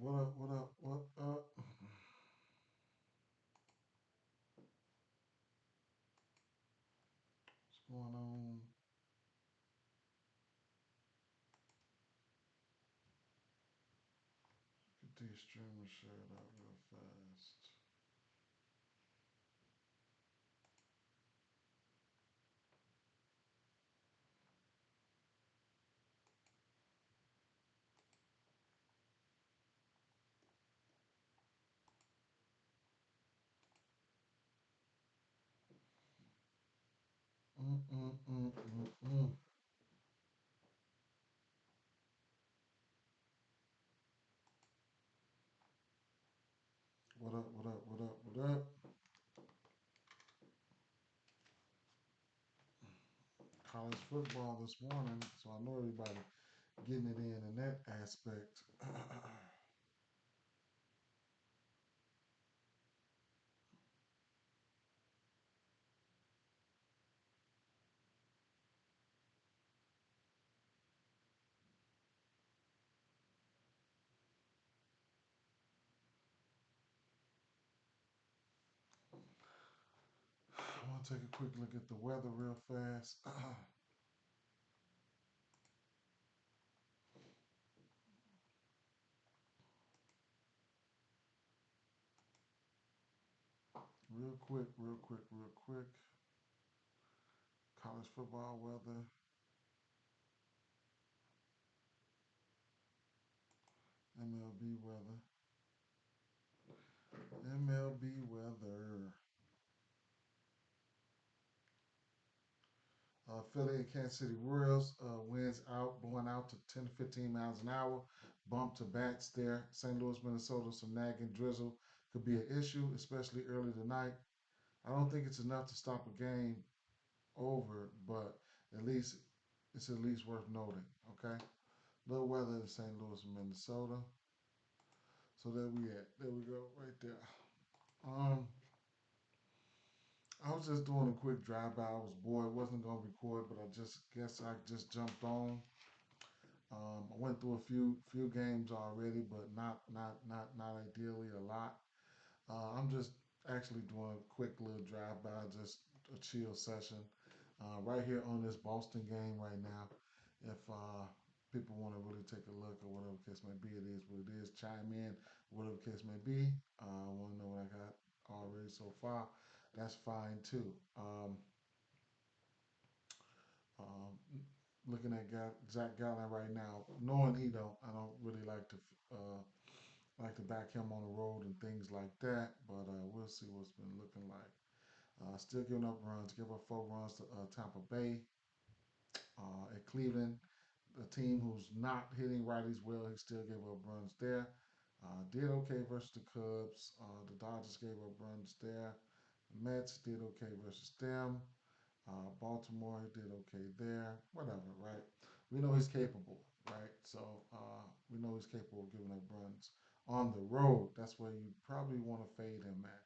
What up? What up? What up? What's going on? Get these streamers shared out real fast. Mm. What up? What up? What up? What up? College football this morning, so I know everybody getting it in that aspect. I want to take a quick look at the weather real fast. Real quick, real quick, real quick. College football weather, MLB weather, MLB weather. Philly and Kansas City Royals winds out, blowing out to 10 to 15 miles an hour. Bump to bats there. St. Louis, Minnesota, some nagging drizzle could be an issue, especially early tonight. I don't think it's enough to stop a game over, but at least it's at least worth noting. Okay, little weather in St. Louis and Minnesota. So there we at. There we go, right there. Um, I was just doing a quick drive by. I was bored, wasn't gonna record, but I just guess I just jumped on. I went through a few games already, but not ideally a lot. I'm just actually doing a quick little drive by, just a chill session, right here on this Boston game right now. If people want to really take a look or whatever case may be, it is what it is. Chime in, whatever case may be. I want to know what I got already so far. That's fine too. Um, Looking at Zach Gallen right now, knowing I don't really uh, like to back him on the road and things like that. But we'll see what's been looking like. Still giving up runs, give up 4 runs to Tampa Bay. At Cleveland, a team who's not hitting righties well, he still gave up runs there. Did okay versus the Cubs. The Dodgers gave up runs there. The Mets did okay versus them. Baltimore did okay there. Whatever, right? We know he's capable, right? So we know he's capable of giving up runs on the road. That's where you probably want to fade him at.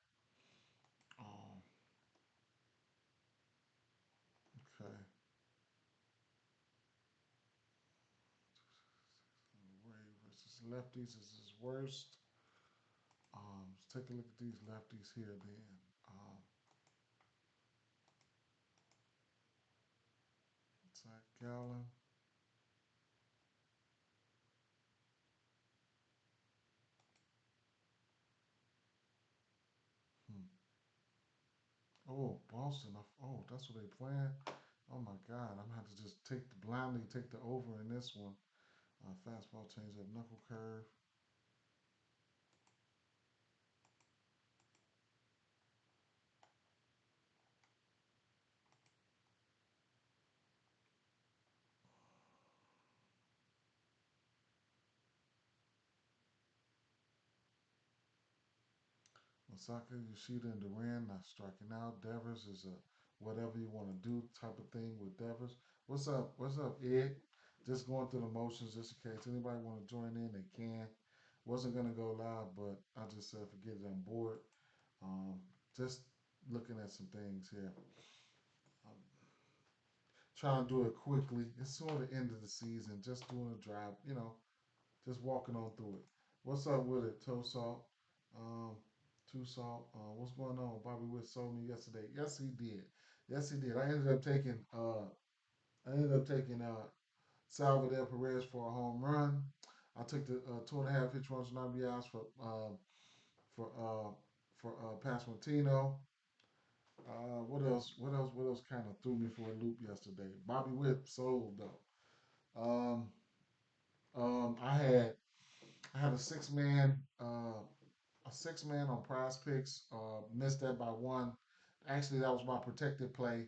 Um, okay. Ray versus lefties is his worst. Let's take a look at these lefties here then. Um, Zach Gallen. Hmm. Oh, Boston. Oh, that's what they playing. Oh my God, I'm gonna have to just blindly take the over in this one. Fastball change up, knuckle curve. Osaka, Yoshida, and Duran not striking out. Devers is a whatever you want to do type of thing with Devers. What's up? What's up, Ed? Just going through the motions just in case anybody want to join in, they can. Wasn't gonna go live, but I just said forget it. I'm bored. Um, just looking at some things here. I'm trying to do it quickly. It's sort of the end of the season. Just doing a drive, just walking on through it. What's up with it, Toe Salt? Um, Two Salt. What's going on? Bobby Witt sold me yesterday. Yes, he did. Yes, he did. I ended up taking Salvador Perez for a home run. I took the 2.5 hit runs and RBIs for Pasquantino. What else? What else? What else kind of threw me for a loop yesterday? Bobby Witt sold though. Um, I had a 6 man on Prize Picks. Missed that by one. Actually, that was my protected play.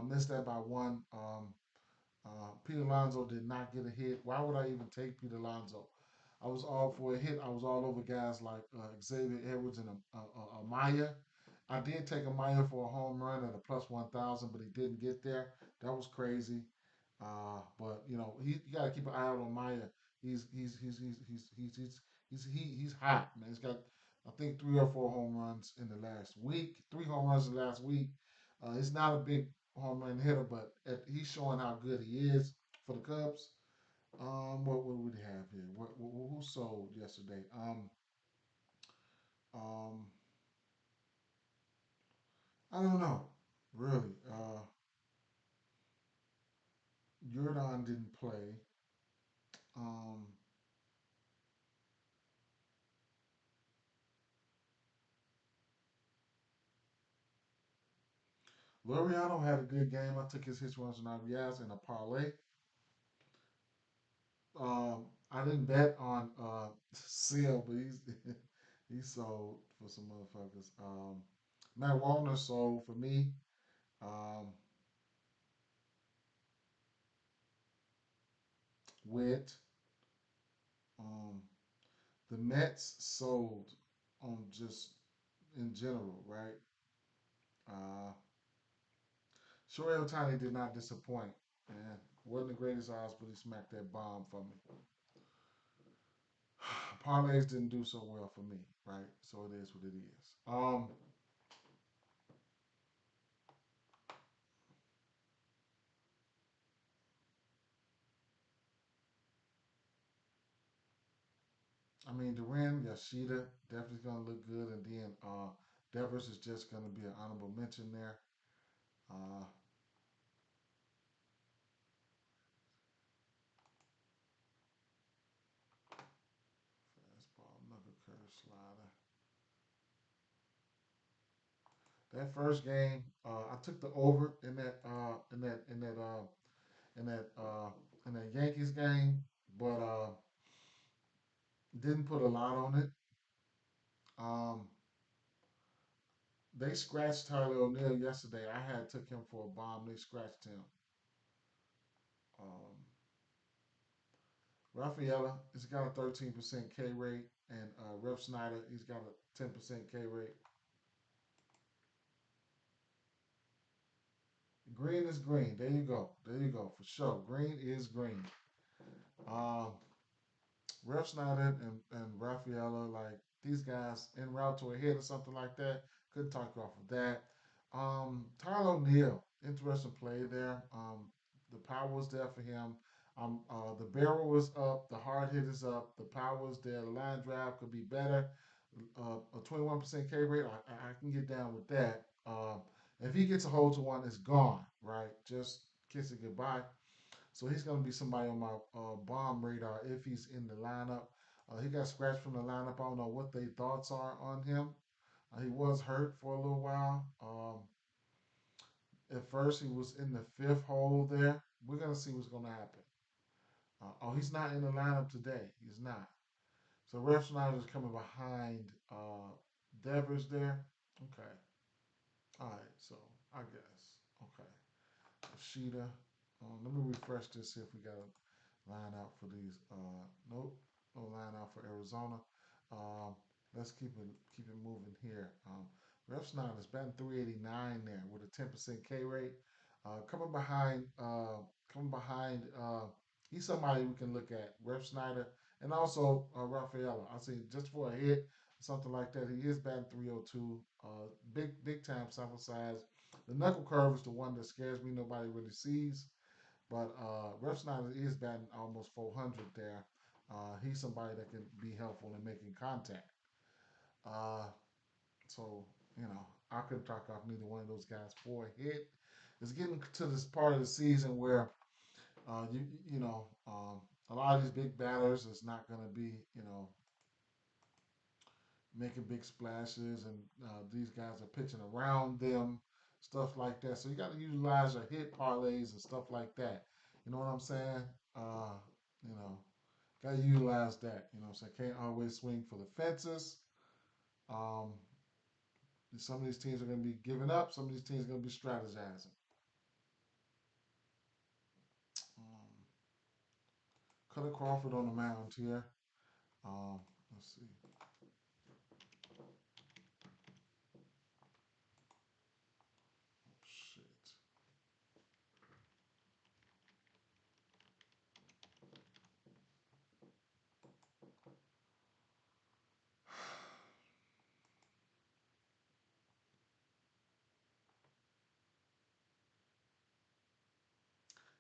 Missed that by one. Pete Alonso did not get a hit. Why would I even take Pete Alonso? I was all for a hit. I was all over guys like Xavier Edwards and Amaya. I did take Amaya for a home run at a plus 1,000, but he didn't get there. That was crazy. But you got to keep an eye out on Maya. He's hot, man. He's got I think 3 or 4 home runs in the last week. 3 home runs in the last week. He's not a big home run hitter, but he's showing how good he is for the Cubs. What would we have here? Who sold yesterday? Um, I don't know, really. Jordan didn't play. Um, Loriano had a good game. I took his hits, runs, and RBIs in a parlay. I didn't bet on Seal, but he sold for some motherfuckers. Matt Wallner sold for me. Um, Wit. Um, the Mets sold on just in general, right? Uh, Shohei Ohtani did not disappoint, man. Wasn't the greatest odds, but he smacked that bomb for me. Parlays didn't do so well for me, right? So it is what it is. I mean, Duran Yashida definitely gonna look good, and then Devers is just gonna be an honorable mention there. Uh, Fastball, knuckle curve slider. That first game, I took the over in that in that Yankees game, but didn't put a lot on it. Um, they scratched Tyler O'Neill yesterday. I had took him for a bomb. They scratched him. Um, Rafaela, he's got a 13% K rate, and Rep Snyder, he's got a 10% K rate. Green is green. There you go. There you go. For sure. Green is green. Um, Ref Snyder and Rafaela, like these guys en route to a hit or something like that. Couldn't talk you off of that. Tyler O'Neill, interesting play there. The power was there for him. The barrel was up, the hard hit is up, the power is there. The line drive could be better. A 21% K rate, I can get down with that. If he gets a hold to one, it's gone, right? Just kiss it goodbye. So he's going to be somebody on my bomb radar if he's in the lineup. He got scratched from the lineup. I don't know what their thoughts are on him. He was hurt for a little while. At first, he was in the fifth hole there. We're going to see what's going to happen. He's not in the lineup today. He's not. So Ref Snyder's coming behind Devers there. Okay. All right. So I guess. Okay. Sheeta. Let me refresh this, see if we got line out for these. Nope, no line out for Arizona. Um, let's keep it moving here. Ref Snyder's batting 389 there with a 10% K rate. Coming behind, coming behind. He's somebody we can look at. Ref Snyder and also Rafaela. I see just for a hit, something like that. He is batting 302. Big time sample size. The knuckle curve is the one that scares me. Nobody really sees. But Ref Snyder is batting almost 400 there. He's somebody that can be helpful in making contact. Uh, so I couldn't talk off neither one of those guys for a hit. It's getting to this part of the season where a lot of these big batters is not going to be making big splashes, and these guys are pitching around them, stuff like that. So you got to utilize your hit parlays and stuff like that. You know what I'm saying? Uh, you know, got to utilize that. You know what I'm saying? Can't always swing for the fences. Um, some of these teams are going to be giving up. Some of these teams are going to be strategizing. Um, Cutter Crawford on the mound here. Let's see. Shit.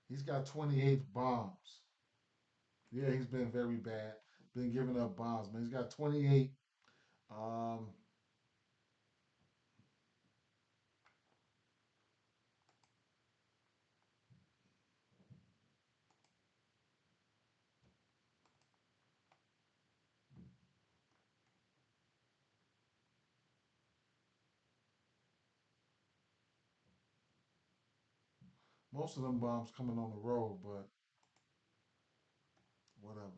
He's got 28 bombs. Yeah, he's been very bad. Been giving up bombs, man. He's got 28. Um, Most of them bombs coming on the road, but whatever.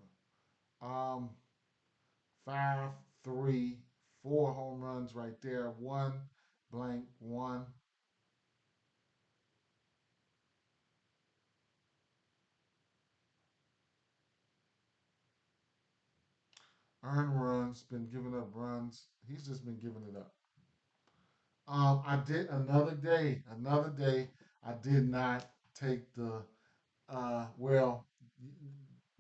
Um, five, three, four home runs right there. One blank one. Earned runs, been giving up runs. He's just been giving it up. I did another day. I did not take the well,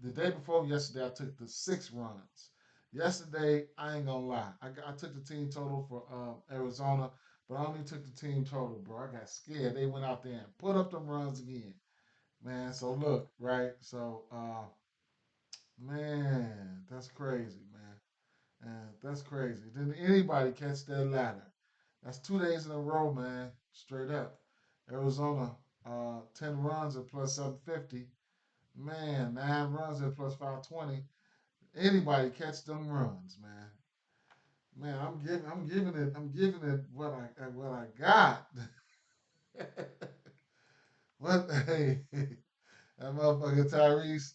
the day before yesterday, I took the 6 runs. Yesterday, I ain't gonna lie, I took the team total for Arizona, but I only took the team total, bro. I got scared. They went out there and put up them runs again, man. So look, right? So, man, that's crazy, man. That's crazy. Didn't anybody catch that ladder? That's 2 days in a row, man. Straight up. Arizona, 10 runs at plus 750. Man, 9 runs at plus 520. Anybody catch them runs, man. Man, I'm giving it what I got. What hey, that motherfucker Tyrese.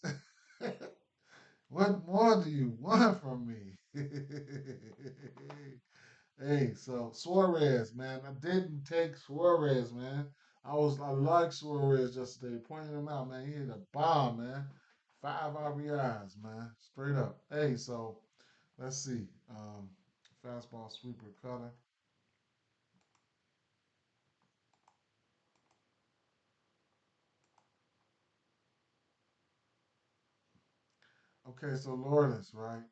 What more do you want from me? Hey, so Suarez, man, I didn't take Suarez, man. I like Suarez yesterday, pointing him out, man. He hit a bomb, man. 5 RBIs, man, straight up. Hey, so let's see. Fastball sweeper cutter. Okay, so Lourdes, right?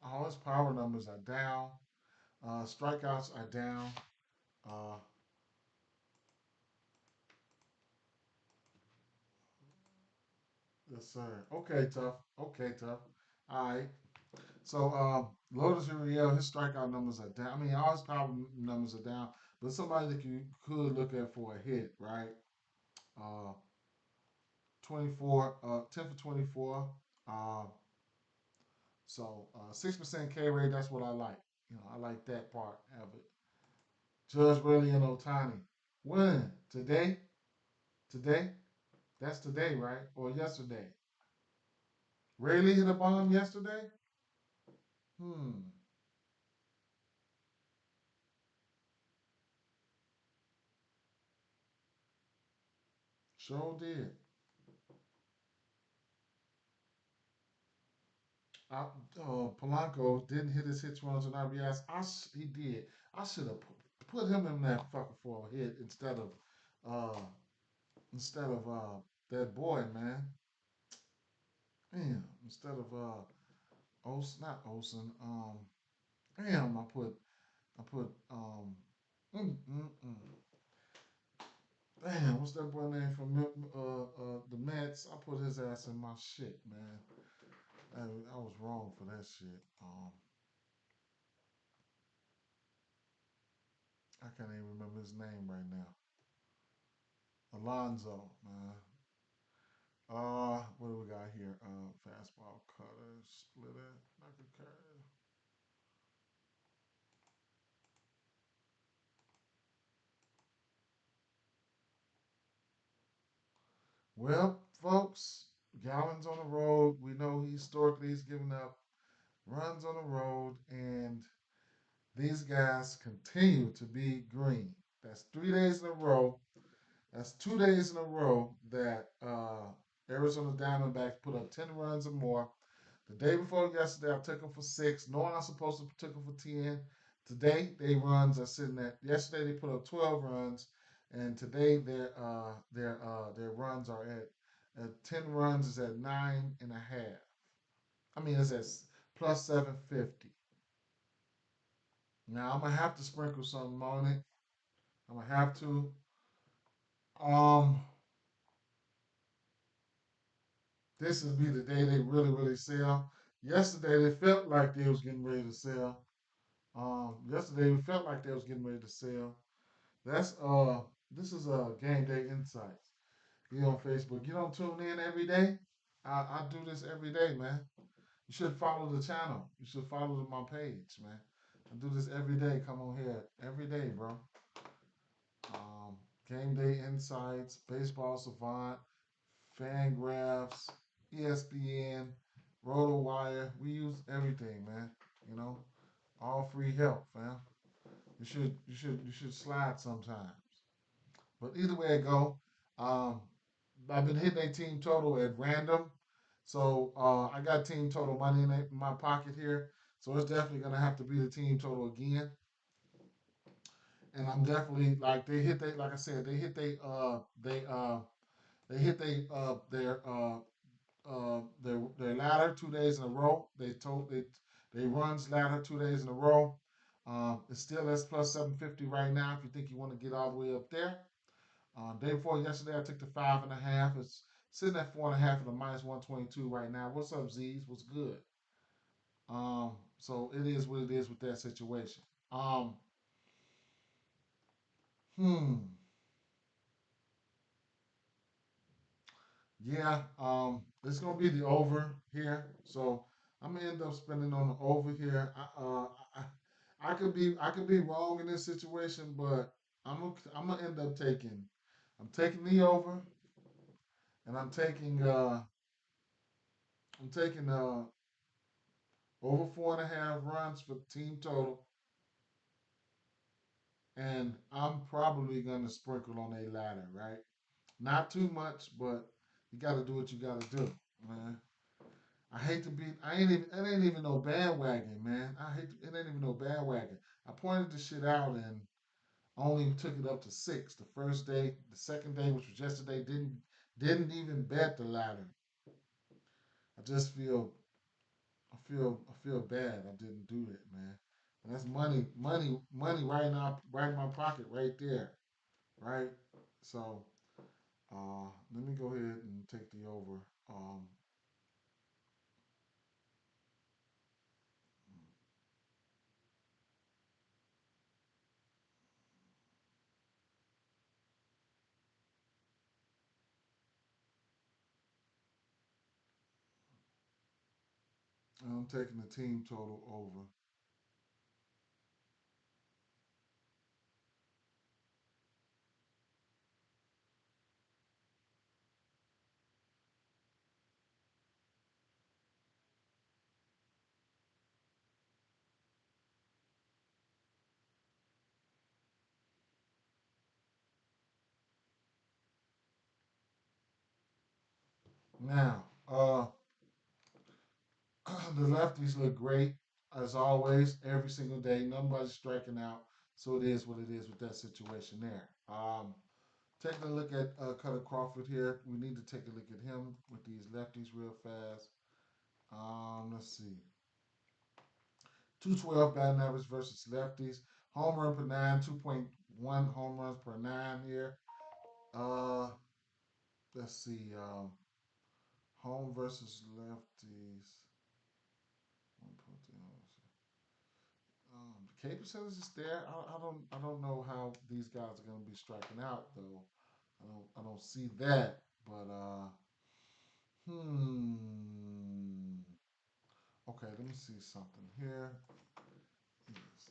All his power numbers are down. Strikeouts are down. Uh, yes, sir. Okay, tough. Okay, tough. All right. So Lotus Uriel, his strikeout numbers are down. I mean, all his power numbers are down, but somebody that you could look at for a hit, right? Uh, 10 for 24. Uh, so 6% K rate, that's what I like. I like that part of it. Judge Riley and Otani. When? Today? Today? That's today, right? Or yesterday? Rayleigh hit a bomb yesterday? Hmm. Sure did. I, Polanco didn't hit his hits, runs, and RBIs. He did. I should have put him in that fucker for a hit uh, instead of that boy, man. Damn, instead of Olsen, not Olsen. Damn, I put damn, what's that boy name from the Mets? I put his ass in my shit, man. I was wrong for that shit. I can't even remember his name right now. Alonzo, man. What do we got here? Fastball cutter, splitter, knuckle curve. Well, folks, Gallen's on the road. We know he historically he's given up runs on the road, and these guys continue to be green. That's 3 days in a row. That's 2 days in a row that Arizona Diamondbacks put up 10 runs or more. The day before yesterday, I took them for six, knowing I'm supposed to took them for 10. Today, they runs are sitting at. Yesterday, they put up 12 runs, and today their runs are at 10 runs is at 9.5. I mean, it's at plus 750. Now I'm gonna have to sprinkle something on it. I'm gonna have to. Um, this will be the day they really sell. Yesterday they felt like they was getting ready to sell. Yesterday we felt like they was getting ready to sell. That's this is Game Day Insights here on Facebook. You don't tune in every day. I do this every day, man. You should follow the channel. You should follow my page, man. I do this every day. Come on here every day, bro. Um, Game Day Insights, Baseball Savant, Fangraphs, ESPN, RotoWire. We use everything, man. You know, all free help, fam. You should slide sometimes. But either way it go, um, I've been hitting a team total at random. So I got team total money in my pocket here. So it's definitely gonna have to be the team total again. And I'm definitely like they hit they like I said they hit their ladder 2 days in a row. They runs ladder 2 days in a row. It's still S plus 750 right now. If you think you want to get all the way up there, day before yesterday I took the 5.5. It's sitting at 4.5 at a minus 122 right now. What's up, Z's? What's good? So it is what it is with that situation. Um, hmm. Yeah, it's gonna be the over here. So I'm gonna end up spending on the over here. I could be wrong in this situation, but I'm gonna end up taking. I'm taking the over, and I'm taking over 4.5 runs for the team total, and I'm probably gonna sprinkle on a ladder, right? Not too much, but you got to do what you got to do, man. I hate to be. I ain't even. It ain't even no bandwagon, man. It ain't even no bandwagon. I pointed the shit out and only took it up to six. The first day, the second day, which was yesterday, didn't even bet the ladder. I just feel bad. I didn't do it, man. And that's money right now, right in my pocket, right there, right. So let me go ahead and take the over. Um, I'm taking the team total over. Now, the lefties look great as always every single day. Nobody's striking out, so it is what it is with that situation there. Taking a look at Cutter Crawford here, we need to take a look at him with these lefties real fast. Let's see, 212 batting average versus lefties. Home run per nine, 2.1 home runs per nine here. Uh, let's see, home versus lefties. K percentage is there. I don't know how these guys are going to be striking out though. I don't see that. But hmm. Okay, let me see something here. Yes.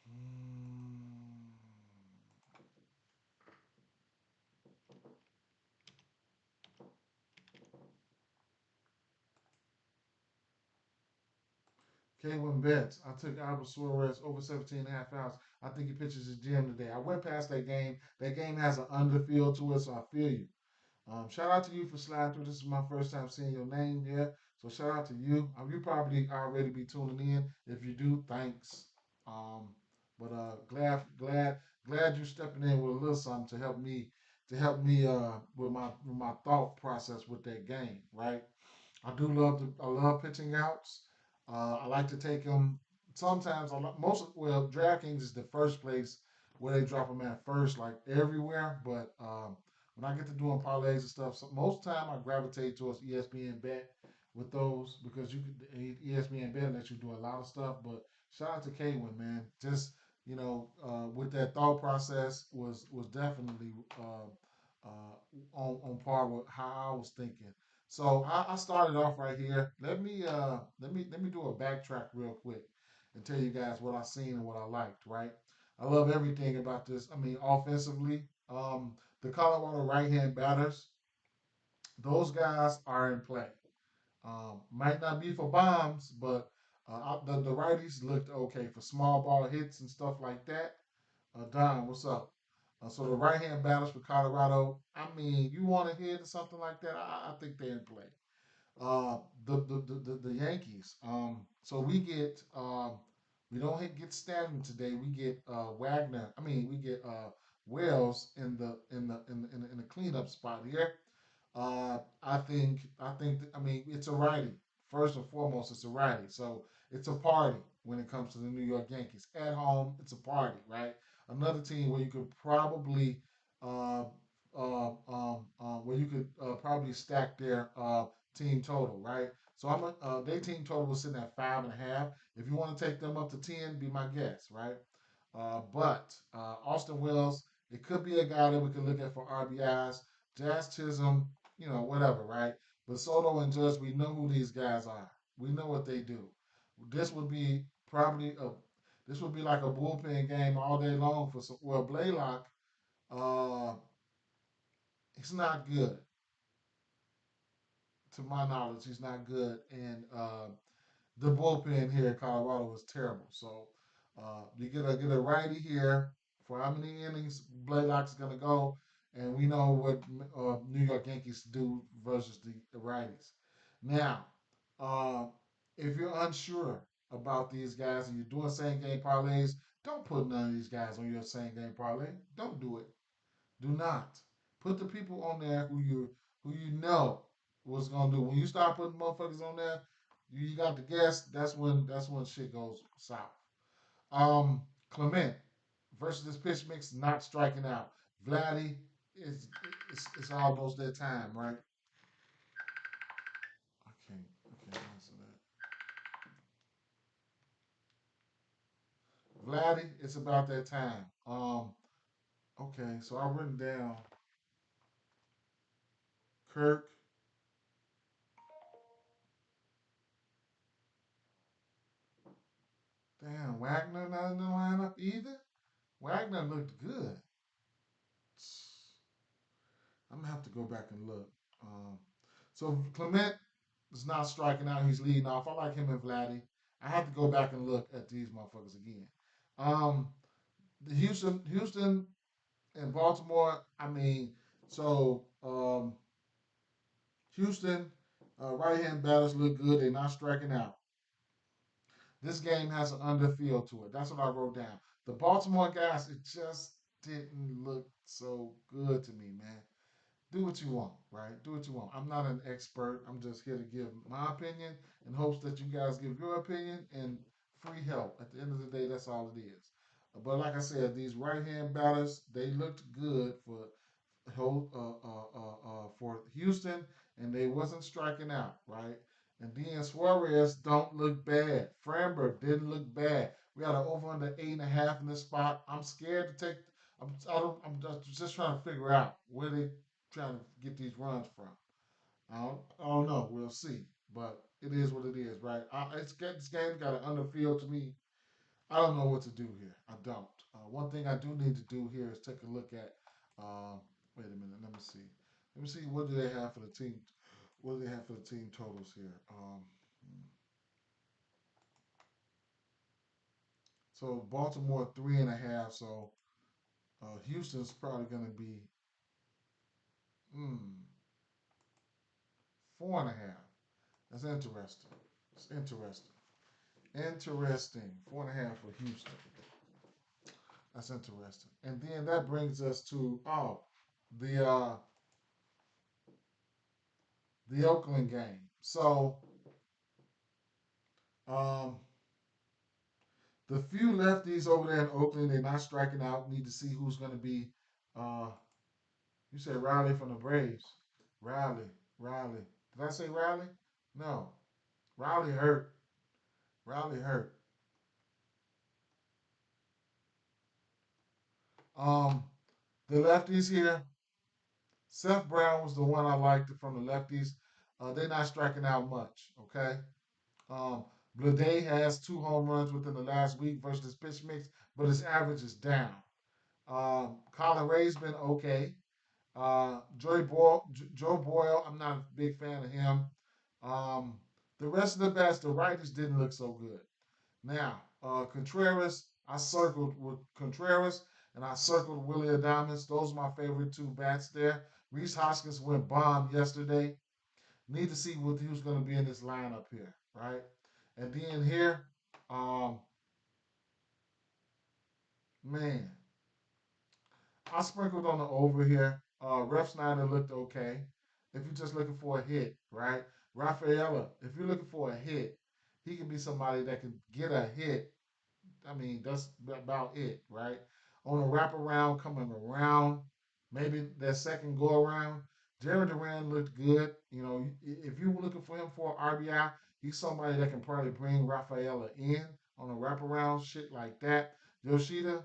Hmm. K1 bets. I took Albert Suarez over 17 and a half hours. I think he pitches his gym today. I went past that game. That game has an under feel to it, so I feel you. Shout out to you for sliding through. This is my first time seeing your name here. So shout out to you. You probably already be tuning in. If you do, thanks. Um, but glad you stepping in with a little something to help me with my thought process with that game, right? I love pitching outs. I like to take them. Sometimes DraftKings is the first place where they drop them at first, like everywhere. But when I get to doing parlays and stuff, so most time I gravitate towards ESPN Bet with those because you could ESPN Bet lets you do a lot of stuff. But shout out to K1, man. Just with that thought process was definitely on par with how I was thinking. So I started off right here. Let me do a backtrack real quick and tell you guys what I seen and what I liked. Right, I love everything about this. I mean, offensively, the Colorado right hand batters, those guys are in play. Might not be for bombs, but the righties looked okay for small ball hits and stuff like that. Don, what's up? So the right hand batters for Colorado. I mean, you want to hit or something like that? I think they're in play. Uh, the Yankees. So we don't get Stanton today. We get Wagner. I mean, we get Wells in the cleanup spot here. I mean, it's a righty. First and foremost, it's a righty. So it's a party when it comes to the New York Yankees. At home, it's a party, right? Another team where you could probably uh, where you could probably stack their team total, right? So their team total was sitting at 5.5. If you want to take them up to 10, be my guest, right? But Austin Wells, it could be a guy that we could look at for RBIs. Jazz Chisholm, whatever, right? But Soto and Judge, we know who these guys are. We know what they do. This would be probably a this would be like a bullpen game all day long for some. Well, Blaylock, uh, he's not good to my knowledge. He's not good, and the bullpen here in Colorado was terrible. So you get a righty here for how many innings Blaylock's going to go, and we know what New York Yankees do versus the righties. Now, uh, if you're unsure about these guys and you're doing same game parlays, don't put none of these guys on your same game parlay. Don't do it. Do not put the people on there who you know what's gonna do. When you start putting motherfuckers on there, you got to guess. That's when shit goes south. Um, Clement versus this pitch mix not striking out. Vladdy is it's almost that time, right? I can't answer that. Vladdy, it's about that time. Okay, so I've written down Kirk. Damn, Wagner not in the lineup either. Wagner looked good. I'm gonna have to go back and look. Um, so Clement is not striking out; he's leading off. I like him and Vladdy. I have to go back and look at these motherfuckers again. Um, the Houston, and Baltimore. I mean, so Houston right hand batters look good. They're not striking out. This game has an under feel to it. That's what I wrote down. The Baltimore guys, it just didn't look so good to me, man. Do what you want, right? Do what you want. I'm not an expert. I'm just here to give my opinion in hopes that you guys give your opinion and free help. At the end of the day, that's all it is. But like I said, these right hand batters, they looked good for Houston, and they wasn't striking out, right? And then Suarez don't look bad. Framber didn't look bad. We got an over under 8.5 in this spot. I'm scared to take. I'm just trying to figure out where they trying to get these runs from. I don't know. We'll see. But it is what it is, right? This game's got an underfield to me. I don't know what to do here. I don't. One thing I do need to do here is take a look at. Uh, wait a minute. Let me see. Let me see what do they have for the team. What do they have for the team totals here? So Baltimore 3.5. So Houston's probably going to be mm, 4.5. That's interesting. It's interesting. Interesting. 4.5 for Houston. That's interesting. And then that brings us to the uh, the Oakland game. So um, the few lefties over there in Oakland, they're not striking out. Need to see who's going to be. Uh, you said Riley from the Braves. Riley, Riley. Did I say Riley? No. Riley hurt. Riley hurt. Um, the lefties here. Seth Brown was the one I liked from the lefties. They're not striking out much. Okay. Um, Blade has 2 home runs within the last week versus his pitch mix, but his average is down. Colin Ray's been okay. Joe Boyle, I'm not a big fan of him. Um, the rest of the bats, the righties didn't look so good. Now, Contreras, I circled with Contreras and I circled Willie Adames. Those are my favorite two bats there. Reese Hoskins went bomb yesterday. Need to see who's going to be in this lineup here, right? And then here, um, man, I sprinkled on the over here. Ref Snyder looked okay. If you're just looking for a hit, right? Rafaela, if you're looking for a hit, he can be somebody that can get a hit. I mean, that's about it, right? On a wraparound coming around, maybe that second go around, Jared Duran looked good. You know, if you were looking for him for RBI, he's somebody that can probably bring Rafaela in on a wraparound, shit like that. Yoshida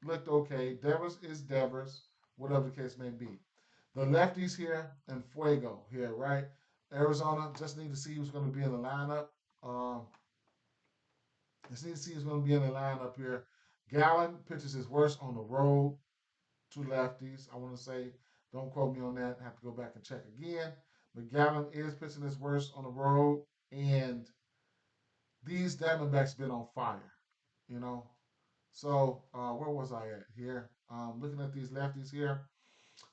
looked okay. Devers is Devers, whatever the case may be. The lefties here and Fuego here, right? Arizona just need to see who's going to be in the lineup. Um, just need to see who's going to be in the lineup here. Gallen pitches his worst on the road. Two lefties. I want to say, don't quote me on that. I have to go back and check again. But Gallen is pitching his worst on the road. And these Diamondbacks been on fire, you know. So where was I at here? Looking at these lefties here.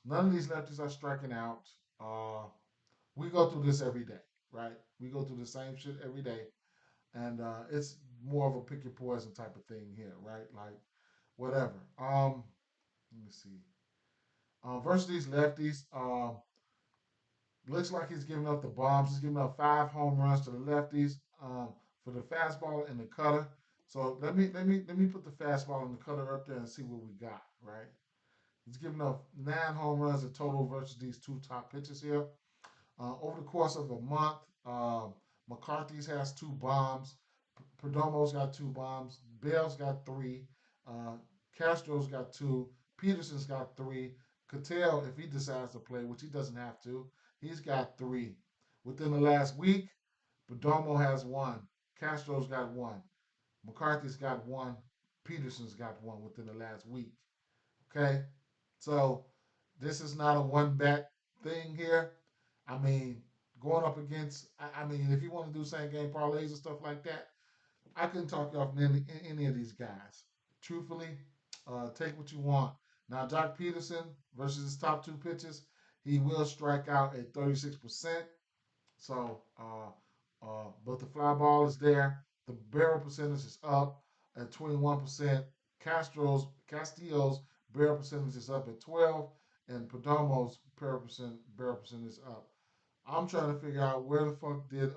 None of these lefties are striking out. Uh, we go through this every day, right? We go through the same shit every day. And it's more of a pick your poison type of thing here, right? Like whatever. Let me see. Versus these lefties, looks like he's giving up the bombs. He's giving up 5 home runs to the lefties for the fastball and the cutter. So let me put the fastball and the cutter up there and see what we got. Right? He's giving up 9 home runs in total versus these two top pitchers here. Over the course of a month, McCarthy's has 2 bombs. Perdomo's got 2 bombs. Bell's got 3. Uh, Castro's got 2. Peterson's got 3. Cattell, if he decides to play, which he doesn't have to, he's got 3. Within the last week, Perdomo has 1. Castro's got 1. McCarthy's got 1. Peterson's got 1 within the last week. Okay? So this is not a one bet thing here. I mean, going up against, I mean, if you want to do same game parlays and stuff like that, I couldn't talk you off any of these guys. Truthfully, take what you want. Now, Jock Peterson versus his top 2 pitches, he will strike out at 36%. So, but the fly ball is there. The barrel percentage is up at 21%. Castillo's barrel percentage is up at 12, and Perdomo's barrel percentage is up. I'm trying to figure out where the fuck did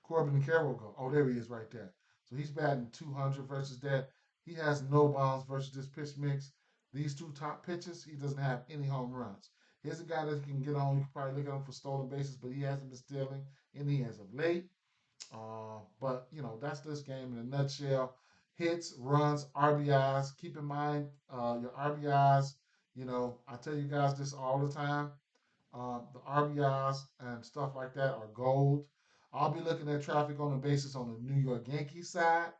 Corbin Carroll go? Oh, there he is right there. So he's batting 200 versus that. He has no bombs versus this pitch mix. These two top pitches, he doesn't have any home runs. Here's a guy that can get on. You can probably look at him for stolen bases, but he hasn't been stealing any as of late. But that's this game in a nutshell. Hits, runs, RBIs. Keep in mind your RBIs. I tell you guys this all the time. The RBIs and stuff like that are gold. I'll be looking at traffic on the bases on the New York Yankees side.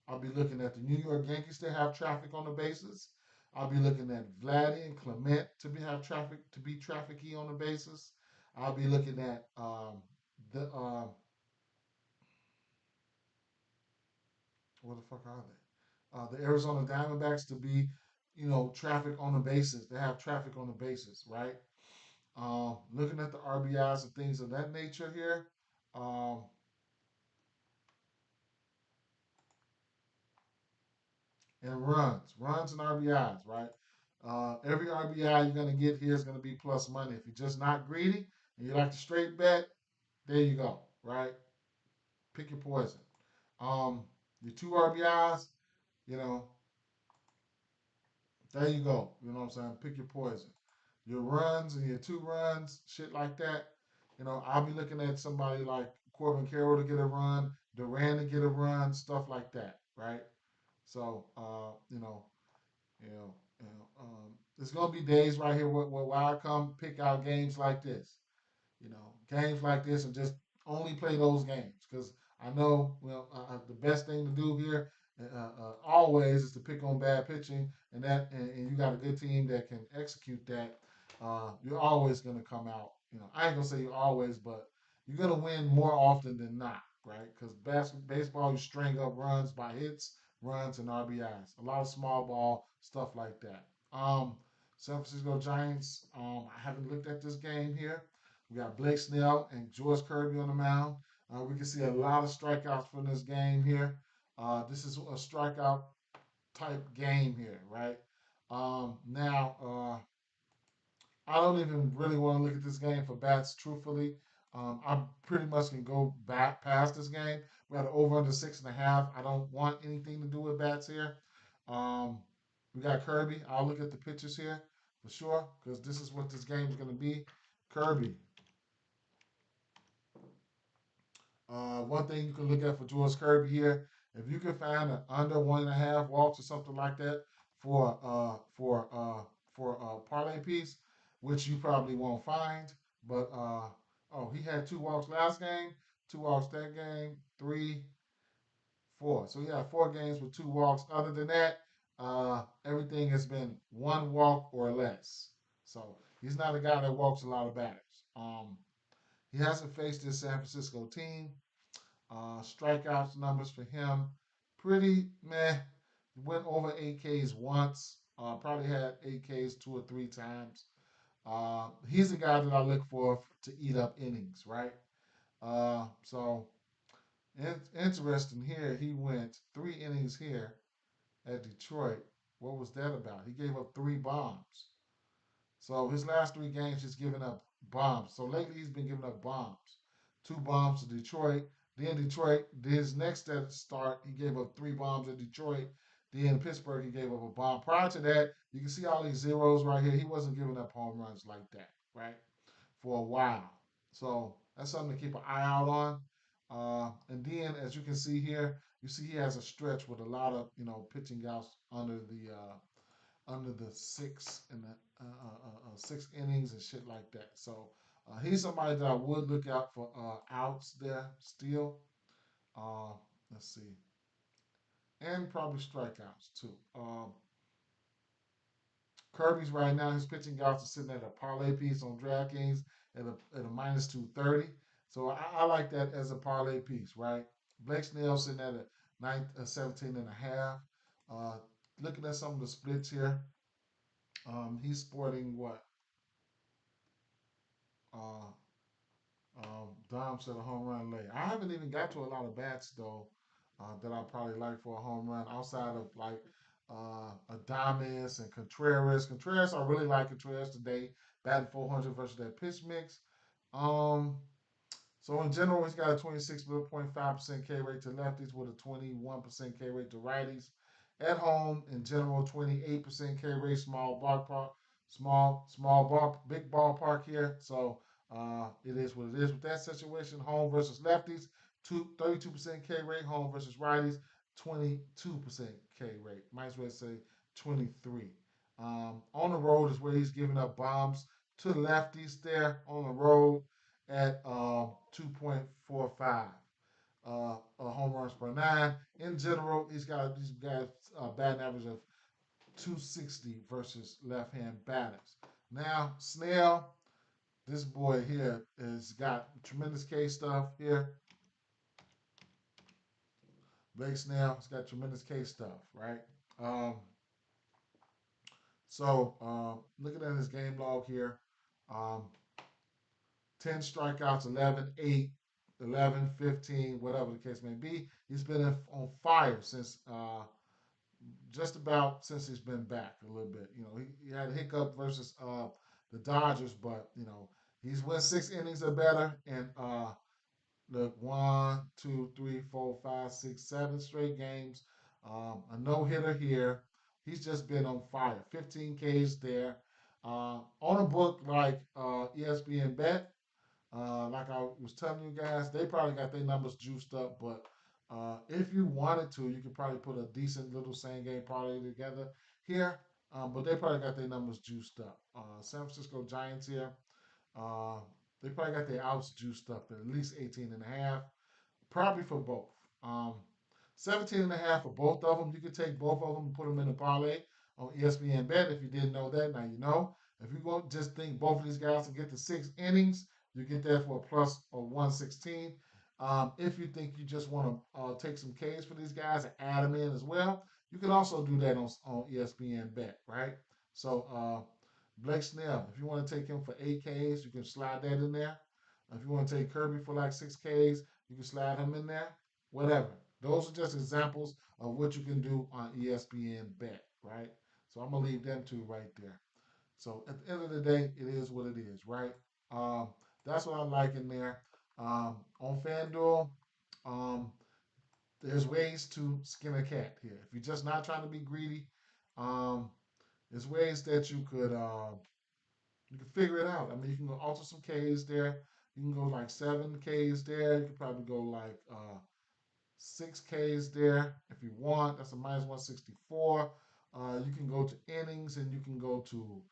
I'll be looking at the New York Yankees to have traffic on the bases. I'll be looking at Vladdy and Clement to have traffic to be trafficy on the bases. I'll be looking at the what the fuck are they? The Arizona Diamondbacks to be, traffic on the bases. They have traffic on the bases, right? Looking at the RBIs and things of that nature here. Um, and runs and RBIs, right? Every RBI you're gonna get here is gonna be plus money. If you're just not greedy and you like to straight bet, there you go, right? Pick your poison. Um, your two RBIs, you know, there you go. You know what I'm saying? Pick your poison. Your runs and your two runs, shit like that. I'll be looking at somebody like Corbin Carroll to get a run, Duran to get a run, stuff like that, right? So, there's gonna be days right here where I come pick out games like this, games like this, and just only play those games because I know the best thing to do here always is to pick on bad pitching, and you got a good team that can execute that. You're always gonna come out. I ain't gonna say you always, but you're gonna win more often than not, right? Because baseball, you string up runs by hits, runs, and RBIs. A lot of small ball stuff like that. San Francisco Giants. I haven't looked at this game here. We got Blake Snell and George Kirby on the mound. We can see a lot of strikeouts from this game here. This is a strikeout type game here, right? Now, I don't even really want to look at this game for bats, truthfully. I pretty much can go back past this game. We had an over under 6.5. I don't want anything to do with bats here. Um, we got Kirby. I'll look at the pitchers here for sure because this is what this game is going to be. Kirby. One thing you can look at for George Kirby here, if you can find an under 1.5 walks or something like that for a parlay piece, which you probably won't find. But he had 2 walks last game, 2 walks that game, three, 4. So he had 4 games with 2 walks. Other than that, everything has been 1 walk or less. So he's not a guy that walks a lot of batters. He hasn't faced this San Francisco team. Strikeouts numbers for him, pretty meh. Went over 8Ks once. Probably had 8Ks 2 or 3 times. He's a guy that I look for to eat up innings, right? So interesting here. He went 3 innings here at Detroit. What was that about? He gave up 3 bombs. So his last 3 games, he's given up bombs. So lately, he's been giving up bombs. 2 bombs to Detroit. Then Detroit, his next start, he gave up 3 bombs at Detroit. Then Pittsburgh, he gave up a bomb. Prior to that, you can see all these zeros right here. He wasn't giving up home runs like that, right? For a while. So that's something to keep an eye out on. And then, as you can see here, you see he has a stretch with a lot of pitching outs under the 6 innings and shit like that. So he's somebody that I would look out for outs there still. Uh, let's see, and probably strikeouts too. Kirby's right now his pitching outs are sitting at a parlay piece on DraftKings at a minus 230. So I like that as a parlay piece, right? Blake Snell sitting at a 17 and a half. Uh, Looking at some of the splits here, he's sporting what? Uh, Dom said a home run late. I haven't even got to a lot of bats though that I probably like for a home run outside of like Adames and Contreras. Contreras, I really like Contreras today, batting 400 versus that pitch mix. Um, So in general, he's got a 26.5% K rate to lefties with a 21% K rate to righties. At home, in general, 28% K rate, small ballpark, small ball, big ballpark here. So it is what it is with that situation. Home versus lefties, 32% K rate. Home versus righties, 22% K rate. Might as well say 23. On the road is where he's giving up bombs to lefties there on the road at 2.45 home runs per nine. In general, he's got a batting average of 260 versus left-hand batters. Now Snell, this boy here has got tremendous K stuff here. Blake Snell has got tremendous K stuff, right? Um, looking at his game log here, um, 10 strikeouts, 11, 8, 11, 15, whatever the case may be. He's been on fire since just about since he's been back a little bit. You know, he had a hiccup versus the Dodgers, but you know he's went 6 innings or better, and look, 1, 2, 3, 4, 5, 6, 7 straight games. A no hitter here. He's just been on fire. 15 Ks there. On a book like ESPN Bet, like I was telling you guys, they probably got their numbers juiced up. But if you wanted to, you could probably put a decent little same game parlay together here. But they probably got their numbers juiced up. San Francisco Giants here, uh, they probably got their outs juiced up at least 18 and a half. Probably for both. 17 and a half for both of them. You could take both of them and put them in a parlay on ESPN Bet. If you didn't know that, now you know. If you go just think both of these guys can get to 6 innings, you get that for a plus of 116. If you think you just want to take some Ks for these guys and add them in as well, you can also do that on ESPN Bet, right? So Blake Snell, if you want to take him for 8 Ks, you can slide that in there. If you want to take Kirby for like 6 Ks, you can slide him in there. Whatever. Those are just examples of what you can do on ESPN Bet, right? So I'm gonna leave them two right there. So at the end of the day, it is what it is, right? That's what I like in there. On FanDuel, um, there's ways to skin a cat here. If you're just not trying to be greedy, um, there's ways that you can figure it out. I mean, you can go alter some Ks there. You can go like 7 Ks there. You can probably go like 6 Ks there if you want. That's a minus 164. You can go to innings and you can go to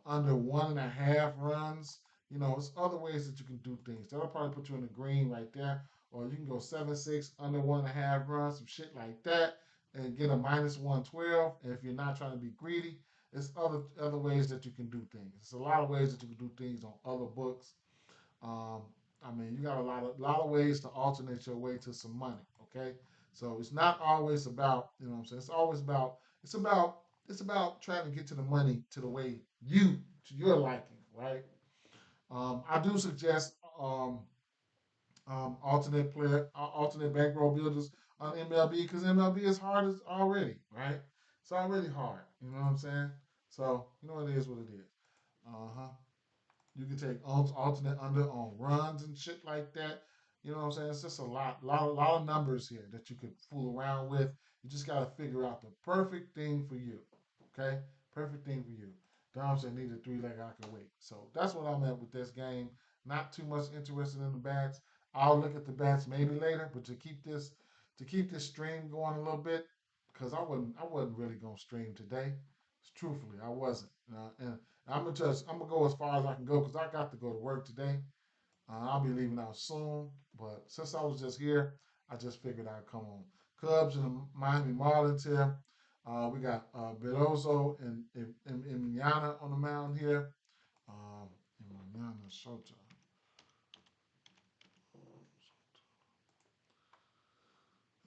under 1.5 runs. You know, there's other ways that you can do things. That'll probably put you in the green right there. Or you can go 7-6 under 1.5 runs, some shit like that, and get a minus 112. And if you're not trying to be greedy, there's other ways that you can do things. There's a lot of ways that you can do things on other books. Um, I mean, you got a lot of ways to alternate your way to some money. Okay, so it's not always about, you know what I'm saying. It's about trying to get to the money to the way to your liking, right? I do suggest alternate bankroll builders on MLB because MLB is hard as already, right? It's already hard. You know what I'm saying? So you know it is what it is. Uh huh. You can take alternate under on runs and shit like that. You know what I'm saying? It's just a lot of numbers here that you could fool around with. You just got to figure out the perfect thing for you. Okay, perfect thing for you. Dom said need a three-leg I can wait. So that's what I'm at with this game. Not too much interested in the bats. I'll look at the bats maybe later, but to keep this stream going a little bit, because I wasn't really gonna stream today. Truthfully, I wasn't. And I'm gonna go as far as I can go because I got to go to work today. I'll be leaving out soon, but since I was just here, I just figured I'd come on. Cubs and the Miami Marlins here. We got Beloso and Miana on the mound here. Miana Shota.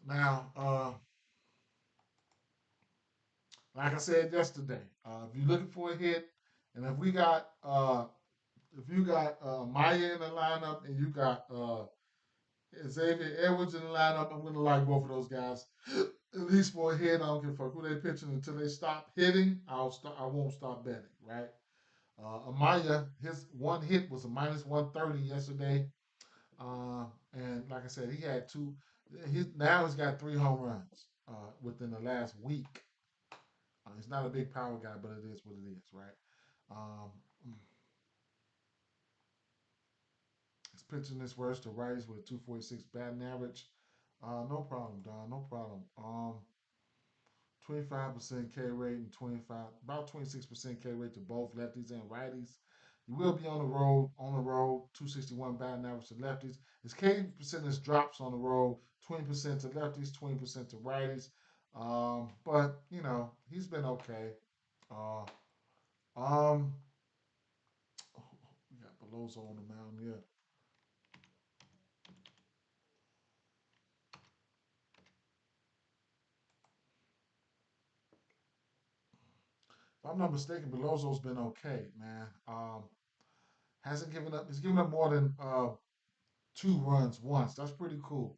Now, like I said yesterday, if you're looking for a hit, and if you got Maya in the lineup and you got Xavier Edwards in the lineup, I'm gonna like both of those guys. At least for a hit, I don't give a fuck who they pitching until they stop hitting. I won't stop betting, right? Amaya, his one hit was a minus 130 yesterday. And like I said, he had two. Now he's got 3 home runs within the last week. He's not a big power guy, but it is what it is, right? Um, he's pitching this verse to righties with a 246 batting average. No problem, Don. No problem. 25% K rate and 25, about 26% K rate to both lefties and righties. You will be on the road, 261 batting average to lefties. His K percentage drops on the road, 20% to lefties, 20% to righties. But he's been okay. Uh, um, we got Beloso on the mound here. If I'm not mistaken, Beloso's been okay, man. Hasn't given up. He's given up more than 2 runs once. That's pretty cool.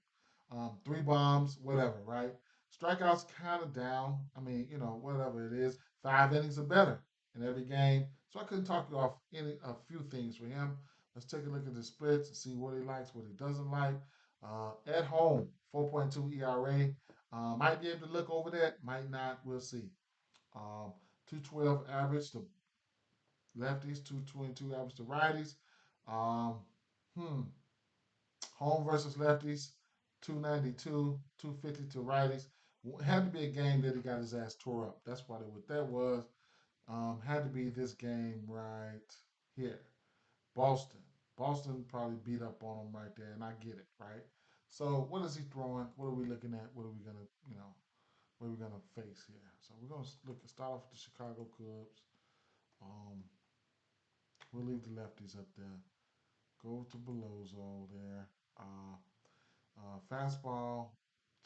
3 bombs, whatever, right? Strikeouts kind of down. I mean, whatever it is. 5 innings or better in every game. So I couldn't talk you off a few things for him. Let's take a look at the splits and see what he likes, what he doesn't like. At home, 4.2 ERA. Might be able to look over that, might not. We'll see. Um, 212 average to lefties, 222 average to righties. Um, hmm. Home versus lefties, 292, 250 to righties. Had to be a game that he got his ass tore up. That's what that was. Had to be this game right here. Boston. Boston probably beat up on him right there, and I get it, right? So what is he throwing? What are we looking at? What are we gonna, what are we gonna face here? So we're gonna start off with the Chicago Cubs. Um, we'll leave the lefties up there. Go to Beloso there. Uh, Fastball,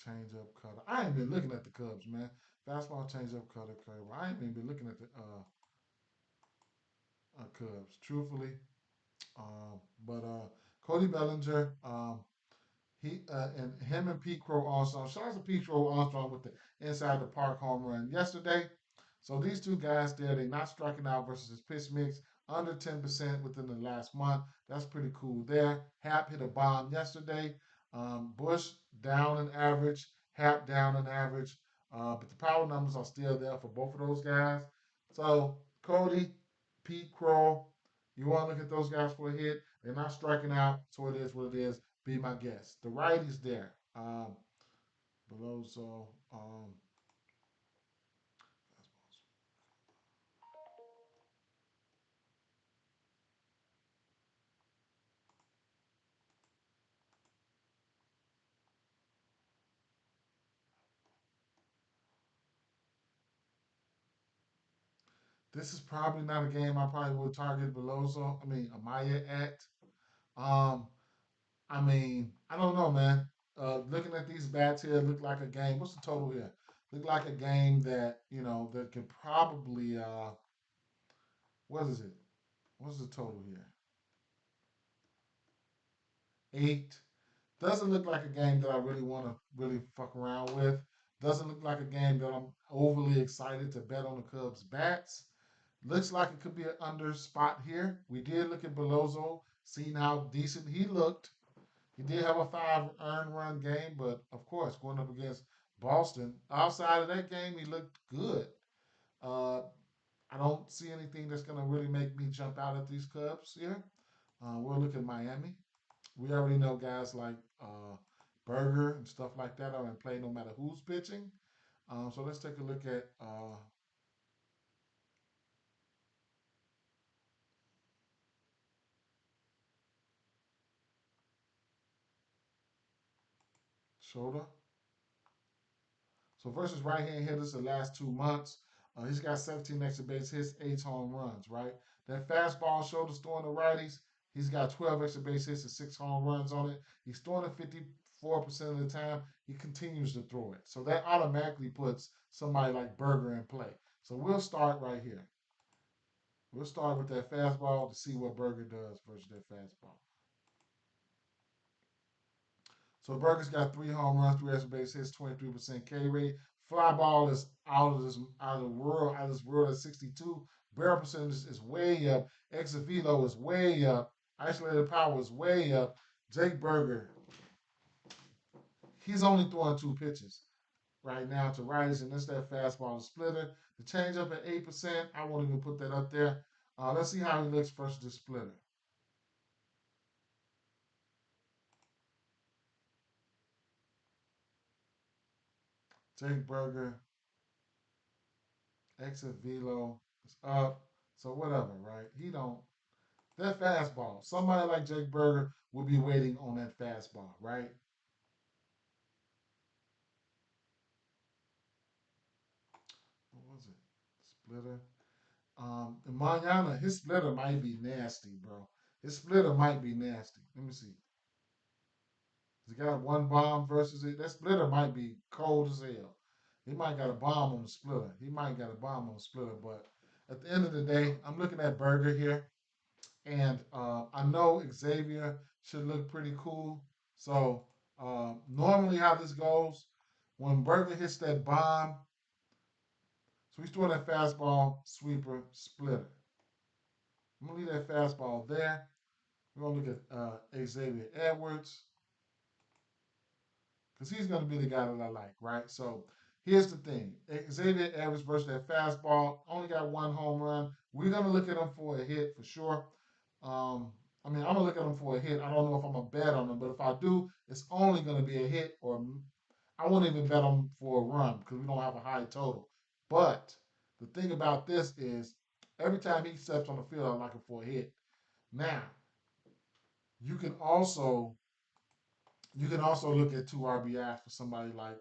changeup, cutter. I ain't been looking at the Cubs, man. Fastball, changeup, cutter, curve. I ain't even been looking at the Cubs, truthfully. But Cody Bellinger, he and him and Pete Crow Armstrong. Shout out to Pete Crow Armstrong with the inside the park home run yesterday. So these two guys there, they not striking out versus his pitch mix under 10% within the last month. That's pretty cool there. Hap hit a bomb yesterday. Bush down in average, Hap down in average. But the power numbers are still there for both of those guys. So Cody, Pete Crow, you want to look at those guys for a hit. They're not striking out, so it is what it is. Be my guest. The righties there. Below, so this is probably not a game I probably would target Beloso. I mean, Amaya at. Um, I mean, I don't know, man. Looking at these bats here, look like a game. What's the total here? Look like a game that that could probably what is it? What's the total here? 8. Doesn't look like a game that I really want to really fuck around with. Doesn't look like a game that I'm overly excited to bet on the Cubs bats. Looks like it could be an under spot here. We did look at Belozo, seen how decent he looked. He did have a 5 earned run game, but of course, going up against Boston, outside of that game, he looked good. Uh, I don't see anything that's going to really make me jump out at these Cubs here. We'll look at Miami. We already know guys like Berger and stuff like that are in play no matter who's pitching. So let's take a look at Schroeder. So versus right-hand hitters the last 2 months, he's got 17 extra base hits, 8 home runs, right? That fastball Schroeder's throwing the righties. He's got 12 extra base hits and 6 home runs on it. He's throwing it 54% of the time. He continues to throw it. So that automatically puts somebody like Berger in play. So we'll start right here. We'll start with that fastball to see what Berger does versus that fastball. So Burger's got 3 home runs, 3 extra base hits, 23% K rate. Fly ball is out of this world at 62. Barrel percentage is way up. Exit velo is way up. Isolated power is way up. Jake Berger, he's only throwing two pitches right now to righties, and that's that fastball and splitter. The changeup at 8%, I won't even put that up there. Let's see how he looks versus the splitter. Jake Berger, exit velo is up. So whatever, right? He don't that fastball. Somebody like Jake Berger will be waiting on that fastball, right? What was it? Splitter. Manana, his splitter might be nasty, bro. His splitter might be nasty. Let me see. He got one bomb versus it. That splitter might be cold as hell. He might got a bomb on the splitter. He might got a bomb on the splitter. But at the end of the day, I'm looking at Berger here, and I know Xavier should look pretty cool. So normally, how this goes, when Berger hits that bomb, so he's throwing that fastball, sweeper, splitter. I'm gonna leave that fastball there. We're gonna look at Xavier Edwards because he's going to be the guy that I like, right? So here's the thing: Xavier Edwards versus that fastball only got one home run. We're going to look at him for a hit for sure. I mean, I'm gonna look at him for a hit. I don't know if I'm gonna bet on him, but if I do, it's only gonna be a hit, or I won't even bet him for a run because we don't have a high total. But the thing about this is, every time he steps on the field, I like him for a hit. Now, you can also you can also look at two RBIs for somebody like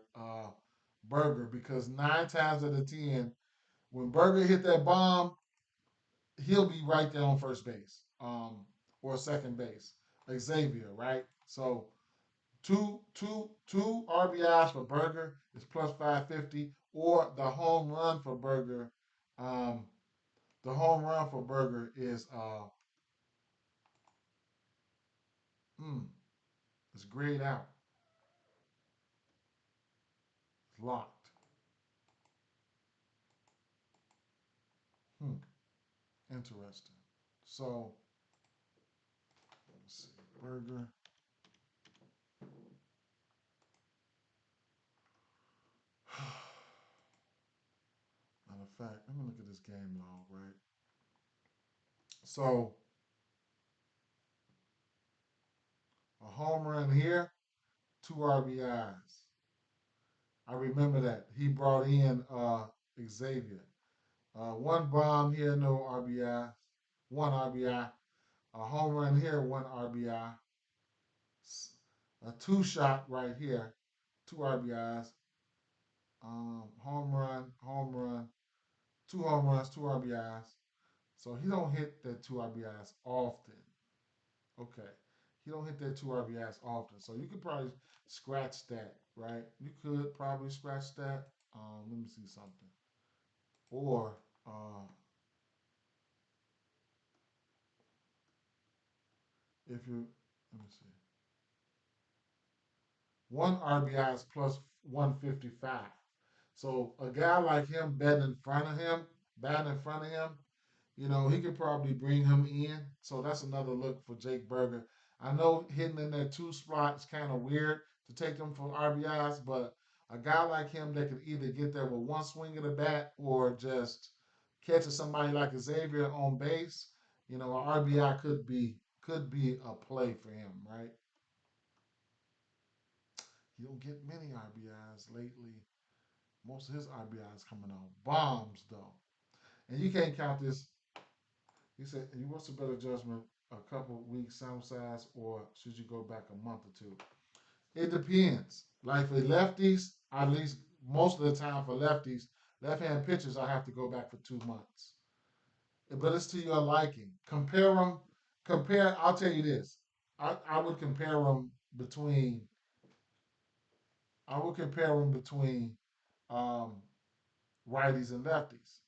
Berger because 9 times out of 10, when Berger hit that bomb, he'll be right there on first base or second base. Xavier, right? So two RBIs for Berger is plus 550, or the home run for Berger. Um, the home run for Berger is hmm, it's grayed out, it's locked. Hmm, interesting. So let's see, Berger. Matter of fact, let me look at this game log, right? So a home run here, two RBIs. I remember that he brought in Xavier. One bomb here, no RBI. One RBI. A home run here, one RBI. A two shot right here, two RBIs. Home run, two home runs, two RBIs. So he don't hit that two RBIs often. Okay. He don't hit that two RBIs often. So you could probably scratch that, right? You could probably scratch that. Let me see something. Or if you let me see. One RBI is plus 155. So a guy like him batting in front of him, he could probably bring him in. So that's another look for Jake Berger. I know hitting in that two spot is kind of weird to take them for RBIs, but a guy like him that could either get there with one swing of the bat or just catching somebody like Xavier on base, an RBI could be a play for him, right? He don't get many RBIs lately. Most of his RBIs coming on bombs though, and you can't count this. He said, "What's a better judgment? A couple of weeks sample size, or should you go back a month or two?" It depends. Like for lefties, at least most of the time for lefties, left-hand pitchers, I have to go back for 2 months. But it's to your liking. Compare them. Compare. I'll tell you this. I would compare them between. I would compare them between um, righties and lefties.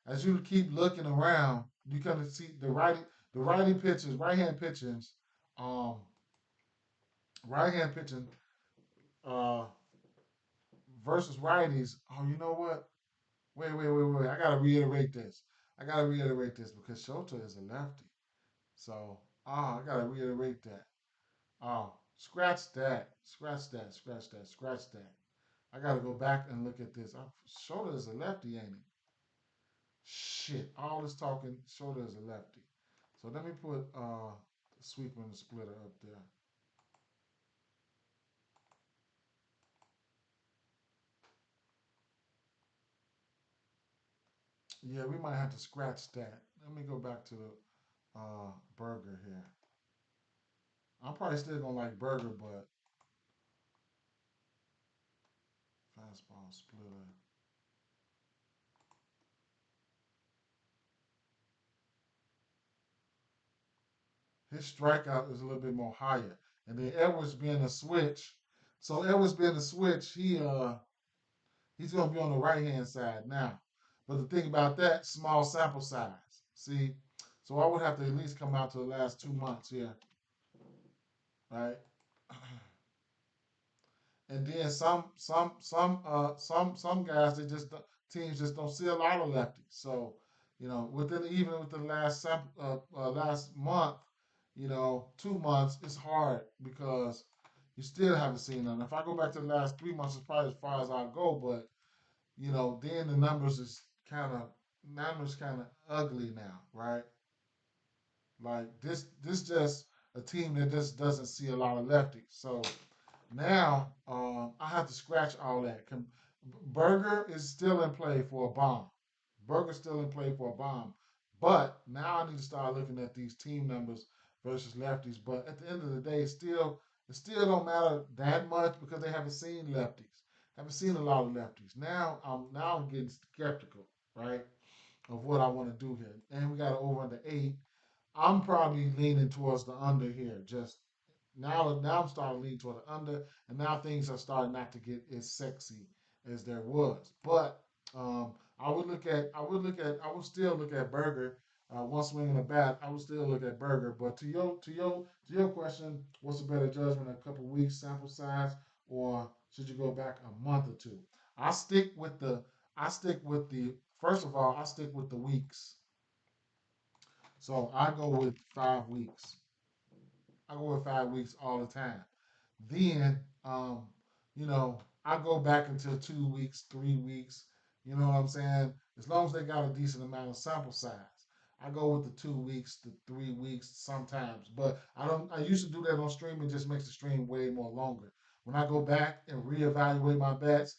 As you keep looking around, you kind of see the righty pitchers, um, right hand pitching uh, versus righties. Oh, you know what? Wait. I gotta reiterate this. Because Shota is a lefty. So, I gotta reiterate that. Scratch that, scratch that, scratch that, scratch that. I gotta go back and look at this. Shorter is a lefty, ain't it? Shit, all this talking, Shorter is a lefty. So let me put the sweeper and the splitter up there. Yeah, we might have to scratch that. Let me go back to the burger here. I'm probably still gonna like burger, but fastball splitter. His strikeout is a little bit more higher. And then Edwards being a switch. So Edwards being a switch, he's gonna be on the right hand side now. But the thing about that, small sample size. See? So I would have to at least come out to the last 2 months here, right? And then some guys they just teams just don't see a lot of lefties. So within even within the last month, 2 months, it's hard because you still haven't seen none. If I go back to the last 3 months, it's probably as far as I'll go. But then the numbers kind of ugly now, right? Like this just a team that just doesn't see a lot of lefties. So now I have to scratch all that. Burger is still in play for a bomb. Burger's still in play for a bomb. But now I need to start looking at these team numbers versus lefties. But at the end of the day, it still don't matter that much because they haven't seen lefties. Haven't seen a lot of lefties. Now I'm getting skeptical, right, of what I want to do here. And we got an over under 8. I'm probably leaning towards the under here. Just now I'm starting to lean toward the under, and now things are starting not to get as sexy as there was. But I would still look at Burger. One swing and a bat, I would still look at Burger. But to your question, what's a better judgment? A couple weeks sample size, or should you go back a month or two? I stick with the I stick with the first of all I stick with the weeks. So I go with 5 weeks. I go with 5 weeks all the time. Then, I go back into 2 weeks, 3 weeks. You know what I'm saying? As long as they got a decent amount of sample size, I go with the 2 weeks, the 3 weeks sometimes. But I don't. I used to do that on stream. It just makes the stream way more longer. When I go back and reevaluate my bats,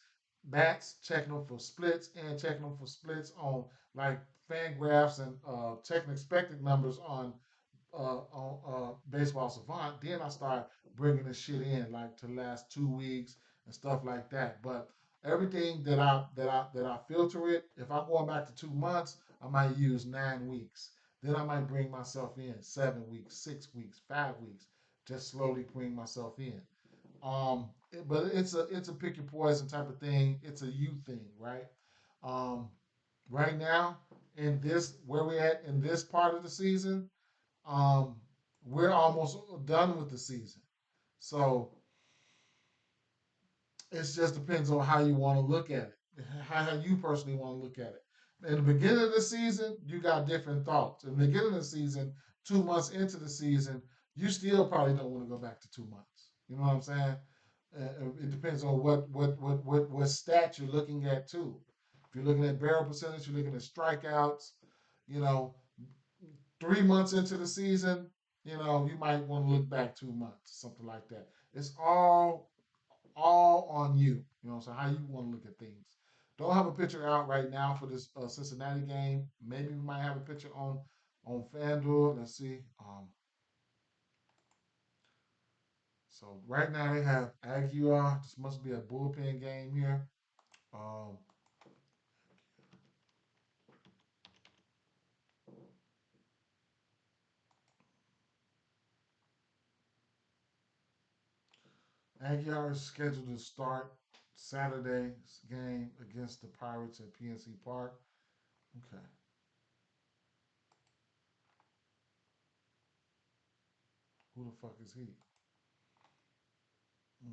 checking them for splits and checking them for splits on like fan graphs and checking expected numbers on Baseball Savant. Then I start bringing this shit in like to the last 2 weeks and stuff like that. But everything that I filter it. If I'm going back to 2 months, I might use 9 weeks. Then I might bring myself in 7 weeks, 6 weeks, 5 weeks. Just slowly bring myself in. But it's a pick your poison type of thing. It's a you thing, right? Um, right now in this where we at in this part of the season, um, we're almost done with the season. So it just depends on how you want to look at it, how you personally want to look at it. In the beginning of the season, you got different thoughts. In the beginning of the season, 2 months into the season, you still probably don't want to go back to 2 months. You know what I'm saying? It depends on what stat you're looking at too. If you're looking at barrel percentage, you're looking at strikeouts. You know, 3 months into the season, you might want to look back 2 months, something like that. It's all on you. So how you want to look at things. Don't have a picture out right now for this Cincinnati game. Maybe we might have a picture on FanDuel. Let's see. So right now they have Aguilar. This must be a bullpen game here. Um, Aguilar is scheduled to start Saturday's game against the Pirates at PNC Park. Okay. Who the fuck is he? Mm.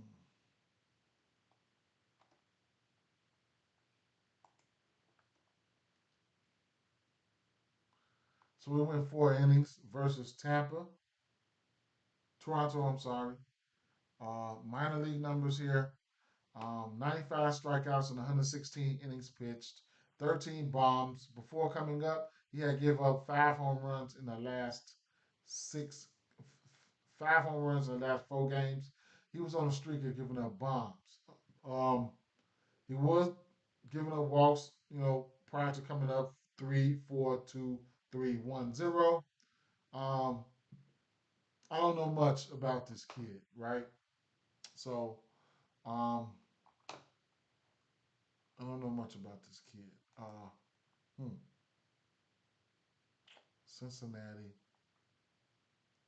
So we went 4 innings versus Tampa, Toronto. I'm sorry. Minor league numbers here. 95 strikeouts and 116 innings pitched, 13 bombs. Before coming up, he had give up 5 home runs in the last six, 5 home runs in the last 4 games. He was on a streak of giving up bombs. Um, he was giving up walks, prior to coming up 3, 4, 2, 3, 1, 0. Um, I don't know much about this kid, right? So um, I don't know much about this kid. Hmm. Cincinnati.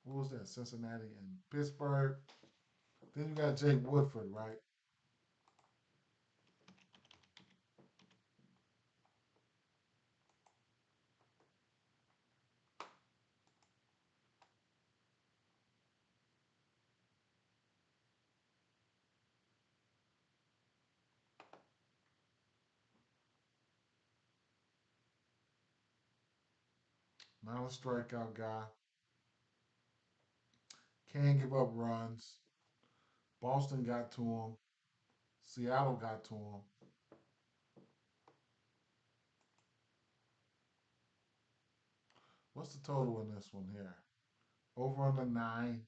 What was that? Cincinnati and Pittsburgh. Then you got Jake Woodford, right? Not a strikeout guy. Can't give up runs. Boston got to him. Seattle got to him. What's the total in this one here? Over on the 9.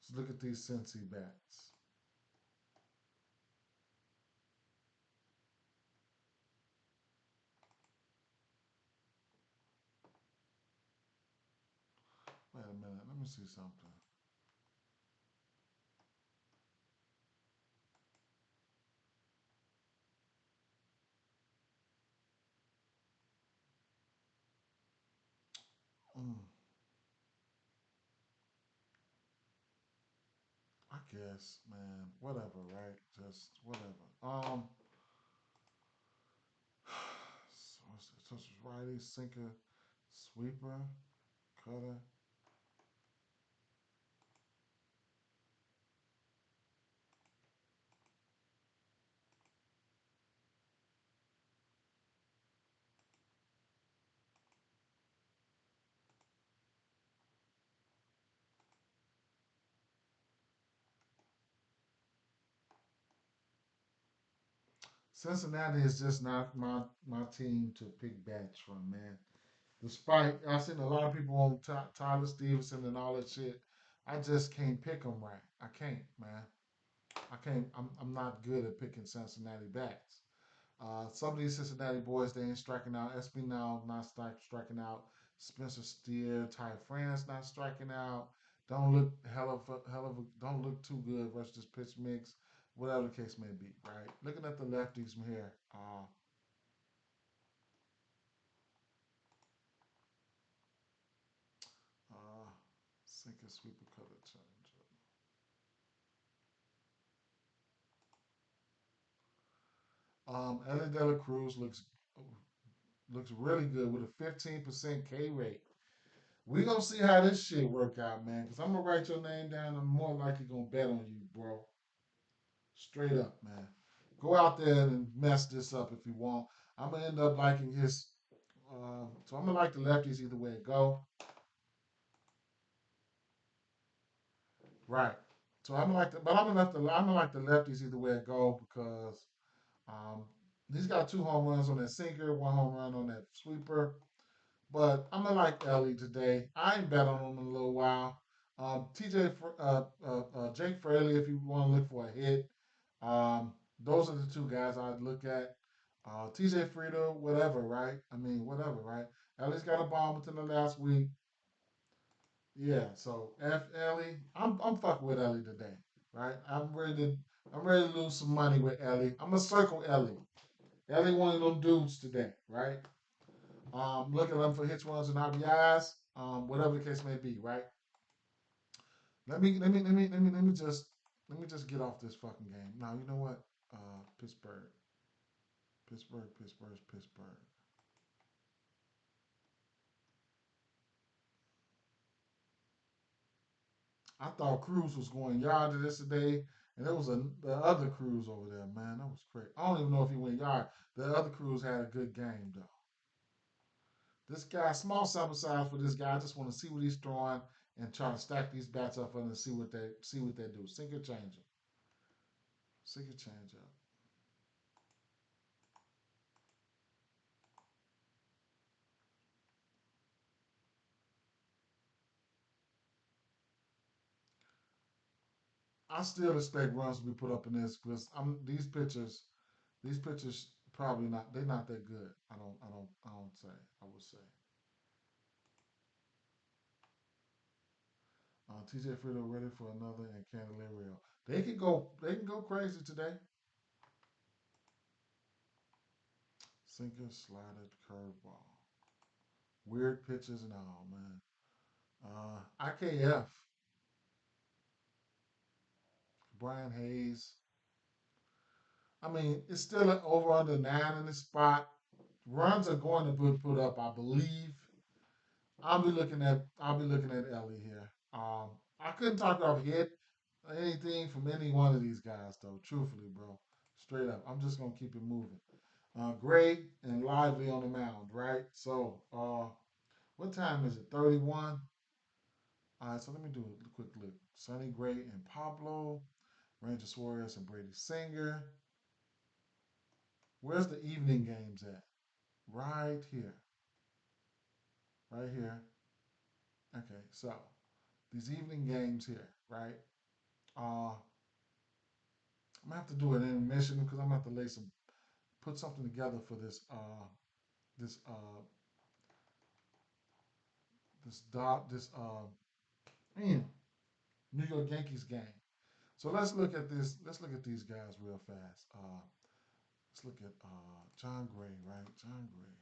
Let's look at these Cincy bats. Wait a minute. Let me see something. Mm, I guess, man. Whatever, right? Just whatever. So what's this? So righty, sinker, sweeper, cutter. Cincinnati is just not my team to pick bats from, man. Despite I've seen a lot of people on Tyler Stevenson and all that shit, I just can't pick them right. I can't, man. I can't. I'm not good at picking Cincinnati bats. Some of these Cincinnati boys they ain't striking out. Espinal not striking out. Spencer Steer, Ty France not striking out. Don't look don't look too good versus this pitch mix. Whatever the case may be, right? Looking at the lefties from here, uh, sinker, sweeper, cutter, changer. Ellie De La Cruz looks really good with a 15% K rate. We gonna see how this shit work out, man. Cause I'm gonna write your name down. I'm more likely gonna bet on you, bro. Straight up, man. Go out there and mess this up if you want. I'm gonna end up liking his. So I'm gonna like the lefties either way it go. Right. So I'm gonna like the, but I'm gonna like the lefties either way it go because um, he's got 2 home runs on that sinker, 1 home run on that sweeper. But I'm gonna like Ellie today. I ain't bet on him in a little while. Jake Fraley, if you want to look for a hit, those are the two guys I'd look at. TJ Frieda, whatever, right? I mean, whatever, right? Ellie's got a bomb within the last week. Yeah, so F Ellie, I'm fucking with Ellie today, right? I'm ready to lose some money with Ellie. I'm gonna circle Ellie. Ellie, one of them dudes today, right? Look at them for hits, runs, and RBIs, whatever the case may be, right? Let me just get off this fucking game. Now you know what? Pittsburgh, Pittsburgh. I thought Cruz was going yard to this today. And there was the other cruise over there, man. That was crazy. I don't even know if he went yard. The other cruise had a good game though. This guy, small sample size for this guy. I just want to see what he's throwing and try to stack these bats up and see what they do. Sink or change them. Sink or change up. I still expect runs to be put up in this because I'm these pitchers. These pitchers probably not. They're not that good. I don't say. I would say. TJ Friedel ready for another and Candelario. They can go. They can go crazy today. Sinker, slider, curveball. Weird pitches and all, man. IKF, Brian Hayes. I mean, it's still an over under 9 in the spot. Runs are going to be put up, I believe. I'll be looking at Ellie here. I couldn't talk off hit or anything from any one of these guys though. Truthfully, bro, straight up. I'm just gonna keep it moving. Gray and Lively on the mound, right? So, what time is it? 31. All right, so let me do a quick look. Sonny Gray and Pablo, Ranger Suarez and Brady Singer. Where's the evening games at? Right here. Right here. Okay, so these evening games here, right? I'm gonna have to do an intermission because I'm gonna have to put something together for this this dot this man, New York Yankees game. So let's look at this. Let's look at these guys real fast. Let's look at John Gray, right? John Gray.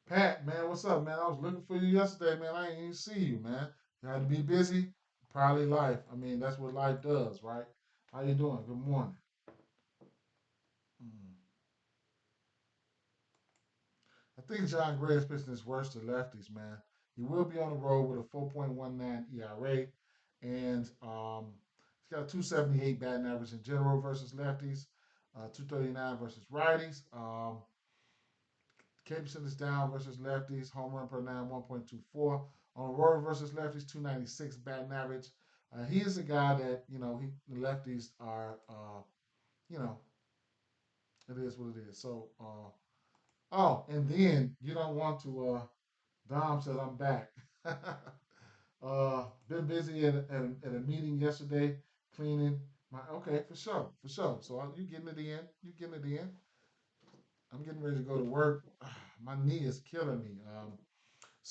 Pat, man, what's up, man? I was looking for you yesterday, man. I ain't even see you, man. You had to be busy. Probably life. I mean, that's what life does, right? How you doing? Good morning. Mm. I think John Gray is pitching his worst to lefties, man. He will be on the road with a 4.19 ERA, and he's got a 278 batting average in general versus lefties, 239 versus righties. K percent is down versus lefties. Home run per nine, 1.24. On the road versus lefties, 296 batting average. He is a guy that, the lefties are, you know, it is what it is. So, oh, and then you don't want to, Dom said, I'm back. Been busy at a meeting yesterday, cleaning. Okay, for sure, for sure. So you getting it in. You getting it in. I'm getting ready to go to work. My knee is killing me.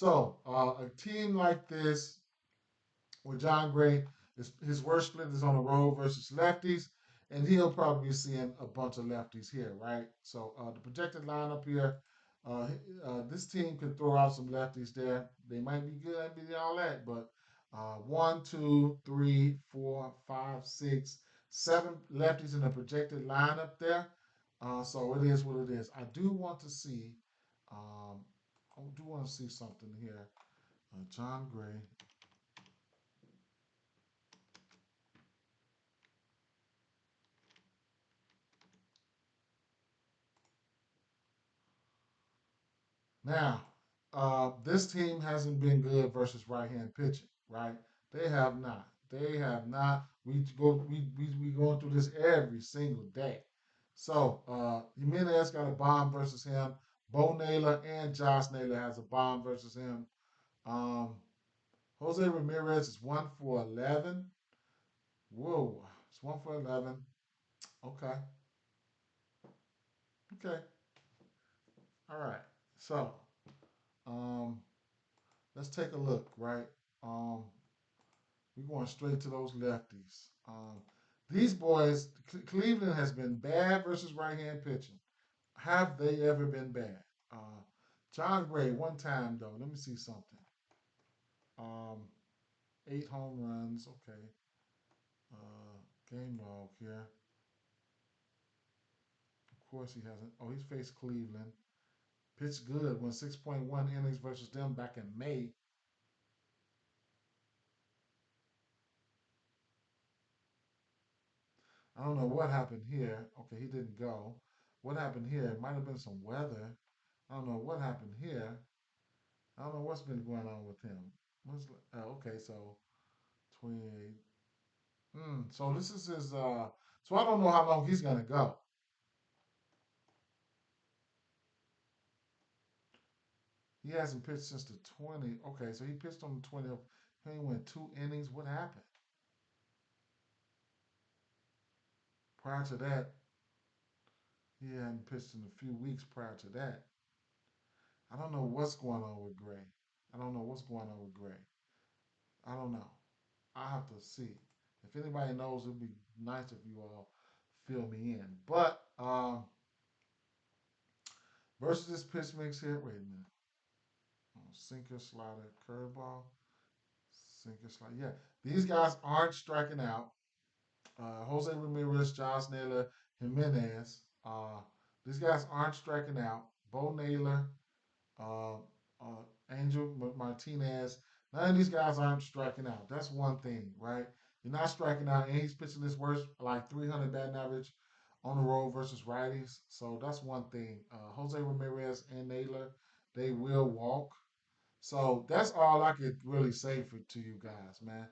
A team like this with John Gray, his worst split is on the road versus lefties, and he'll probably be seeing a bunch of lefties here, right? So the projected lineup here, uh, this team can throw out some lefties there. They might be good at beating all that, but one, two, three, four, five, six, seven lefties in the projected lineup there. So it is what it is. Um, I do want to see something here. John Gray. Now, this team hasn't been good versus right-hand pitching, right? They have not. They have not. We going through this every single day. So Jimenez got a bomb versus him. Bo Naylor and Josh Naylor has a bomb versus him. Um, Jose Ramirez is 1 for 11. Whoa, it's 1 for 11. Okay, okay, all right. So um, let's take a look, right? Um, We're going straight to those lefties. These boys, Cleveland has been bad versus right hand pitching. Have they ever been bad? Uh, John Gray, one time though. Let me see something. Um, 8 home runs. Okay. Game log here. Of course he hasn't. Oh, he's faced Cleveland. Pitched good. Won 6.1 innings versus them back in May. I don't know what happened here. Okay, he didn't go. What happened here? It might have been some weather. I don't know what happened here. I don't know what's been going on with him. Okay, so 28. So this is his. So I don't know how long he's gonna go. He hasn't pitched since the 20. Okay, so he pitched on the 20th. He only went 2 innings. What happened? Prior to that, he hadn't pitched in a few weeks prior to that. I don't know what's going on with Gray. I don't know what's going on with Gray. I don't know. I have to see. If anybody knows, it'd be nice if you all fill me in. But versus this pitch mix here, wait a minute. Sinker, slider, curveball, sinker, slider. Yeah, these guys aren't striking out. Jose Ramirez, Josh Naylor, Jimenez. These guys aren't striking out. Bo Naylor, uh, Angel Martinez. None of these guys aren't striking out. That's one thing, right? You're not striking out, and he's pitching this worst, like 300 batting average on the road versus righties. So that's one thing. Jose Ramirez and Naylor, they will walk. So that's all I could really say to you guys, man.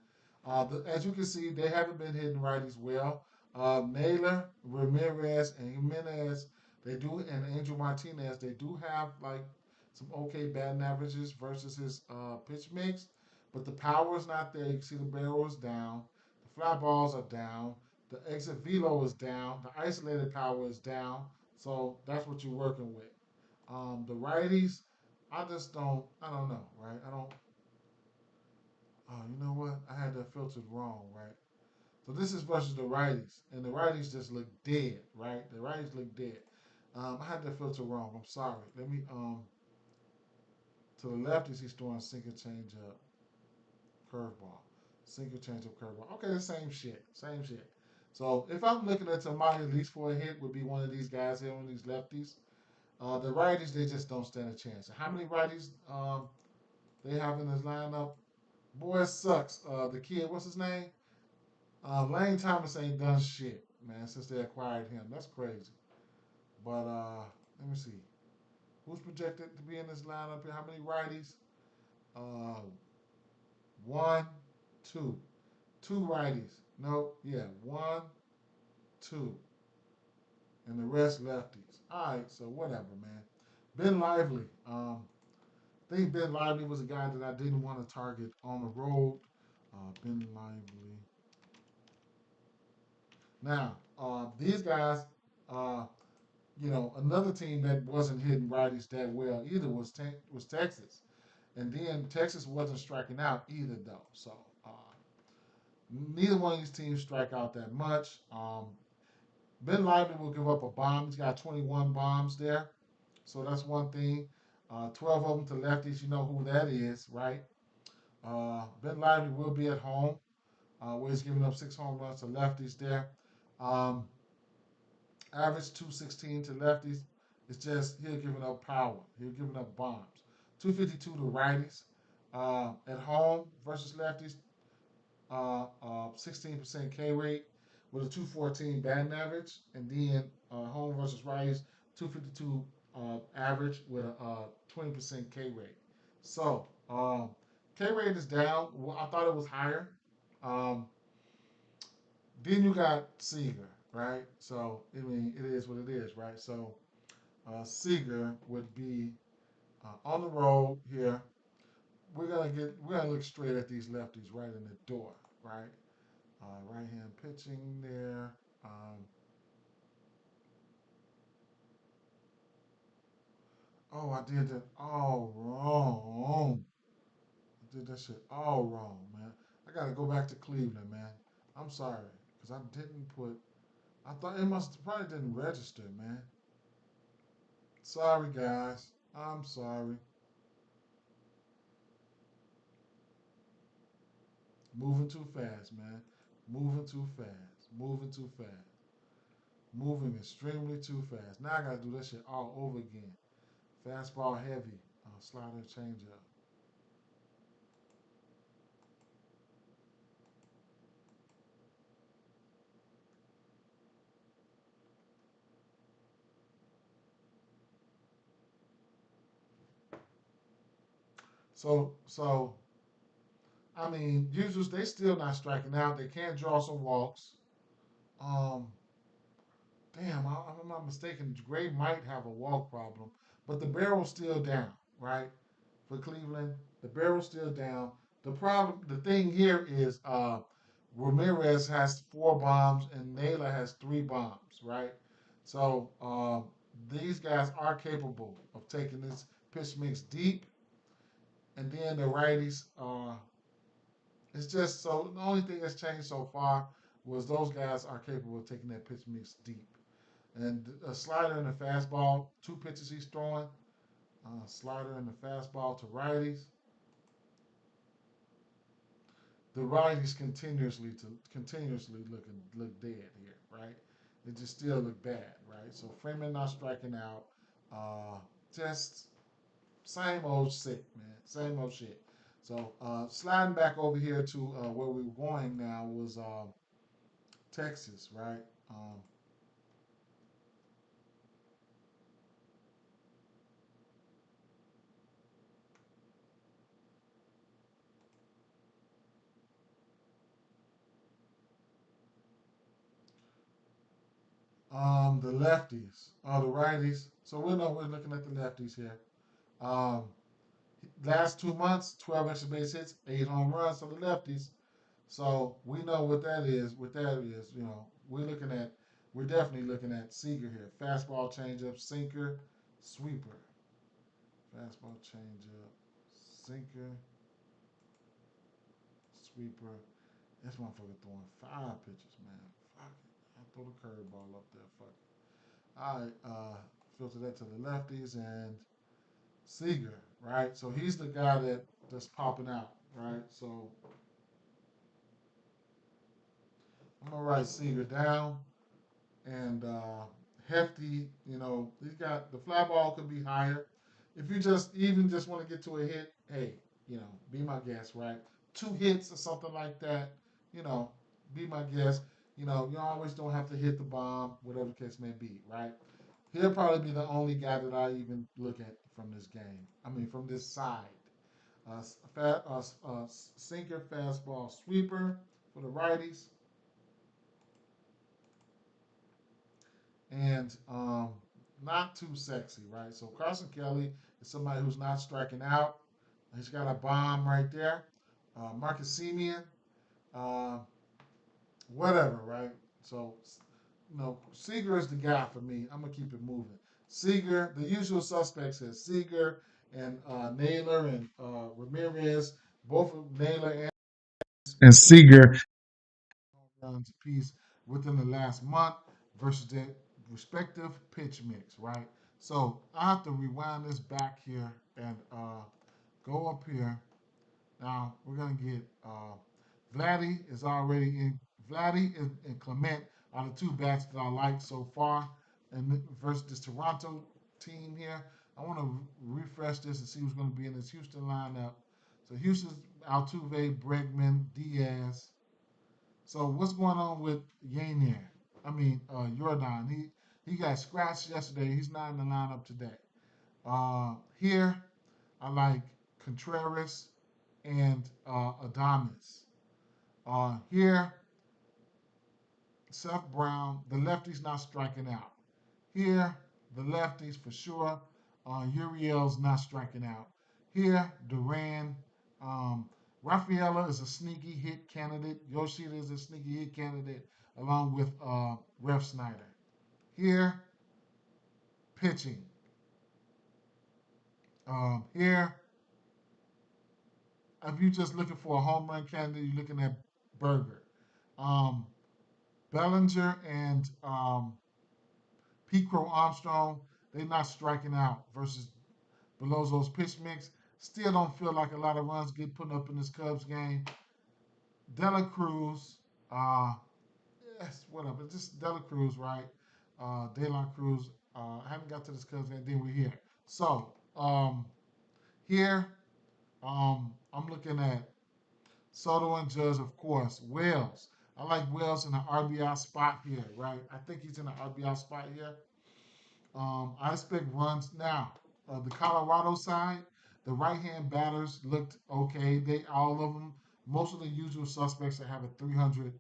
As you can see, they haven't been hitting righties well. Naylor, Ramirez, and Jimenez, they do, and Angel Martinez, they do have like some okay batting averages versus his pitch mix, but the power is not there. You can see the barrel is down, the fly balls are down, the exit velo is down, the isolated power is down. So that's what you're working with. The righties, I don't know, right? I don't, oh, you know what? I had that filtered wrong, right? So this is versus the righties, and the righties just look dead, right? The righties look dead. I had that filter wrong. I'm sorry. Let me, to the lefties, he's throwing sinker change up, curveball. Sinker change up, curveball. Okay, the same shit. Same shit. So if I'm looking at somebody at least for a hit, would be one of these guys here, one of these lefties. The righties, they just don't stand a chance. How many righties they have in this lineup? Boy, it sucks. The kid, what's his name? Lane Thomas ain't done shit, man, since they acquired him. That's crazy. But let me see. Who's projected to be in this lineup here? How many righties? Uh, one, two. Two righties. No, yeah, one, two. And the rest lefties. All right, so whatever, man. Ben Lively. I think Ben Lively was a guy that I didn't want to target on the road. Ben Lively. Now, these guys, uh, another team that wasn't hitting righties that well either was Texas, and then Texas wasn't striking out either though. So neither one of these teams strike out that much. Ben Lively will give up a bomb. He's got 21 bombs there, so that's one thing. 12 of them to lefties. You know who that is, right? Ben Lively will be at home, where he's giving up 6 home runs to lefties there. Um, Average 216 to lefties. It's just he'll giving up power. He'll giving up bombs. 252 to righties. At home versus lefties, 16% K rate with a 214 batting average, and then home versus righties, 252 average with a 20% K rate. So K rate is down. Well, I thought it was higher. Um, then you got Seager, right? So I mean, it is what it is, right? So Seager would be on the road here. We're gonna look straight at these lefties right in the door, right? Right hand pitching there. Oh, I did that all wrong. I did that shit all wrong, man. I gotta go back to Cleveland, man. I'm sorry, cause I didn't put. I thought it must probably didn't register, man. Sorry, guys. I'm sorry. Moving too fast, man. Moving too fast. Moving too fast. Moving extremely too fast. Now I gotta do that shit all over again. Fastball heavy. Slider changeup. So I mean, users they still not striking out. They can't draw some walks. Um, Damn, if I'm not mistaken, Gray might have a walk problem, but the barrel's still down, right? For Cleveland, the barrel's still down. The thing here is, Ramirez has 4 bombs and Naylor has 3 bombs, right? So these guys are capable of taking this pitch mix deep, and then the righties. It's just so the only thing that's changed so far was those guys are capable of taking that pitch mix deep. And a slider and a fastball, 2 pitches he's throwing. Slider and the fastball to righties. The righties continuously look dead here, right? They just still look bad, right? So Freeman not striking out. Uh, just same old shit, man. Same old shit. So sliding back over here to where we were going now was Texas, right? The lefties, the righties. So we know we're looking at the lefties here. Um, Last 2 months, 12 extra base hits, 8 home runs for the lefties. So we know what that is. What that is, we're definitely looking at Seager here. Fastball, changeup, sinker, sweeper. Fastball, changeup, sinker, sweeper. This motherfucker throwing 5 pitches, man. Fuck it. I throw the curveball up there. Fuck it. All right. Filter that to the lefties and Seager, right? So he's the guy that's popping out, right? So I'm gonna write Seager down and Hefty. He's got the fly ball could be higher. If you just want to get to a hit, hey, be my guest, right? 2 hits or something like that, you know, be my guest. You always don't have to hit the bomb, whatever the case may be, right? He'll probably be the only guy that I even look at from this game. I mean, from this side. Sinker, fastball, sweeper for the righties, and not too sexy, right? So Carson Kelly is somebody who's not striking out. He's got a bomb right there. Marcus Simeon, uh, whatever, right? So, Seager is the guy for me. I'm gonna keep it moving. Seager, the usual suspects is Seager and Naylor and Ramirez. Both of Naylor and Seager runs apiece within the last month versus their respective pitch mix, right? So I have to rewind this back here and go up here. Now we're gonna get Vladdy is already in. Vladdy and Clement are the 2 bats that I like so far, and versus this Toronto team here. I want to refresh this and see who's going to be in this Houston lineup. So Houston's Altuve, Bregman, Diaz. So what's going on with Yanier? I mean, Jordan. He got scratched yesterday. He's not in the lineup today. Here, I like Contreras and Adames. Here, Seth Brown. The lefty's not striking out. Here, the lefties for sure. Uriel's not striking out. Here, Duran. Um, Rafaela is a sneaky hit candidate. Yoshida is a sneaky hit candidate, along with Ref Snyder. Here, pitching. Here, if you're just looking for a home run candidate, you're looking at Berger. Um, Bellinger and Pete Crow Armstrong, they're not striking out versus Belozzo's pitch mix. Still don't feel like a lot of runs get put up in this Cubs game. Dela Cruz, uh, yes, whatever. Just Dela Cruz, right? De La Cruz. I haven't got to this Cubs game. Then we're here. So here, I'm looking at Soto and Judge, of course. Wells. I like Wells in the RBI spot here, right? I think he's in the RBI spot here. I expect runs now. The Colorado side, The right hand batters looked okay. They all of them, most of the usual suspects that have a 300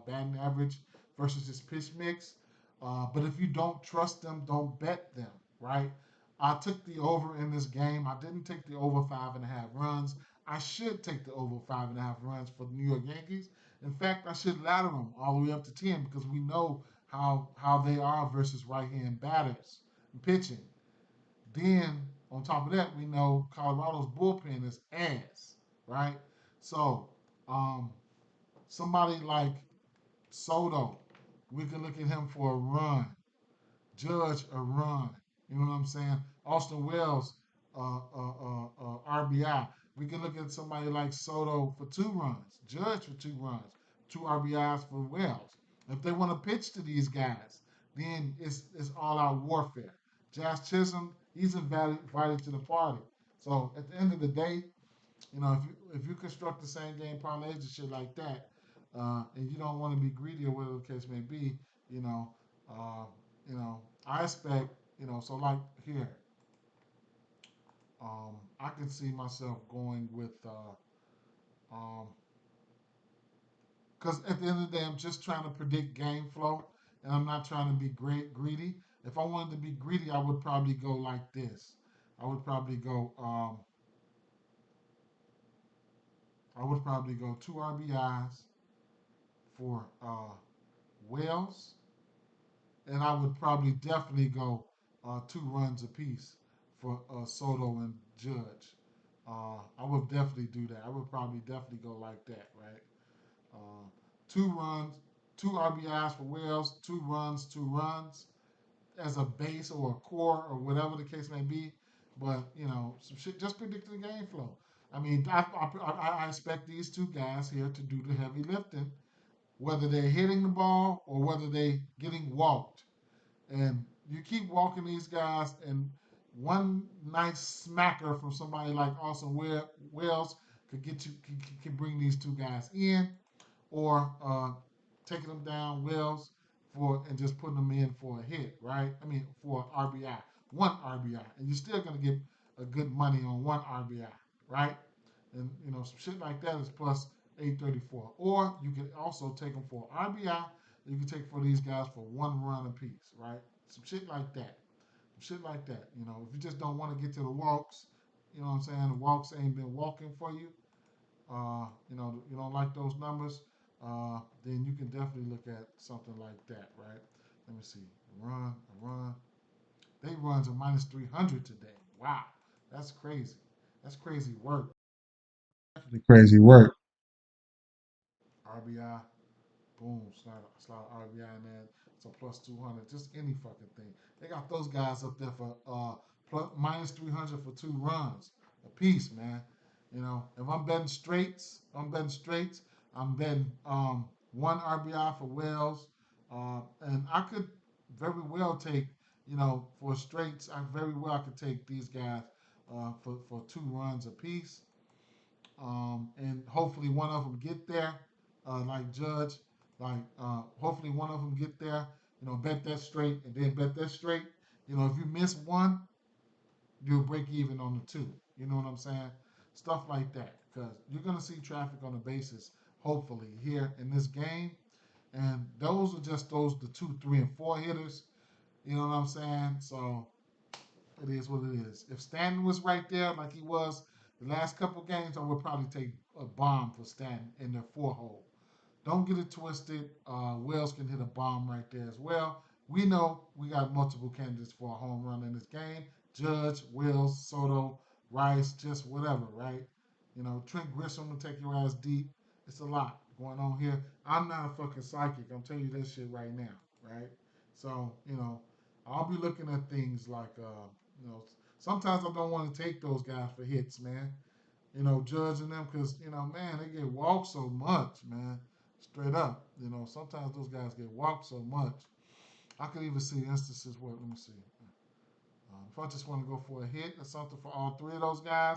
batting average versus his pitch mix. But if you don't trust them, don't bet them, right? I took the over in this game. I didn't take the over 5.5 runs. I should take the over 5.5 runs for the New York Yankees. In fact, I should ladder them all the way up to 10 because we know how they are versus right hand batters and pitching. Then on top of that, we know Colorado's bullpen is ass, right? So um, somebody like Soto, we can look at him for a run. Judge a run. You know what I'm saying? Austin Wells, RBI. We can look at somebody like Soto for 2 runs, Judge for 2 runs, 2 RBIs for Wells. If they want to pitch to these guys, then it's all out warfare. Josh Chisholm, he's invited to the party. So at the end of the day, if you construct the same game parlays and shit like that, and you don't want to be greedy or whatever the case may be, you know, uh, I expect, so like here, I can see myself going with, because at the end of the day, I'm just trying to predict game flow, and I'm not trying to be greedy. If I wanted to be greedy, I would probably go like this. I would probably go, I would probably go 2 RBIs for Wells, and I would probably definitely go 2 runs apiece for Soto and Judge. I would definitely do that. I would probably definitely go like that, right? Uh, 2 runs, 2 RBIs for Wells, 2 runs, 2 runs as a base or a core or whatever the case may be. But some shit just predicting the game flow. I mean, I expect these two guys here to do the heavy lifting, whether they're hitting the ball or whether they're getting walked. And you keep walking these guys, and one nice smacker from somebody like Austin Wells could get you can bring these two guys in, or taking them down Wells for and just putting them in for a hit, right? I mean for RBI, 1 RBI, and you're still gonna get a good money on 1 RBI, right? And some shit like that is plus 834. Or you can also take them for RBI. You can take for these guys for 1 run apiece, right? Some shit like that. Some shit like that. If you just don't want to get to the walks, you know what I'm saying? The walks ain't been walking for you. You don't like those numbers. Then you can definitely look at something like that, right? Let me see. A run. They runs are minus 300 today. Wow, that's crazy. That's crazy work. Definitely crazy work. RBI, boom, slide RBI in there. So plus 200, just any fucking thing. They got those guys up there for plus minus 300 for 2 runs a piece, man. If I'm betting straights, I'm betting 1 RBI for Wells, and I could very well take, for straights, I very well could take these guys for 2 runs a piece, and hopefully one of them get there, like Judge, like hopefully one of them get there. Bet that straight and then bet that straight. If you miss one, you'll break even on the two. You know what I'm saying? Stuff like that, because you're gonna see traffic on the bases, hopefully here in this game, and those are just the 2, 3, and 4 hitters. You know what I'm saying? So it is what it is. If Stanton was right there like he was the last couple games, I would probably take a bomb for Stanton in their 4 hole. Don't get it twisted. Wells can hit a bomb right there as well. We know we got multiple candidates for a home run in this game. Judge, Wells, Soto, Rice, just whatever, right? Trent Grisham will take your ass deep. It's a lot going on here. I'm not a fucking psychic. I'm telling you this shit right now, right? So, I'll be looking at things like, sometimes I don't want to take those guys for hits, man. Judging them because, man, they get walked so much, man. Straight up. Sometimes those guys get walked so much. I could even see instances where, let me see. If I just want to go for a hit or something for all three of those guys,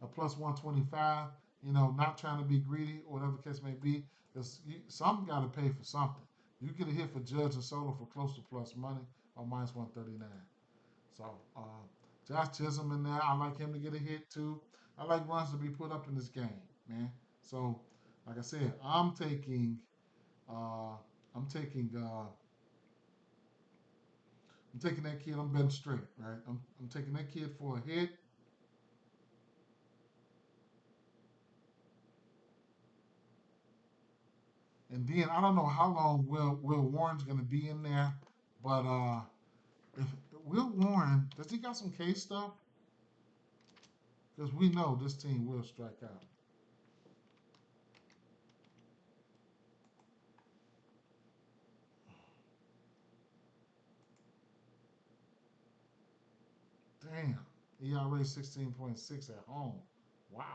a plus 125, not trying to be greedy or whatever the case may be, because some got to pay for something. You get a hit for Judge and Soto for close to plus money or minus 139. So Josh Chisholm in there. I like him to get a hit too. I like runs to be put up in this game, man. So, like I said, uh, I'm taking, I'm taking that kid. I'm betting straight, right? I'm taking that kid for a hit. And then I don't know how long Will Warren's gonna be in there, but if Will Warren does he got some K stuff? Because we know this team will strike out. Damn, ERA 16.6 at home. Wow,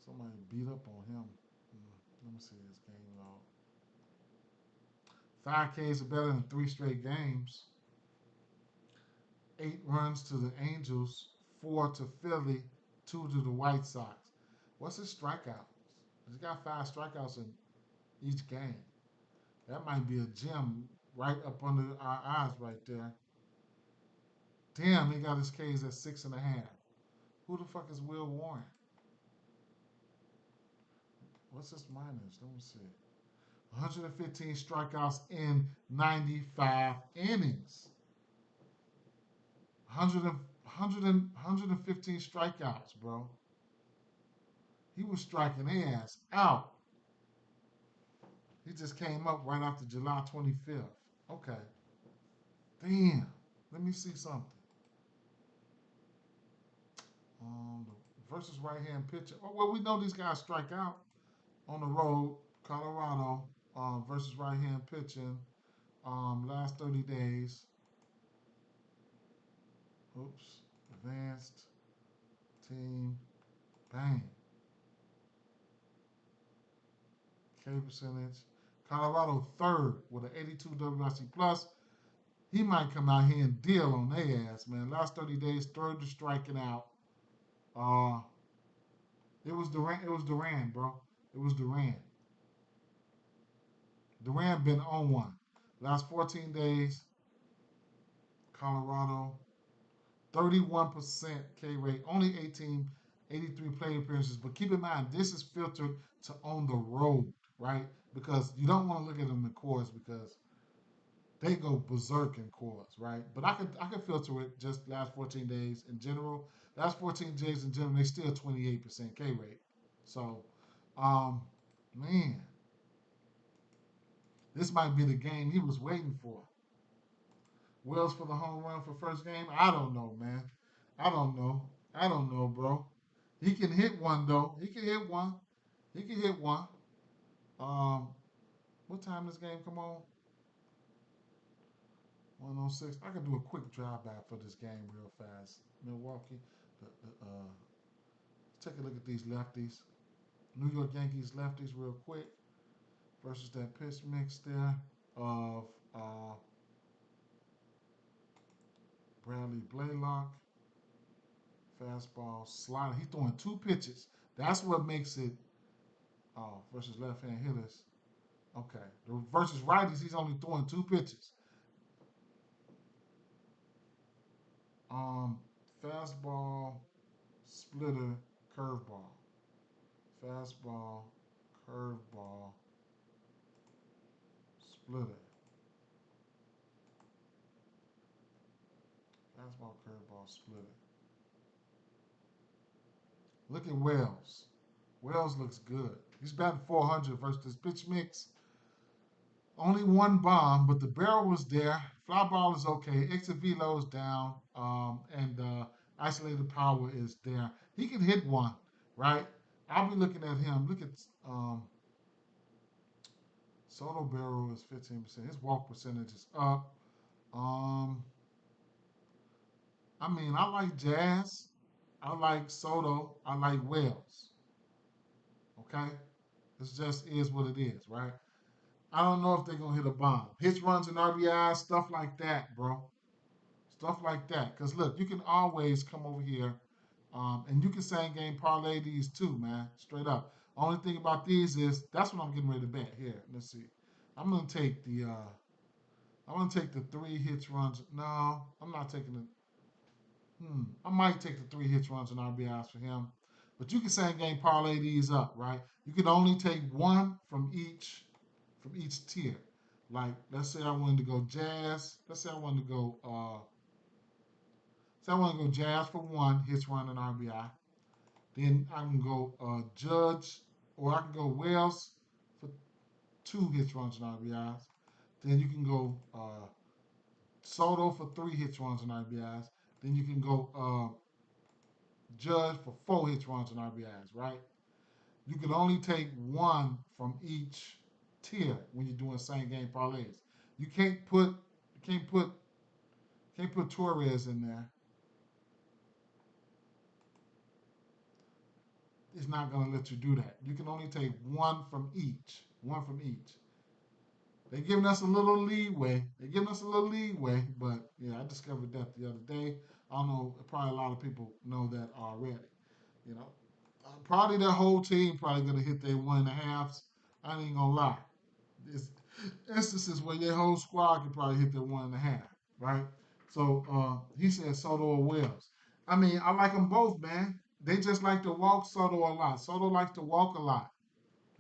somebody beat up on him. Let me see his game log. 5 Ks are better than 3 straight games. 8 runs to the Angels, 4 to Philly, 2 to the White Sox. What's his strikeouts? He's got 5 strikeouts in each game. That might be a gem right up under our eyes right there. Damn, he got his Ks at 6.5. Who the fuck is Will Warren? What's his minors? Let me see. 115 strikeouts in 95 innings. 115 strikeouts, bro. He was striking their ass out. He just came up right after July 25th. Okay. Damn. Let me see something. Versus right hand pitcher. Oh, well, we know these guys strike out on the road. Colorado versus right hand pitching. Last 30 days. Oops. Advanced team. Bang. K percentage. Colorado third with an 82 WRC plus. He might come out here and deal on their ass, man. Last 30 days, third to striking out. Uh, it was Duran. It was Duran, bro. It was Duran. Duran been on one. Last 14 days, Colorado, 31% K rate, only 83 plate appearances. But keep in mind, this is filtered to on the road, right? Because you don't want to look at them in cores because they go berserk in cores, right? But I can filter it just last 14 days in general. Last 14 days in general, they still 28% K rate. So, um, man, this might be the game he was waiting for. Wells for the home run for first game. I don't know, man. I don't know. I don't know, bro. He can hit one though. He can hit one. He can hit one. Um, what time this game come on? 106. I can do a quick drive by for this game real fast. Milwaukee. Take a look at these lefties. New York Yankees lefties real quick versus that pitch mix there of Bradley Blaylock. Fastball, slider. He's throwing 2 pitches. That's what makes it versus left hand hitters. Okay. Versus righties, he's only throwing 2 pitches. Um, Fastball, splitter, curveball. Fastball, curveball, splitter. Fastball, curveball, splitter. Look at Wells. Wells looks good. He's batting 400 versus this pitch mix. Only one bomb, but the barrel was there. Fly ball is okay. Exit velo is down, and isolated power is there. He can hit one, right? I'll be looking at him. Look at Soto barrel is 15%. His walk percentage is up. Um, I mean, I like Jazz. I like Soto. I like Wells. Okay, it just is what it is, right? I don't know if they're gonna hit a bomb. Hits, runs, and RBIs, stuff like that, bro. Stuff like that. Because look, you can always come over here, and you can same game parlay these too, man. Straight up. Only thing about these is that's what I'm getting ready to bet here. Let's see. I'm gonna take the I'm gonna take the 3 hits runs. No, I'm not taking it. I might take the 3 hits, runs, and RBIs for him. But you can same game parlay these up, right? You can only take one from each tier. Like let's say I wanted to go Jazz. Let's say I wanted to go say I want to go Jazz for 1 hits, run, and RBI. Then I can go Judge, or I can go Wells for 2 hits, runs, and RBIs. Then you can go Soto for 3 hits, runs, and RBIs. Then you can go Judge for 4 hits, runs, and RBIs. Right? You can only take one from each tier when you're doing same game parlays. You can't put Torres in there. It's not gonna let you do that. You can only take one from each. One from each. They're giving us a little leeway. They're giving us a little leeway, but yeah, I discovered that the other day. I don't know. Probably a lot of people know that already. You know, probably their whole team probably gonna hit their 1.5s. I ain't gonna lie. There's instances where their whole squad could probably hit their 1.5, right? So he said Soto or Wells. I mean, I like them both, man. They just like to walk Soto a lot. Soto likes to walk a lot,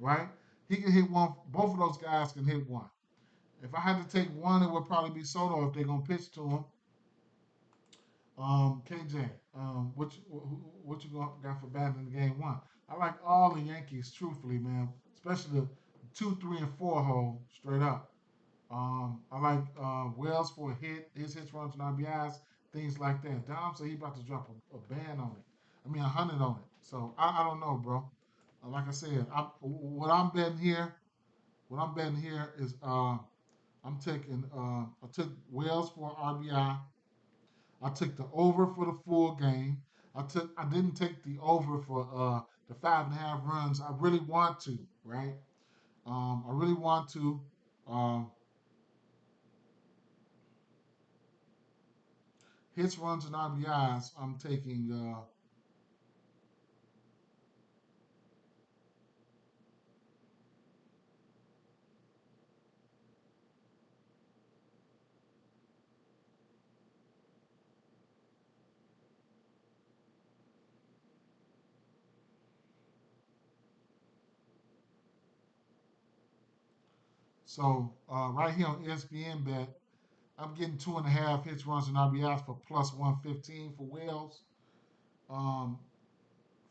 right? He can hit one. Both of those guys can hit one. If I had to take one, it would probably be Soto if they're gonna pitch to him. KJ, what you got for batting in game one? I like all the Yankees, truthfully, man. Especially the 2, 3, and 4 hole straight up. I like Wells for a hit, his hits, runs, and RBIs, things like that. Dom said he about to drop a ban on it. I mean, 100 on it. So I don't know, bro. Like I said, what I'm betting here, is I'm taking I took Wells for RBI. I took the over for the full game. I didn't take the over for the 5.5 runs. I really want to, right? I really want to. Um, Hits, runs, and RBIs. I'm taking. So right here on ESPN bet, I'm getting 2.5 hits, runs, and RBIs for plus 115 for Wells. Um,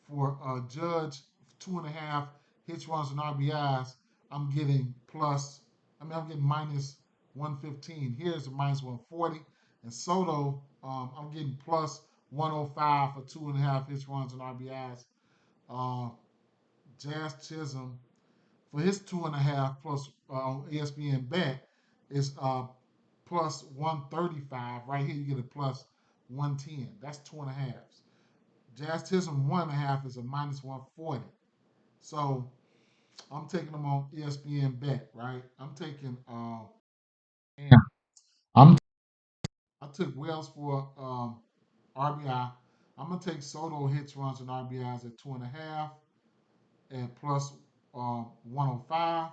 for Judge, 2.5 hits, runs, and RBIs, I'm getting plus. I'm getting minus 115. Here's a minus 140. And Soto, I'm getting plus 105 for 2.5 hits, runs, and RBIs. Uh, Jazz Chisholm for his 2.5 plus on ESPN bet is plus 135. Right here, you get a plus 110. That's 2.5s. Jazz Chisholm 1.5 is a minus 140. So I'm taking them on ESPN bet, right? I'm taking yeah. I'm I took Wells for RBI. I'm gonna take Soto hits, runs, and RBIs at 2.5 and plus 105.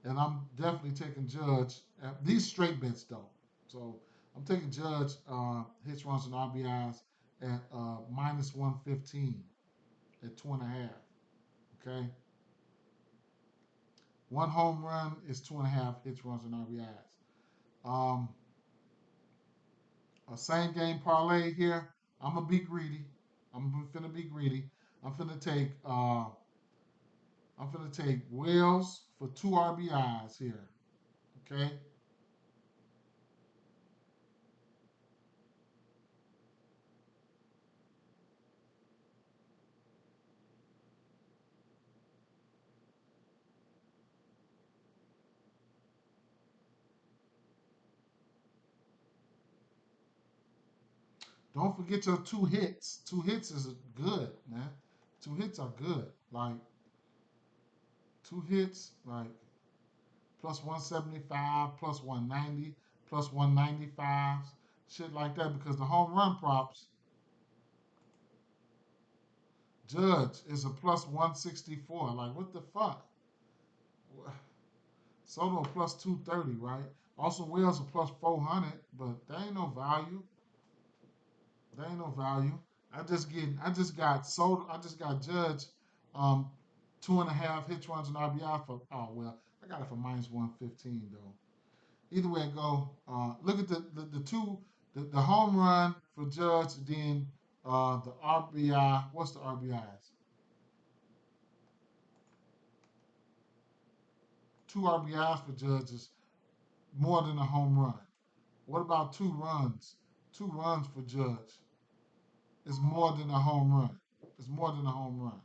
And I'm definitely taking Judge. These straight bets though. So I'm taking Judge hits, runs, and RBIs at minus 115 at 2.5. Okay. One home run is 2.5 hits, runs, and RBIs. Um, a same game parlay here. I'm gonna be greedy. I'm finna be greedy. I'm finna take I'm finna take Wells for 2 RBIs here. Okay. Don't forget your 2 hits. 2 hits is good, man. 2 hits are good. Like 2 hits, like plus 175, plus 190, plus 195, shit like that. Because the home run props, Judge is a plus 164. Like, what the fuck? Soto plus 230, right? Also, Wells a plus 400, but there ain't no value. There ain't no value. I just got Judge, um, 2.5 hit runs and RBI for. Oh well, I got it for -115 though. Either way it go, look at the two, the home run for Judge, then the RBI. What's the RBIs? Two RBIs for Judge is more than a home run. What about 2 runs? 2 runs for Judge is more than a home run. It's more than a home run.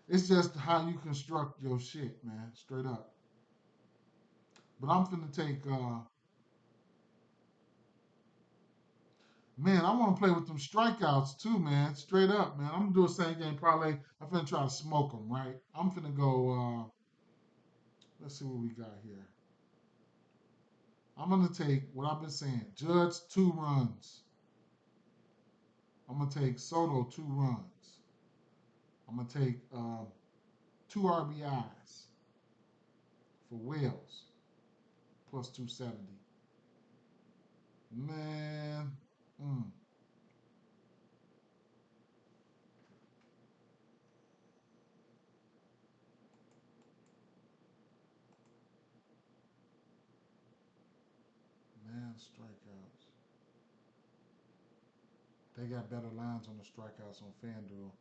It's just how you construct your shit, man. Straight up. But I'm finna take. Man, I want to play with them strikeouts too, man. Straight up, man. I'm gonna do a same game parlay. I'm finna try to smoke them, right? I'm finna go. Let's see what we got here. I'm gonna take what I've been saying. Judge 2 runs. I'm gonna take Soto 2 runs. I'm gonna take 2 RBIs for Wells plus 270. Man, mm, man, strikeouts. They got better lines on the strikeouts on FanDuel.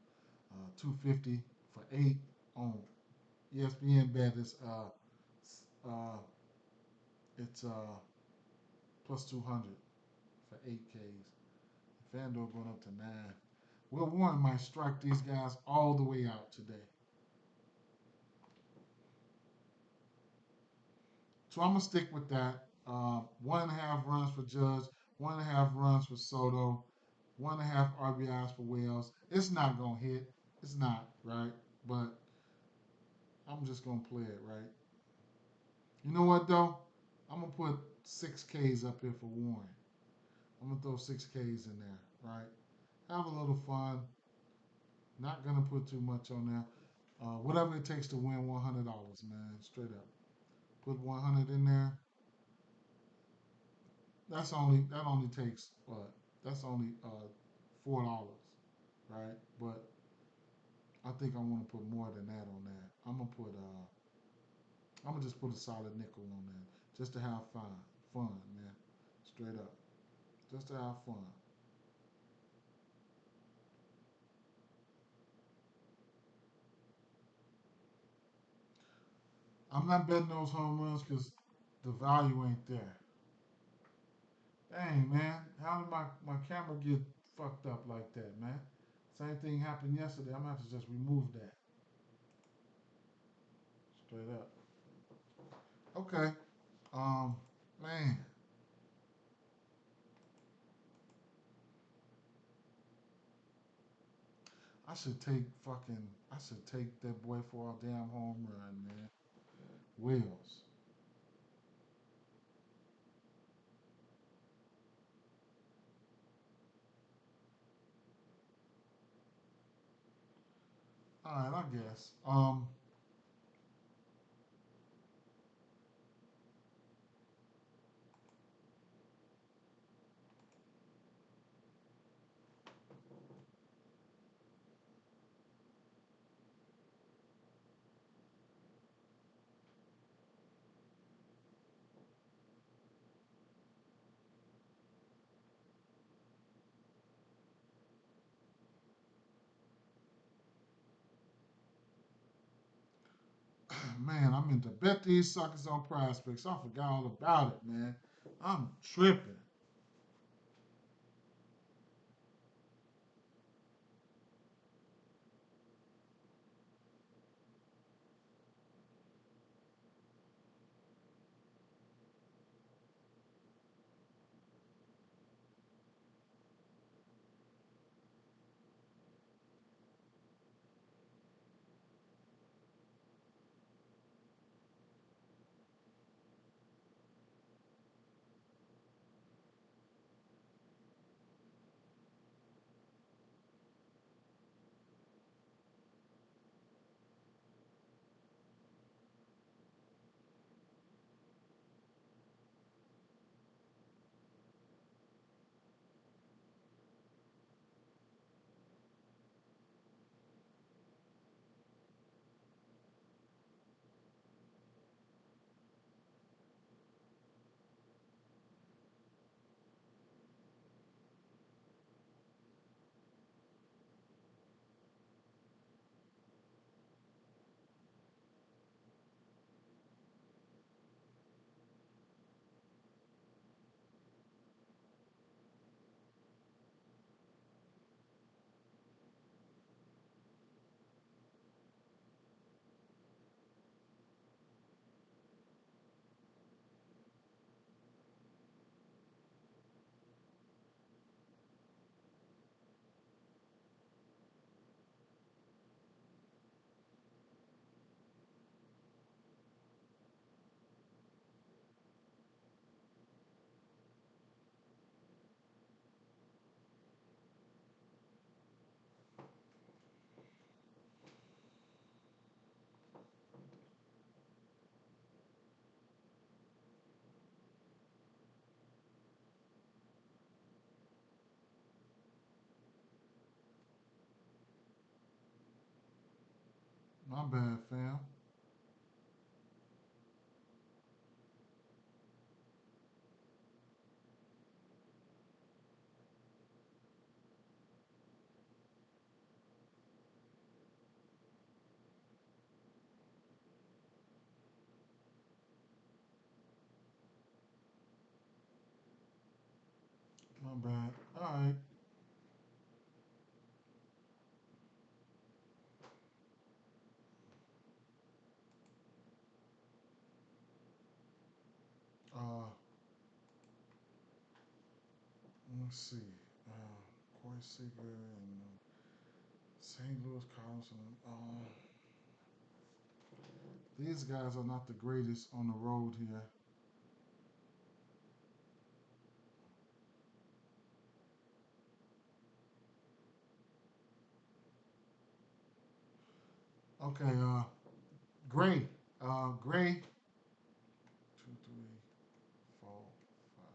250 for 8 on ESPN bet is uh it's plus 200 for 8Ks. FanDuel going up to 9. Will Warren might strike these guys all the way out today. So I'm gonna stick with that. 1.5 runs for Judge, 1.5 runs for Soto, 1.5 RBIs for Wells. It's not gonna hit. It's not right, but I'm just gonna play it right. You know what though? I'm gonna put 6Ks up here for Warren. I'm gonna throw 6Ks in there, right? Have a little fun. Not gonna put too much on there. Whatever it takes to win $100, man. Straight up. Put 100 in there. That only takes what? That's only $4, right? But I think I want to put more than that on that. I'm gonna just put a solid nickel on that, just to have fun, man. Straight up, just to have fun. I'm not betting those home runs because the value ain't there. Dang, man, how did my camera get fucked up like that, man? Same thing happened yesterday. I'm gonna have to just remove that. Straight up. Okay. Um, man, I should take that boy for a damn home run, man. Wills. All right, I guess. Man, I meant to bet these suckers on Prize Picks. I forgot all about it, man. I'm tripping. My bad, fam. My bad. All right. Uh, let's see. Corey Seager and St. Louis Cardinals. These guys are not the greatest on the road here. Okay. Gray. Gray. Two, three, four, five.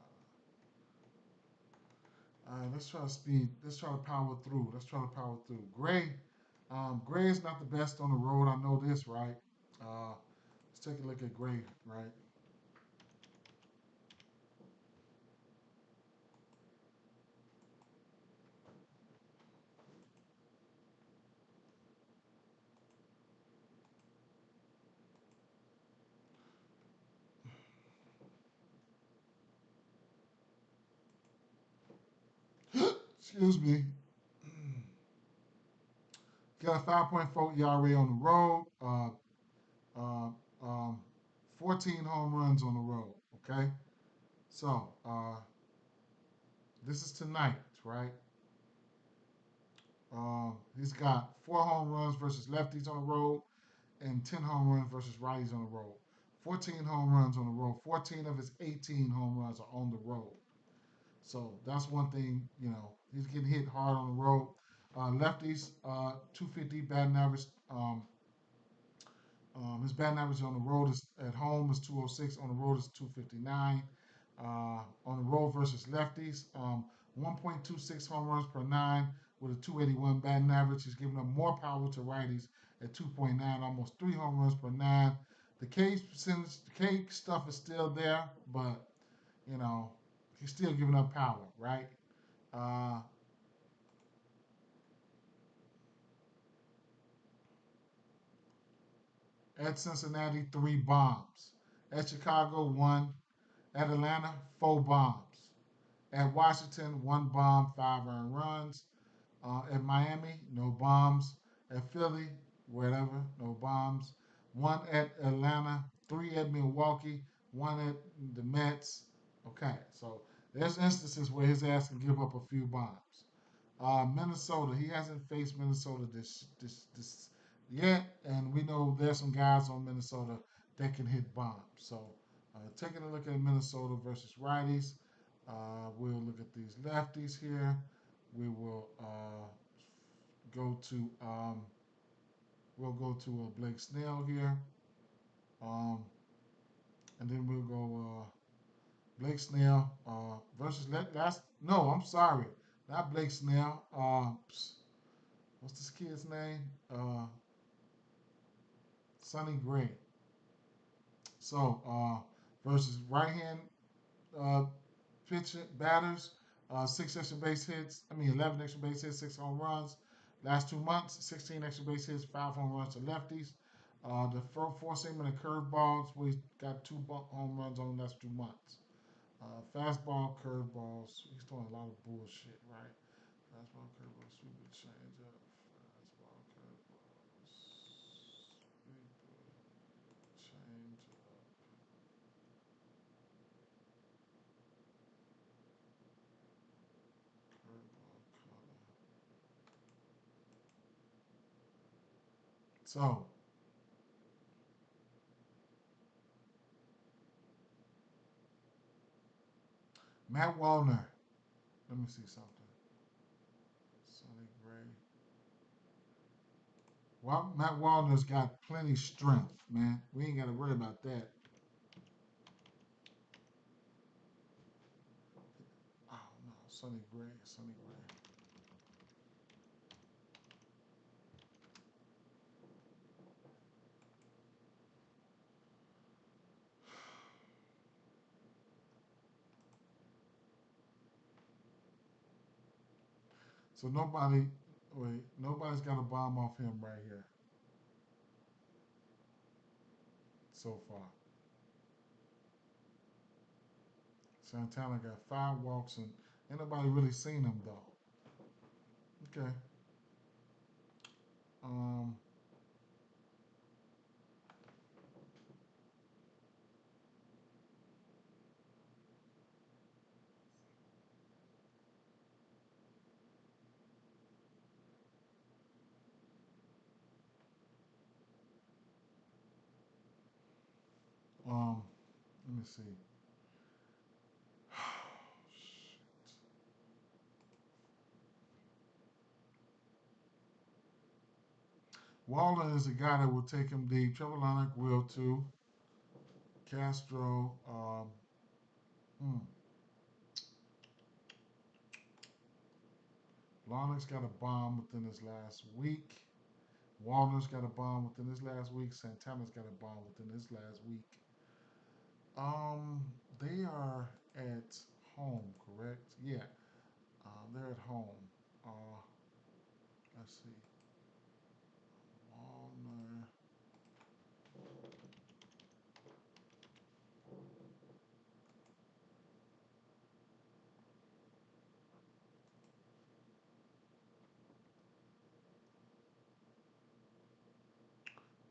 All right. Let's try to speed. Let's try to power through. Let's try to power through. Gray. Gray is not the best on the road. I know this, right? Let's take a look at Gray, right? Excuse me. Got a 5.4 ERA on the road. Uh, um, 14 home runs on the road. Okay, so this is tonight, right? He's got 4 home runs versus lefties on the road and 10 home runs versus righties on the road. 14 home runs on the road. 14 of his 18 home runs are on the road. So that's one thing, he's getting hit hard on the road. Lefties, 250 batting average. His batting average on the road is at home is 206. On the road is 259. On the road versus lefties, 1.26 home runs per nine with a 281 batting average. He's giving up more power to righties at 2.9, almost 3 home runs per nine. The K percentage, the K stuff is still there, but you know he's still giving up power, right? Uh, at Cincinnati, 3 bombs. At Chicago, 1. At Atlanta, 4 bombs. At Washington, 1 bomb, 5 earned runs. At Miami, no bombs. At Philly, whatever, no bombs. 1 at Atlanta, 3 at Milwaukee, 1 at the Mets. Okay, so there's instances where his ass can give up a few bombs. Minnesota, he hasn't faced Minnesota this yet, and we know there's some guys on Minnesota that can hit bombs. So, taking a look at Minnesota versus righties, we'll look at these lefties here. We will go to Blake Snell here, um, and then we'll go Blake Snell versus last. No, I'm sorry, not Blake Snell. What's this kid's name? Sonny Gray. So versus right hand uh, pitch batters, 6 extra base hits. 11 extra base hits, 6 home runs. Last 2 months, 16 extra base hits, 5 home runs to lefties. The four seam and the curveballs, we got 2 home runs on the last 2 months. Fastball, curveballs. He's throwing a lot of bullshit, right? Fastball, curveball, sweeper, change up. Fastball, curveball, sweeper, change up, curveball, cutter. So, Matt Wallner. Let me see something. Sonny Gray. Well, Matt Wallner's got plenty strength, man. We ain't got to worry about that. Oh no, Sonny Gray, Sonny Gray. So nobody's got a bomb off him right here so far. Santana got 5 walks and ain't nobody really seen him though. Okay. Um, um, let me see. Walden is a guy that will take him deep. Trevor Lonick will too. Castro. Hmm. Lonick's got a bomb within his last week. Walden's got a bomb within his last week. Santana's got a bomb within his last week. Um, they are at home, correct? Yeah. They're at home. Uh, let's see. Walner.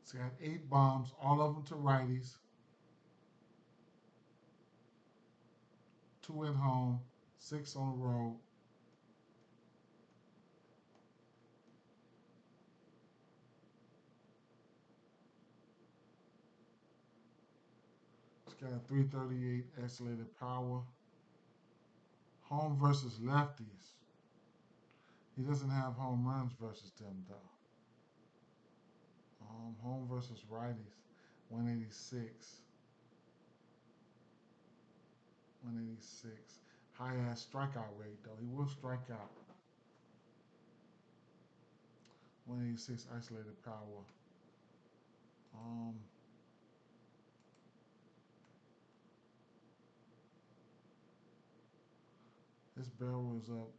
He's got 8 bombs, all of them to righties. 2 at home, 6 on the road. He's got a 338 isolated power. Home versus lefties. He doesn't have home runs versus them though. Home versus righties. 186. 186. High ass strikeout rate though. He will strike out. 186 isolated power. Um, his barrel is up.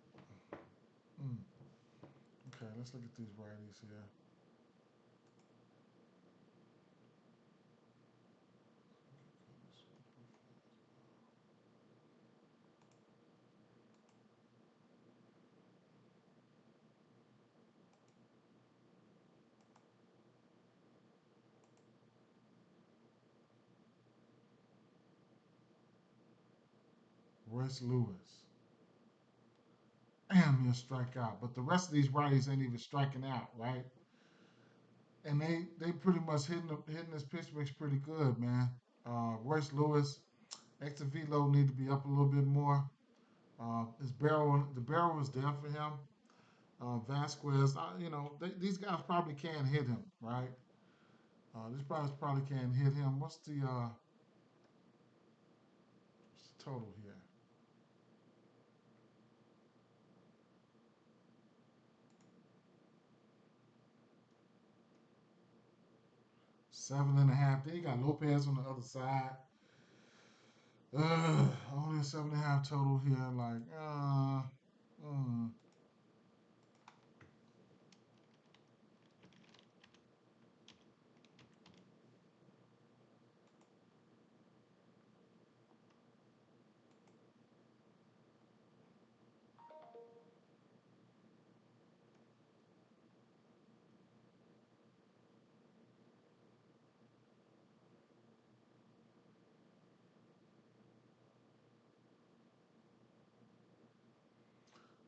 Mm, okay, let's look at these righties here. Royce Lewis. Damn, he'll strike out. But the rest of these righties ain't even striking out, right? And they pretty much hitting this pitch mix pretty good, man. Royce Lewis, extra velo need to be up a little bit more. The barrel was there for him. Vasquez, these guys probably can't hit him, right? These guys probably can't hit him. What's the total here? 7.5. Then you got Lopez on the other side. Only a 7.5 total here. Mm.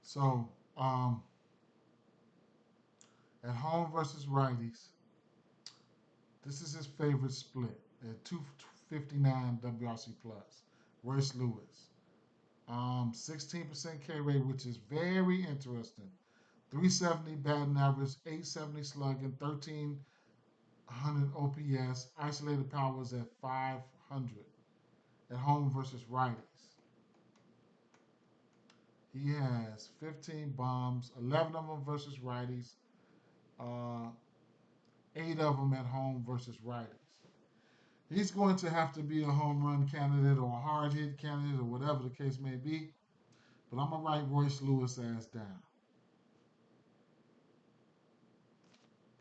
So, at home versus righties, this is his favorite split at 259 WRC plus. Royce Lewis. 16% K rate, which is very interesting. 370 batting average, 870 slugging, 1300 OPS, isolated powers at 500 at home versus righties. He has 15 bombs, 11 of them versus righties, uh, 8 of them at home versus righties. He's going to have to be a home run candidate or a hard hit candidate or whatever the case may be. But I'm going to write Royce Lewis ass down.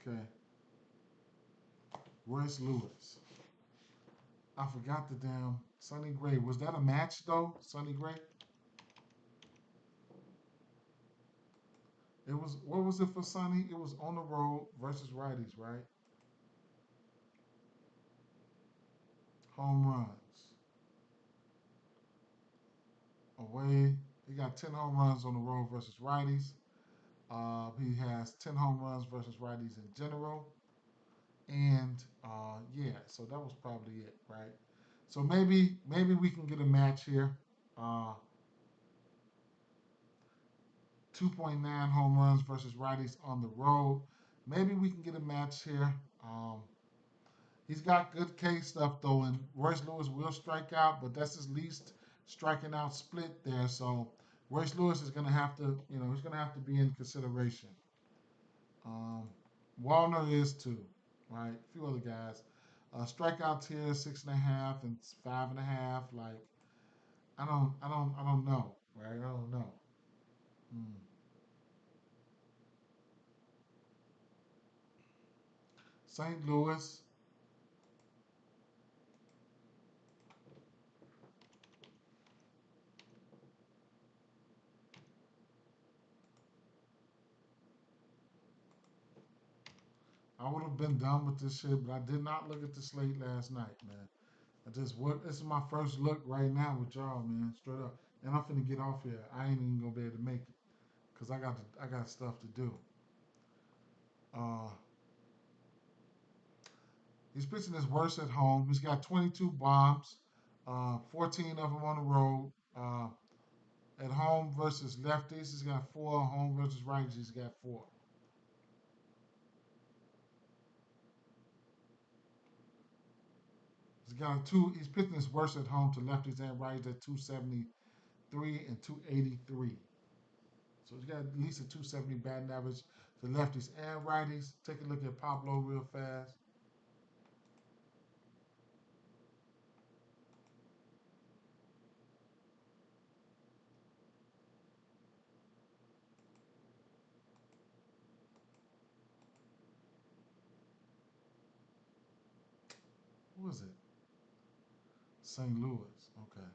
Okay. Royce Lewis. I forgot the damn Sonny Gray. Was that a match though? Sonny Gray? It was. What was it for Sonny? It was on the road versus righties, right? Home runs away. He got 10 home runs on the road versus righties. He has 10 home runs versus righties in general. And yeah, so that was probably it, right? So maybe we can get a match here. Uh, 2.9 home runs versus righties on the road. Maybe we can get a match here. Um, he's got good K stuff though, and Royce Lewis will strike out, but that's his least striking out split there. So Royce Lewis is going to have to, he's going to have to be in consideration. Um, Warner is too, right? A few other guys. Strikeouts here 6.5 and 5.5. Like I don't know, right? I don't know. Hmm. St. Louis. I would have been done with this shit, but I did not look at the slate last night, man. I just what this is my first look right now with y'all, man. Straight up, and I'm finna get off here. I ain't even gonna be able to make it because I got stuff to do. Uh, he's pitching his worst at home. He's got 22 bombs, 14 of them on the road. At home versus lefties, he's got four. Home versus righties, he's got four. He's got two. He's pitching his worst at home to lefties and righties at 273 and 283. So he's got at least a 270 batting average to lefties and righties. Take a look at Pablo real fast. Who was it? St. Louis. Okay.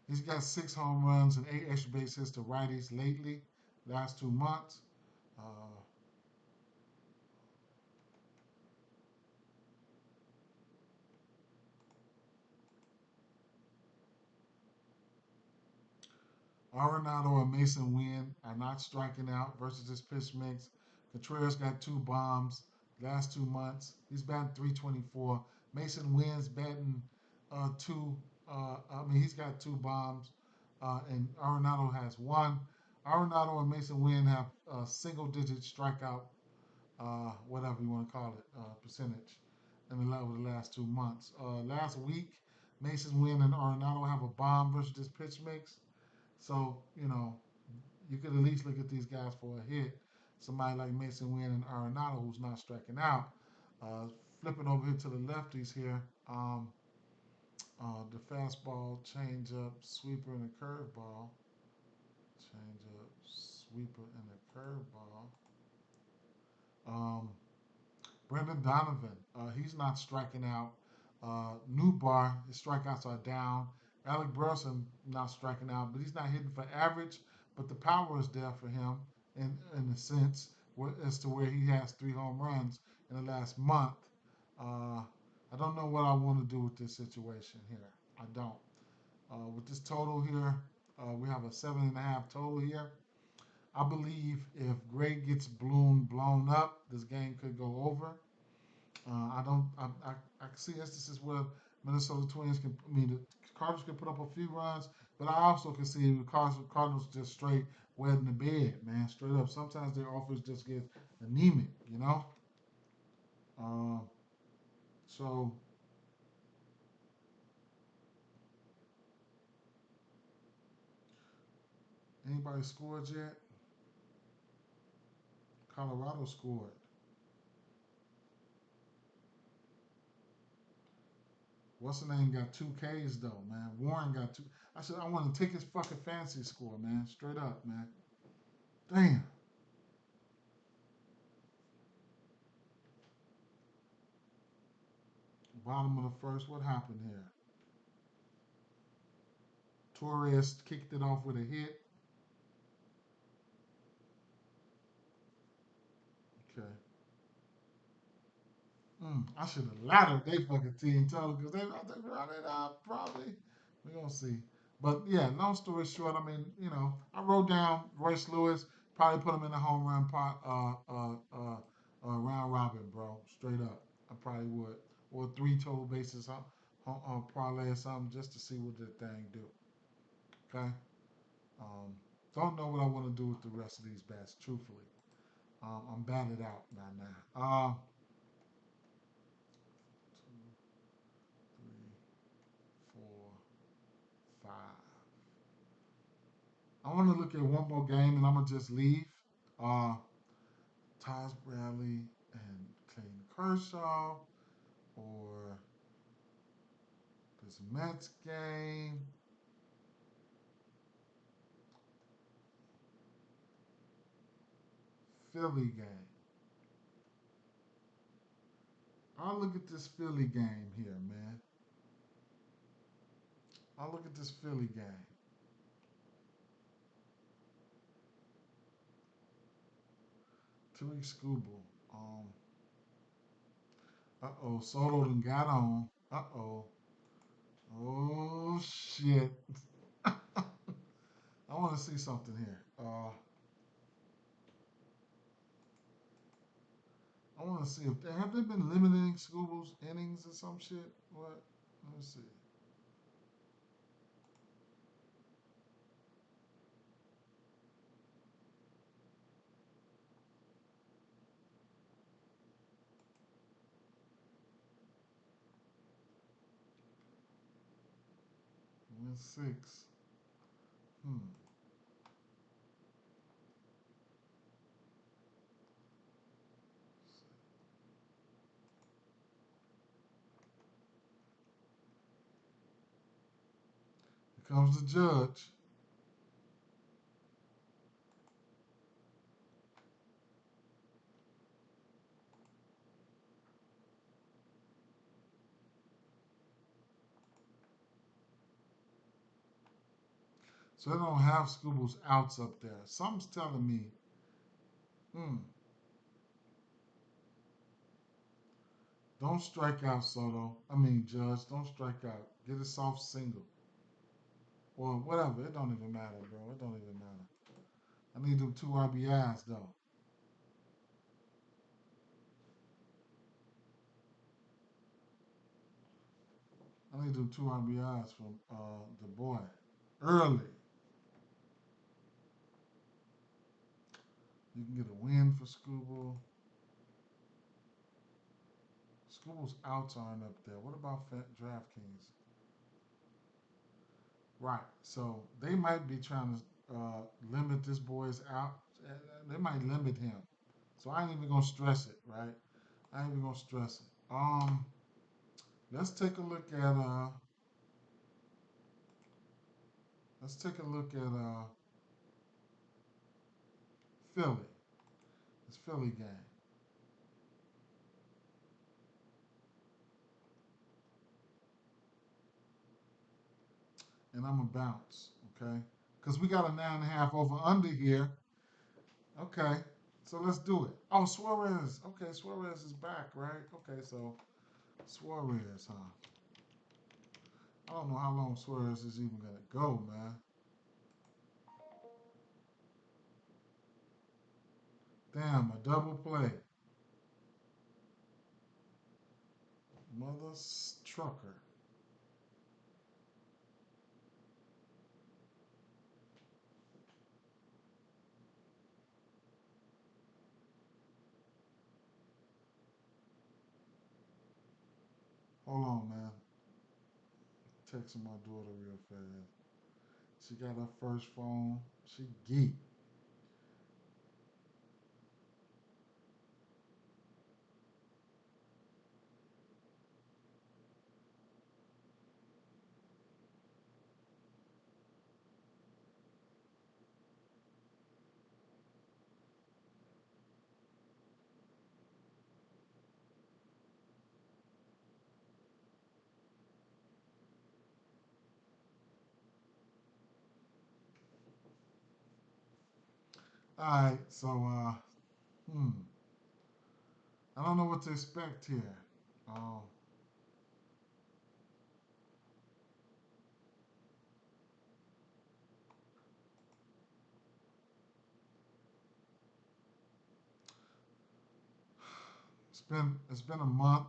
He's got 6 home runs and 8 extra base hits to righties lately, last 2 months. Uh, Arenado and Mason Wynn are not striking out versus his pitch mix. Contreras got 2 bombs last 2 months. He's batting 324. Mason Wynn's batting two. He's got 2 bombs, and Arenado has one. Arenado and Mason Wynn have a single-digit strikeout, whatever you want to call it, percentage in over the last 2 months. Last week, Mason Wynn and Arenado have a bomb versus this pitch mix. So, you could at least look at these guys for a hit. Somebody like Mason Wynn and Arenado who's not striking out. Uh, Flipping over here to the lefties here. The fastball, changeup, sweeper, and a curveball. Changeup, sweeper, and a curveball. Um, Brendan Donovan, he's not striking out. Newbar, his strikeouts are down. Alec Burleson not striking out, but he's not hitting for average. But the power is there for him in a sense as to where he has 3 home runs in the last month. I don't know what I want to do with this situation here. I don't. With this total here, we have a 7.5 total here. I believe if Gray gets blown up, this game could go over. I don't. I see instances where Minnesota Twins can. I mean, the Cardinals can put up a few runs, but I also can see the Cardinals just straight wetting the bed, man. Straight up. Sometimes their offense just gets anemic, you know. Uh, so anybody scored yet? Colorado scored. What's the name got two Ks though, man. Warren got two. I want to take his fucking fantasy score, man. Straight up, man. Damn. Bottom of the first. What happened here? Torres kicked it off with a hit. Okay. I should have laddered they fucking team total because they about to run it up probably. We're gonna see. But yeah, long story short, I mean, I wrote down Royce Lewis, probably put him in the home run pot, round robin, bro. Straight up. I probably would. Or three total bases parlay or something just to see what the thing do. Okay? Um, don't know what I want to do with the rest of these bets, truthfully. I'm batted out by now. Two, three, four, five. I want to look at one more game and I'm gonna just leave. Uh, Taj Bradley and Clayton Kershaw, or this Mets game, Philly game. I'll look at this Philly game here, man. I'll look at this Philly game. Tariq Skubal. Soto done got on. Uh-oh. Oh, shit. I want to see something here. I want to see if have they been limiting Scubal's innings or some shit. What? Let me see. Win six. Hmm. Here comes the judge. So they don't have Scubal's outs up there. Something's telling me. Hmm. Don't strike out, Soto. I mean, Judge. Don't strike out. Get a soft single. Or whatever. It don't even matter, bro. It don't even matter. I need them two RBIs, though. I need them two RBIs from the boy. Early. You can get a win for Scubal. Scubal's outs aren't up there. What about DraftKings? Right. So they might be trying to limit this boy's out. They might limit him. So I ain't even gonna stress it, right? I ain't even gonna stress it. Let's take a look at let's take a look at Philly. This Philly game, and I'm gonna bounce, okay? Because we got a 9.5 over under here. Okay, so let's do it. Oh, Suarez. Okay, Suarez is back, right? Okay, so Suarez, huh? I don't know how long Suarez is even gonna go, man. Damn, a double play. Mother trucker. Hold on, man. Texting my daughter real fast. She got her first phone. She geek. All right, so I don't know what to expect here. Um, it's been a month.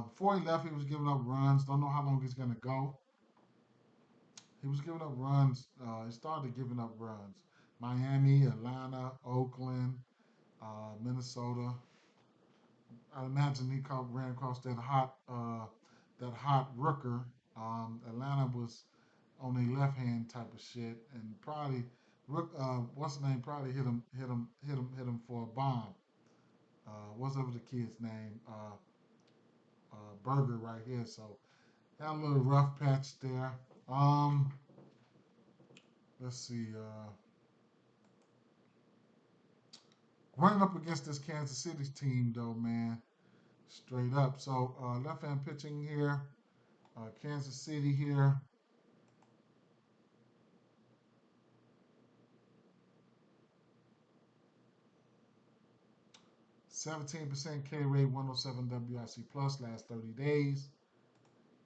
Before he left, he was giving up runs. Don't know how long he's gonna go. He was giving up runs. He started giving up runs. Miami, Atlanta, Oakland, Minnesota. I imagine he ran across that hot rooker. Atlanta was on a left hand type of shit, and probably what's his name? Probably hit him for a bomb. What's over the kid's name? Burger right here. So had a little rough patch there. Um, let's see. Running up against this Kansas City team, though, man, straight up. So left hand pitching here. Kansas City here. 17% K rate, 107 WRC plus, last 30 days.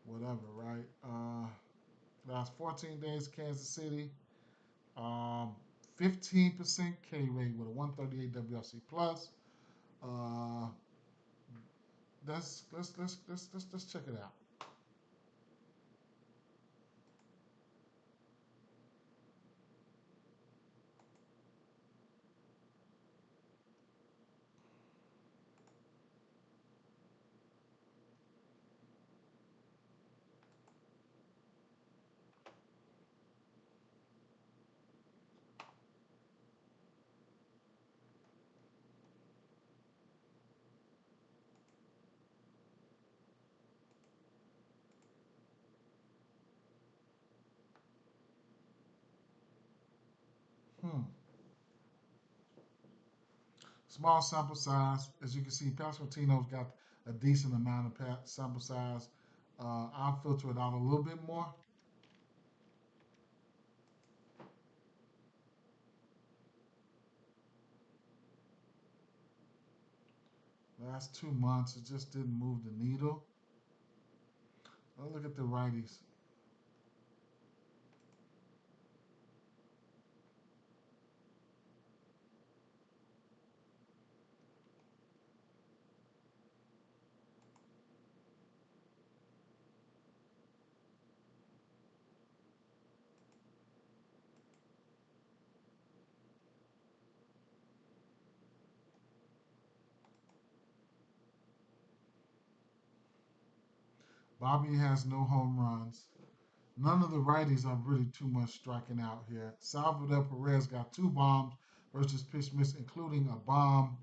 Whatever, right? Last 14 days, Kansas City. Um, 15% K rate with a 138 WRC plus. Uh, let's check it out. Hmm. Small sample size. As you can see, Pasquantino's got a decent amount of sample size. I'll filter it out a little bit more. Last 2 months, it just didn't move the needle. Let's look at the righties. Bobby has no home runs. None of the righties are really too much striking out here. Salvador Perez got two bombs versus pitch mix, including a bomb.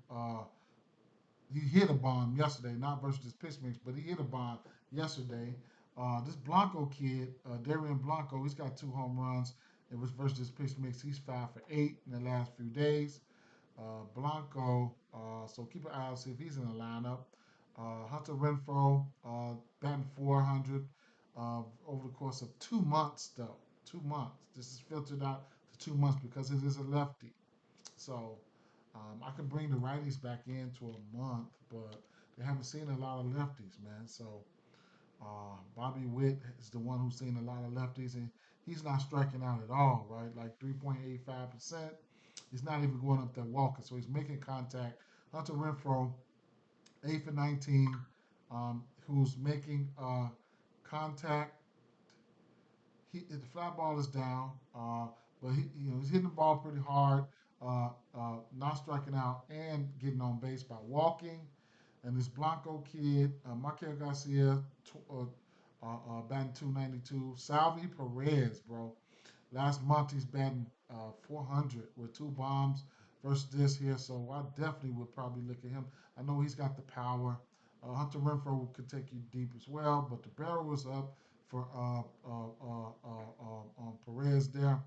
He hit a bomb yesterday, not versus pitch mix, but he hit a bomb yesterday. This Blanco kid, Darian Blanco, he's got two home runs. It was versus pitch mix. He's 5 for 8 in the last few days. Blanco. So keep an eye out, see if he's in the lineup. Hunter Renfro, batting 400 over the course of 2 months, though. 2 months. This is filtered out to 2 months because it is a lefty. So I can bring the righties back into a month, but they haven't seen a lot of lefties, man. So Bobby Witt is the one who's seen a lot of lefties, and he's not striking out at all, right? Like 3.85%. He's not even going up there walking, so he's making contact. Hunter Renfro, 8 for 19, who's making contact. The fly ball is down, but he's hitting the ball pretty hard, not striking out and getting on base by walking. And this Blanco kid, Markel Garcia, batting 292. Salvi Perez, bro. Last month he's batting 400 with two bombs versus this here, so I definitely would probably look at him. I know he's got the power. Hunter Renfro could take you deep as well, but the barrel was up for Perez there.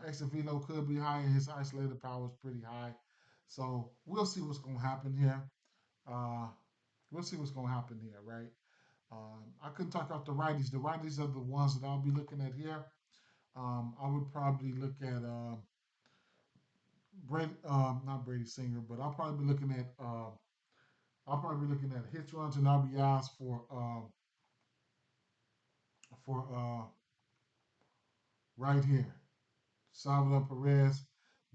Exit velo could be high, and his isolated power is pretty high. So we'll see what's going to happen here. Uh, we'll see what's going to happen here, right? I couldn't talk about the righties. The righties are the ones that I'll be looking at here. I would probably look at not Brady Singer, but I'll probably be looking at hits, runs, and RBIs for right here. Salvador Perez,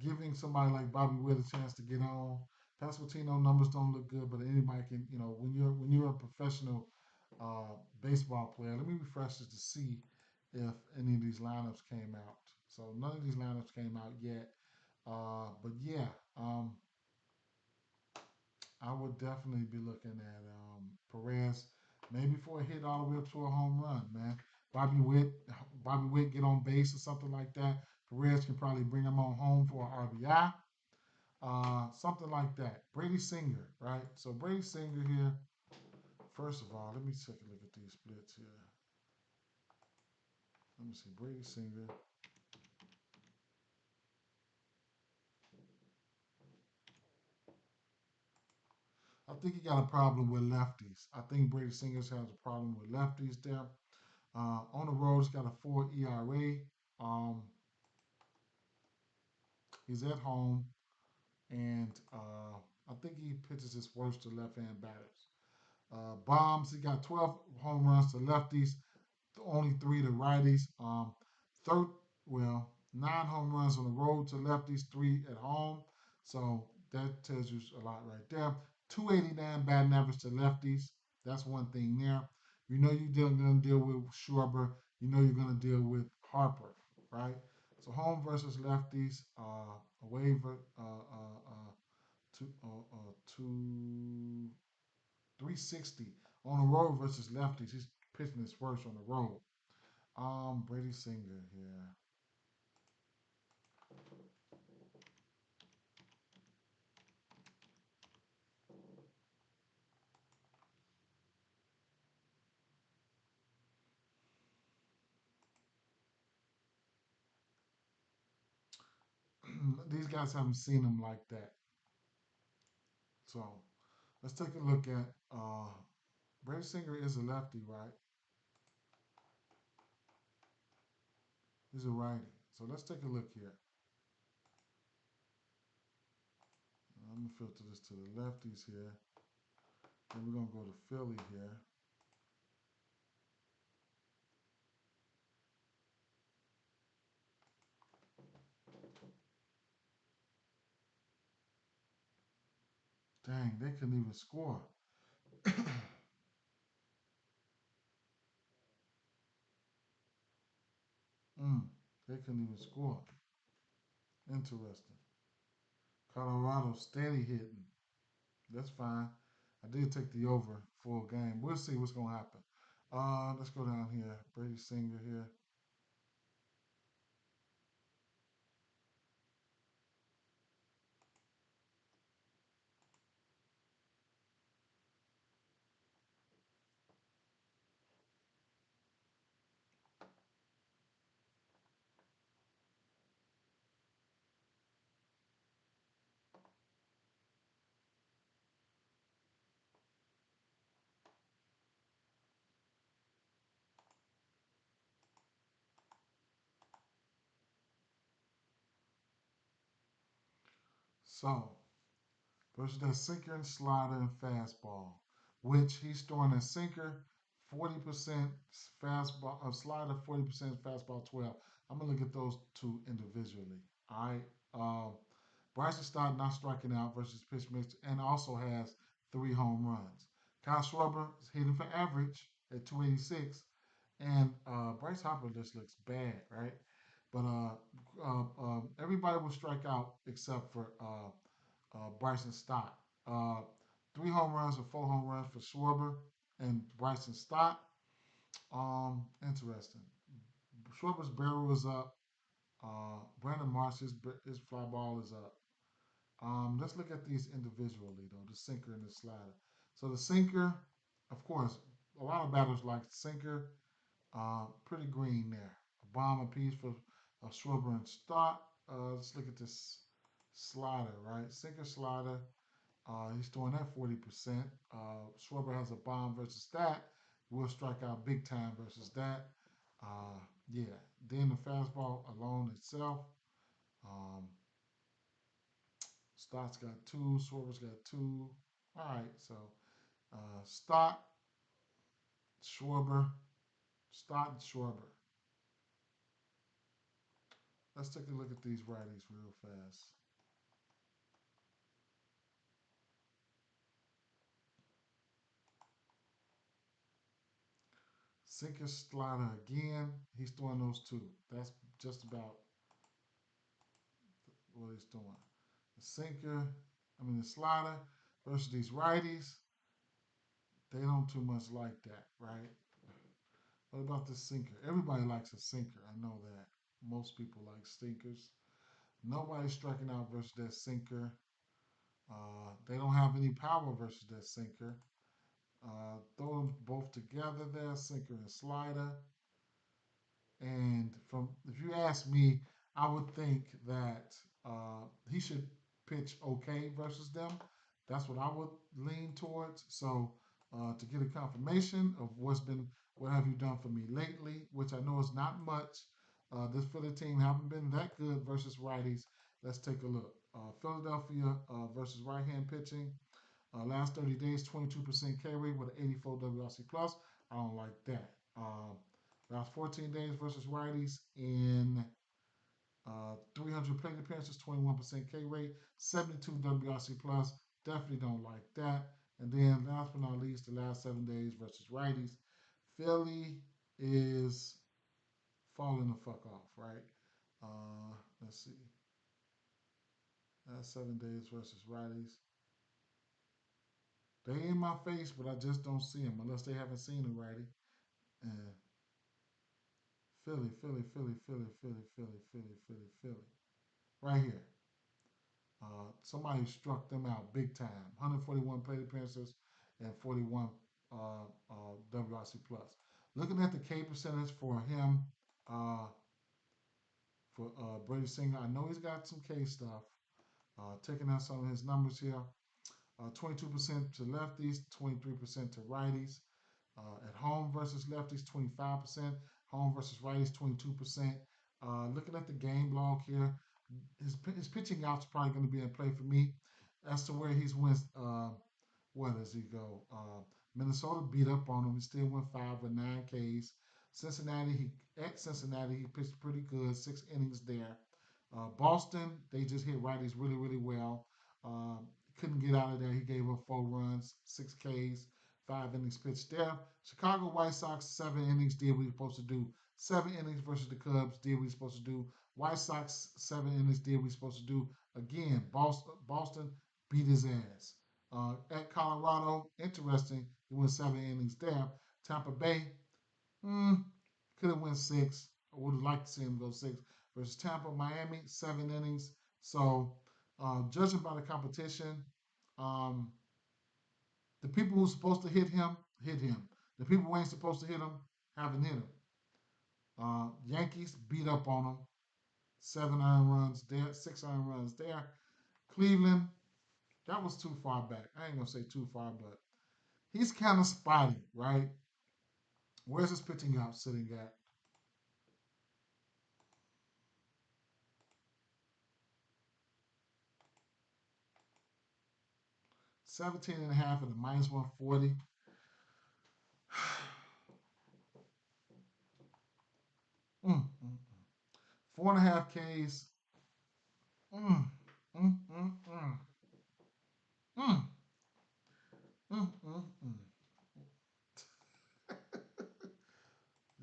giving somebody like Bobby Witt a chance to get on. Pasquantino numbers don't look good, but anybody can, when you're a professional baseball player. Let me refresh this to see if any of these lineups came out. So none of these lineups came out yet. But yeah, I would definitely be looking at Perez, maybe for a hit all the way up to a home run, man. Bobby Witt, Bobby Witt get on base or something like that. Perez can probably bring him on home for an RBI, something like that. Brady Singer, right? So Brady Singer here. First of all, let me take a look at these splits here. Let me see, Brady Singer. I think he got a problem with lefties. I think Brady Singers has a problem with lefties there. On the road, he's got a 4 ERA. Um, he's at home, and I think he pitches his worst to left-hand batters. Bombs, he got 12 home runs to lefties, only three to righties. Third, well, 9 home runs on the road to lefties, three at home. So that tells you a lot right there. 289 batting average to lefties. That's one thing there. You know you're going to deal with Schwarber. You know you're going to deal with Harper, right? So home versus lefties, away to, to 360 on the road versus lefties. He's pitching his first on the road. Brady Singer here. These guys haven't seen him like that. So let's take a look at Brady Singer is a lefty, right? He's a righty. So let's take a look here. I'm gonna filter this to the lefties here. And we're gonna go to Philly here. Dang, they couldn't even score. mm, they couldn't even score. Interesting. Colorado steady hitting. That's fine. I did take the over full game. We'll see what's gonna happen. Let's go down here. Brady Singer here. So versus that sinker and slider and fastball, which he's throwing a sinker 40% fastball, a slider 40% fastball 12. I'm gonna look at those two individually. All right. Bryson Stott not striking out versus pitch mix and also has 3 home runs. Kyle Schwarber is hitting for average at 286, and Bryce Harper just looks bad, right? But everybody will strike out except for Bryson Stott. Uh, 3 home runs or 4 home runs for Schwarber and Bryson Stott. Interesting. Schwarber's barrel is up. Brandon Marsh's his fly ball is up. Let's look at these individually though, the sinker and the slider. So the sinker, of course, a lot of batters like the sinker. Pretty green there. A bomb apiece for Schwarber and Stott. Let's look at this slider, right? Sinker slider. He's throwing at 40%. Schwarber has a bomb versus that. Will strike out big time versus that. Yeah. Then the fastball alone itself. Um, Stott's got two. Schwarber's got two. All right, so Stott, Schwarber, Stott, and Schwarber. Let's take a look at these righties real fast. Sinker, slider again. He's throwing those two. That's just about what he's doing. The sinker, the slider versus these righties. They don't too much like that, right? What about the sinker? Everybody likes a sinker. I know that. Most people like sinkers. Nobody's striking out versus that sinker. They don't have any power versus that sinker. Throw them both together there, sinker and slider. And from if you ask me, I would think that he should pitch okay versus them. That's what I would lean towards. So to get a confirmation of what have you done for me lately, which I know is not much. This Philly team haven't been that good versus righties. Let's take a look. Philadelphia versus right-hand pitching. Last 30 days, 22% K rate with an 84 WRC plus. I don't like that. Last 14 days versus righties in 300 plate appearances, 21% K rate, 72 WRC plus. Definitely don't like that. And then last but not least, the last 7 days versus righties. Philly is falling the fuck off, right? Let's see. Last 7 days versus righties. They in my face, but I just don't see them unless they haven't seen a righty. And Philly, Philly, Philly, Philly, Philly, Philly, Philly, Philly, Philly. Right here. Somebody struck them out big time. 141 plate appearances and 41 WRC plus. Looking at the K percentage for him, uh, for Brady Singer, I know he's got some K stuff. Taking out some of his numbers here. 22% to lefties, 23% to righties. At home versus lefties, 25%. Home versus righties, 22%. Looking at the game log here, his pitching out's probably going to be in play for me. As to where he's went, where does he go? Minnesota beat up on him. He still went 5 with 9 Ks. Cincinnati, he pitched pretty good, 6 innings there. Boston, they just hit righties really, really well. Um, couldn't get out of there. He gave up 4 runs, 6 Ks, 5 innings pitched there. Chicago White Sox, 7 innings, did what he was supposed to do. 7 innings versus the Cubs, did what he's supposed to do. White Sox, 7 innings, did what he's supposed to do. Again, Boston beat his ass. At Colorado, interesting, he went 7 innings there. Tampa Bay, could have went 6. I would have liked to see him go 6 versus Tampa. Miami, 7 innings. So, judging by the competition, um, the people who's supposed to hit him, hit him. The people who ain't supposed to hit him, haven't hit him. Yankees beat up on him. 7 earned runs there, 6 earned runs there. Cleveland, that was too far back. I ain't gonna say too far, but he's kind of spotty, right? Where's his pitching out sitting at? 17 and a half at a minus 140. Mm, mm, mm. 4.5 Ks. Mm, mm, mm, mm, mm, mm, mm, mm.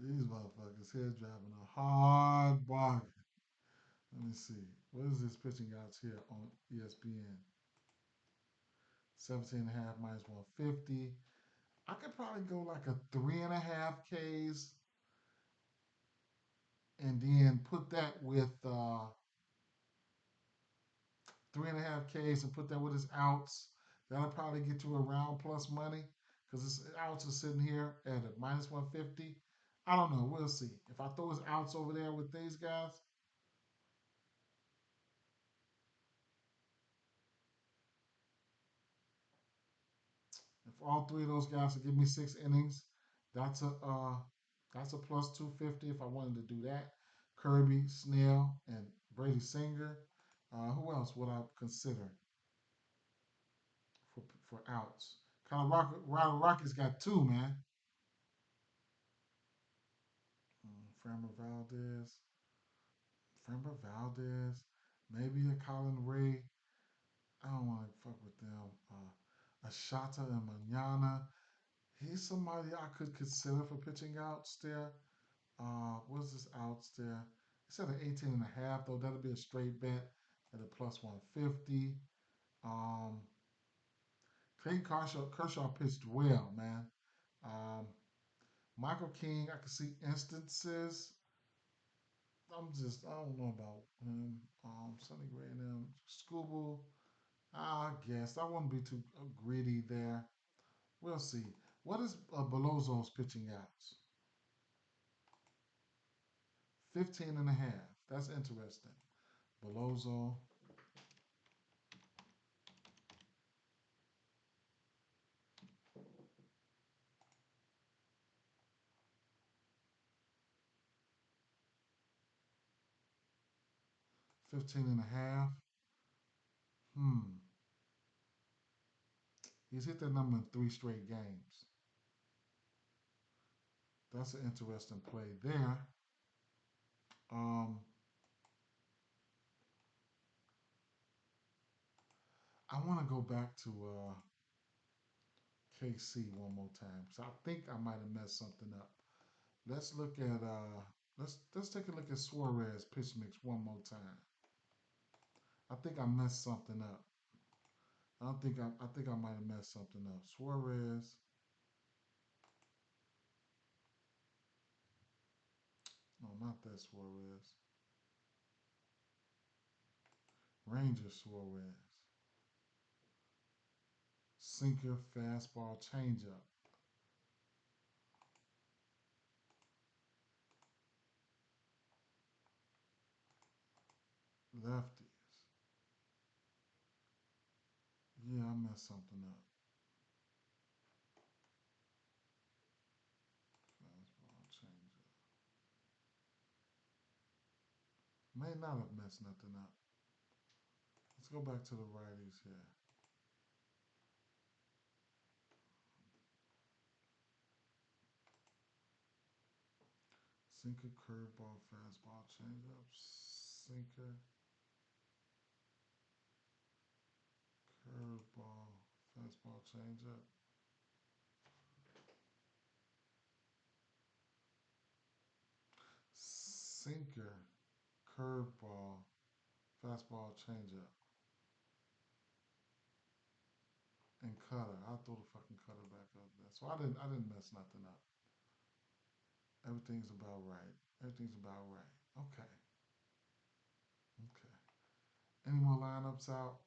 These motherfuckers here driving a hard bargain. Let me see. What is this pitching outs here on ESPN? 17 and a half minus 150. I could probably go like a 3.5 Ks and then put that with 3.5 Ks and put that with his outs. That'll probably get you around plus money because his outs are sitting here at a minus 150. I don't know. We'll see. If I throw his outs over there with these guys, if all three of those guys will give me 6 innings, that's a uh, that's a plus 250 if I wanted to do that. Kirby, Snell, and Brady Singer. Who else would I consider? for outs. Colorado Rockies got two, man. Framber Valdez, Framber Valdez, maybe a Colin Ray. I don't want to fuck with them. Ashata and Manana. He's somebody I could consider for pitching outs there. What's this outs there? He said an 18 and a half, though. That'll be a straight bet at a plus 150. Um, Clayton Kershaw pitched well, man. Um, Michael King, I can see instances. I don't know about him. Sonny Gray and them. Scooble, I guess. I wouldn't be too greedy there. We'll see. What is Belozzo's pitching outs? 15 and a half. That's interesting. Belozzo, 15 and a half. Hmm. He's hit that number in three straight games. That's an interesting play there. Um, I want to go back to KC one more time. So I think I might have messed something up. Let's look at let's take a look at Suarez pitch mix one more time. I think I messed something up. I think I might have messed something up. Suarez. No, not that Suarez. Ranger Suarez. Sinker, fastball, changeup, lefties. Yeah, I messed something up. Fastball, changeup. May not have messed nothing up. Let's go back to the righties here. Sinker, curveball, fastball, changeup. Sinker, curveball, fastball, changeup. Sinker, curveball, fastball, changeup, and cutter. I throw the fucking cutter back up there. So I didn't mess nothing up. Everything's about right. Everything's about right. Okay. Okay. Any more lineups out?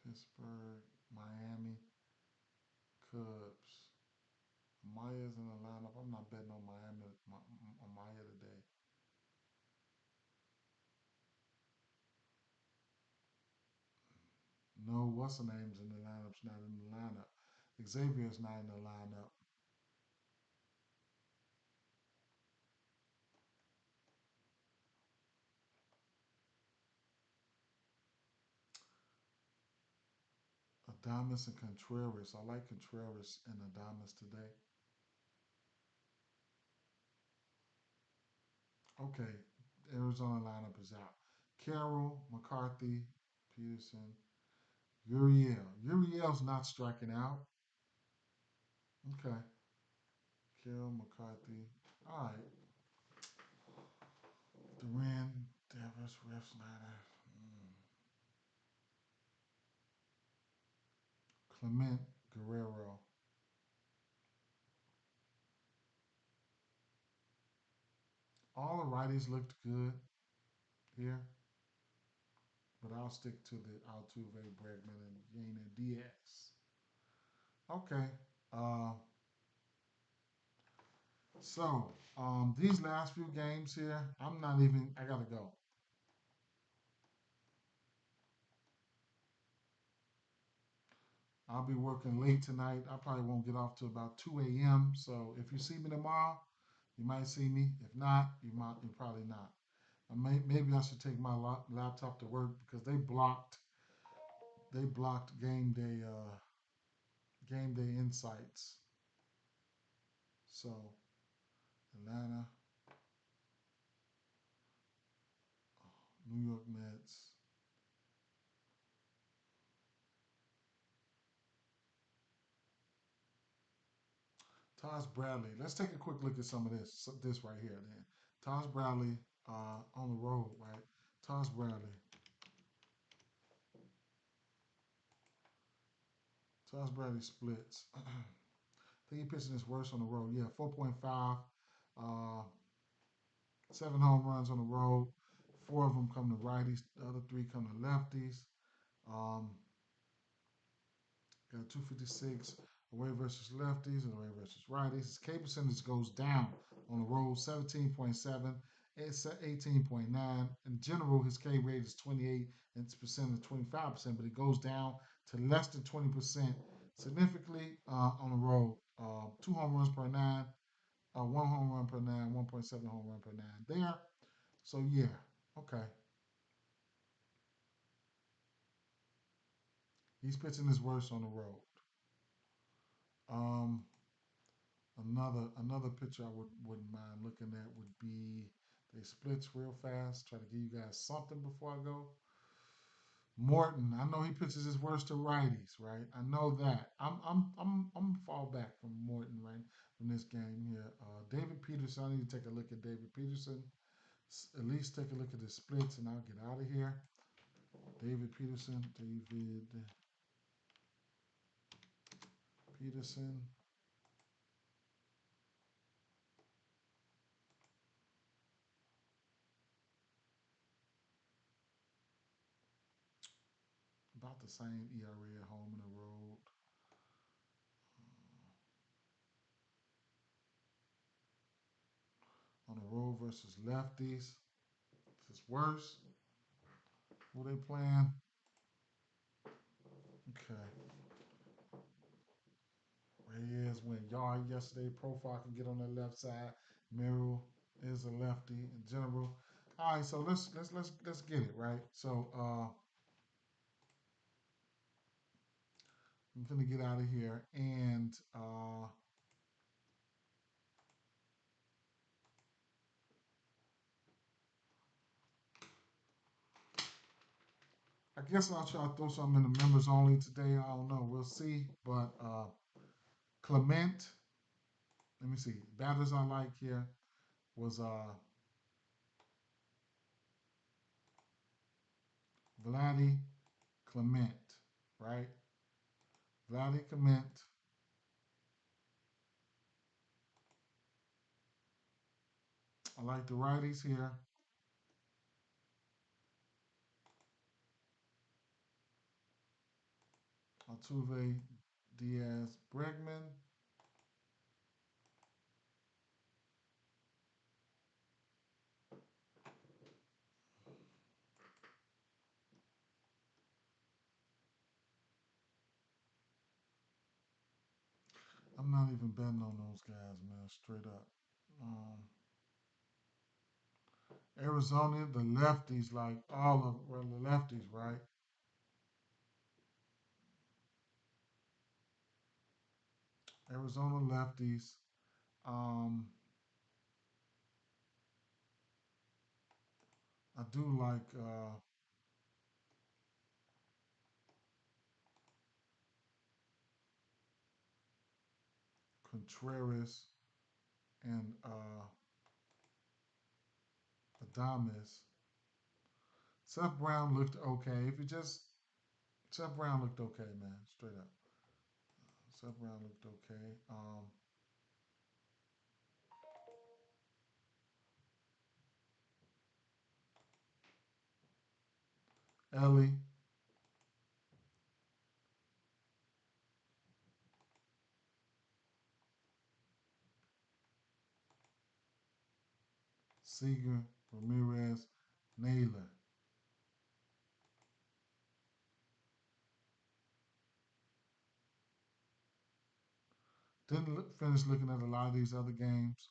Pittsburgh, Miami, Cubs. Maya's in the lineup. I'm not betting on Miami on Maya today. No, what's the name's in the lineup's not in the lineup. Xavier's not in the lineup. Adamas and Contreras. I like Contreras and Adamas today. Okay, Arizona lineup is out. Carroll, McCarthy, Peterson, Uriel. Uriel's not striking out. Okay. Carroll, McCarthy. All right. Duran, Devers, Ref Snyder, Clement, Guerrero. All the righties looked good here, but I'll stick to the Altuve, Bregman, and Yana Diaz. Okay. Uh, these last few games here, I'm not even. I gotta go. I'll be working late tonight. I probably won't get off till about 2 a.m. So if you see me tomorrow, You might see me. If not, you probably not. Maybe I should take my laptop to work because they blocked game day insights. So Atlanta, New York Mets. Taj Bradley. Let's take a quick look at some of this right here. Then Taj Bradley on the road, right? Taj Bradley. Taj Bradley splits. I think he pitching his worst on the road. Yeah, 4.5, uh, 7 home runs on the road. Four of them come to righties. The other three come to lefties. Um, got 256 away versus lefties and away versus righties. His K percentage goes down on the road, 17.7. It's 18.9. In general, his K rate is 28 and its percent is 25%, but it goes down to less than 20% significantly on the road. 2 home runs per nine, 1 home run per nine, 1.7 home run per nine there. So, yeah, okay. He's pitching his worst on the road. Um, another picture I wouldn't mind looking at would be they splits real fast. Try to give you guys something before I go. Morton, I know he pitches his worst to righties, right? I know that. I'm fall back from Morton right from this game here. David Peterson, I need to take a look at David Peterson. At least take a look at the splits, and I'll get out of here. David Peterson, David Peterson. About the same ERA at home and the road. On the road versus lefties. This is worse. Who they playing? Okay. Reyes went yard yesterday. Profile can get on the left side. Merrill is a lefty in general. All right, so let's get it right. So I'm gonna get out of here, and I guess I'll try to throw something in the members only today. I don't know. We'll see. But Clement, let me see. Batters I like here was Vladdy Clement, right? Vladdy Clement. I like the righties here. Altuve, Diaz, Bregman. I'm not even betting on those guys, man. Straight up. Um, Arizona, the lefties, like all of well, the lefties, right? Arizona lefties. Um, I do like Contreras and Adames. Seth Brown looked okay. If you just Seth Brown looked okay, man. Straight up. Seth Brown looked okay. Ellie, Seager, Ramirez, Naylor. Didn't finish looking at a lot of these other games.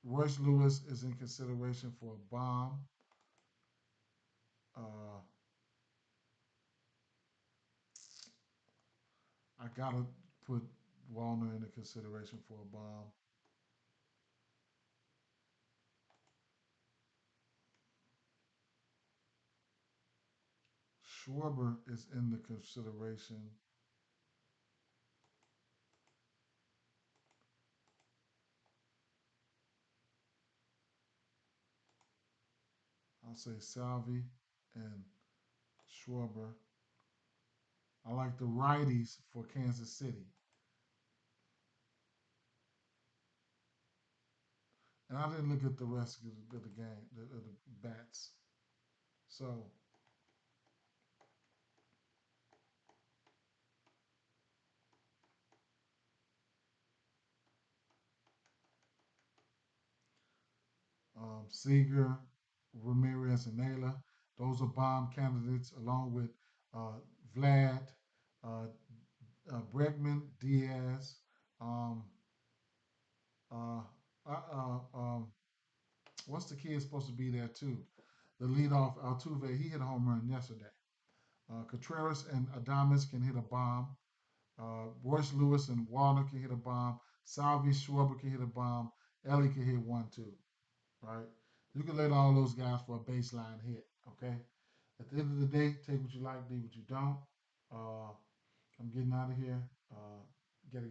Royce Lewis is in consideration for a bomb. Uh, I gotta put Warner into consideration for a bomb. Schwarber is in the consideration. I'll say Salvi and Schwarber. I like the righties for Kansas City. And I didn't look at the rest of the game, the bats. So, Seager, Ramirez, and Naylor, those are bomb candidates, along with uh, Vlad, uh, Bregman, Diaz, um, uh, uh, uh, um, what's the kid supposed to be there too? The leadoff Altuve, he hit a home run yesterday. Contreras and Adames can hit a bomb. Royce Lewis and Warner can hit a bomb. Salvi Schwarber can hit a bomb. Ellie can hit one too. Right? You can let all those guys for a baseline hit. Okay. At the end of the day, take what you like, leave what you don't. Uh, I'm getting out of here.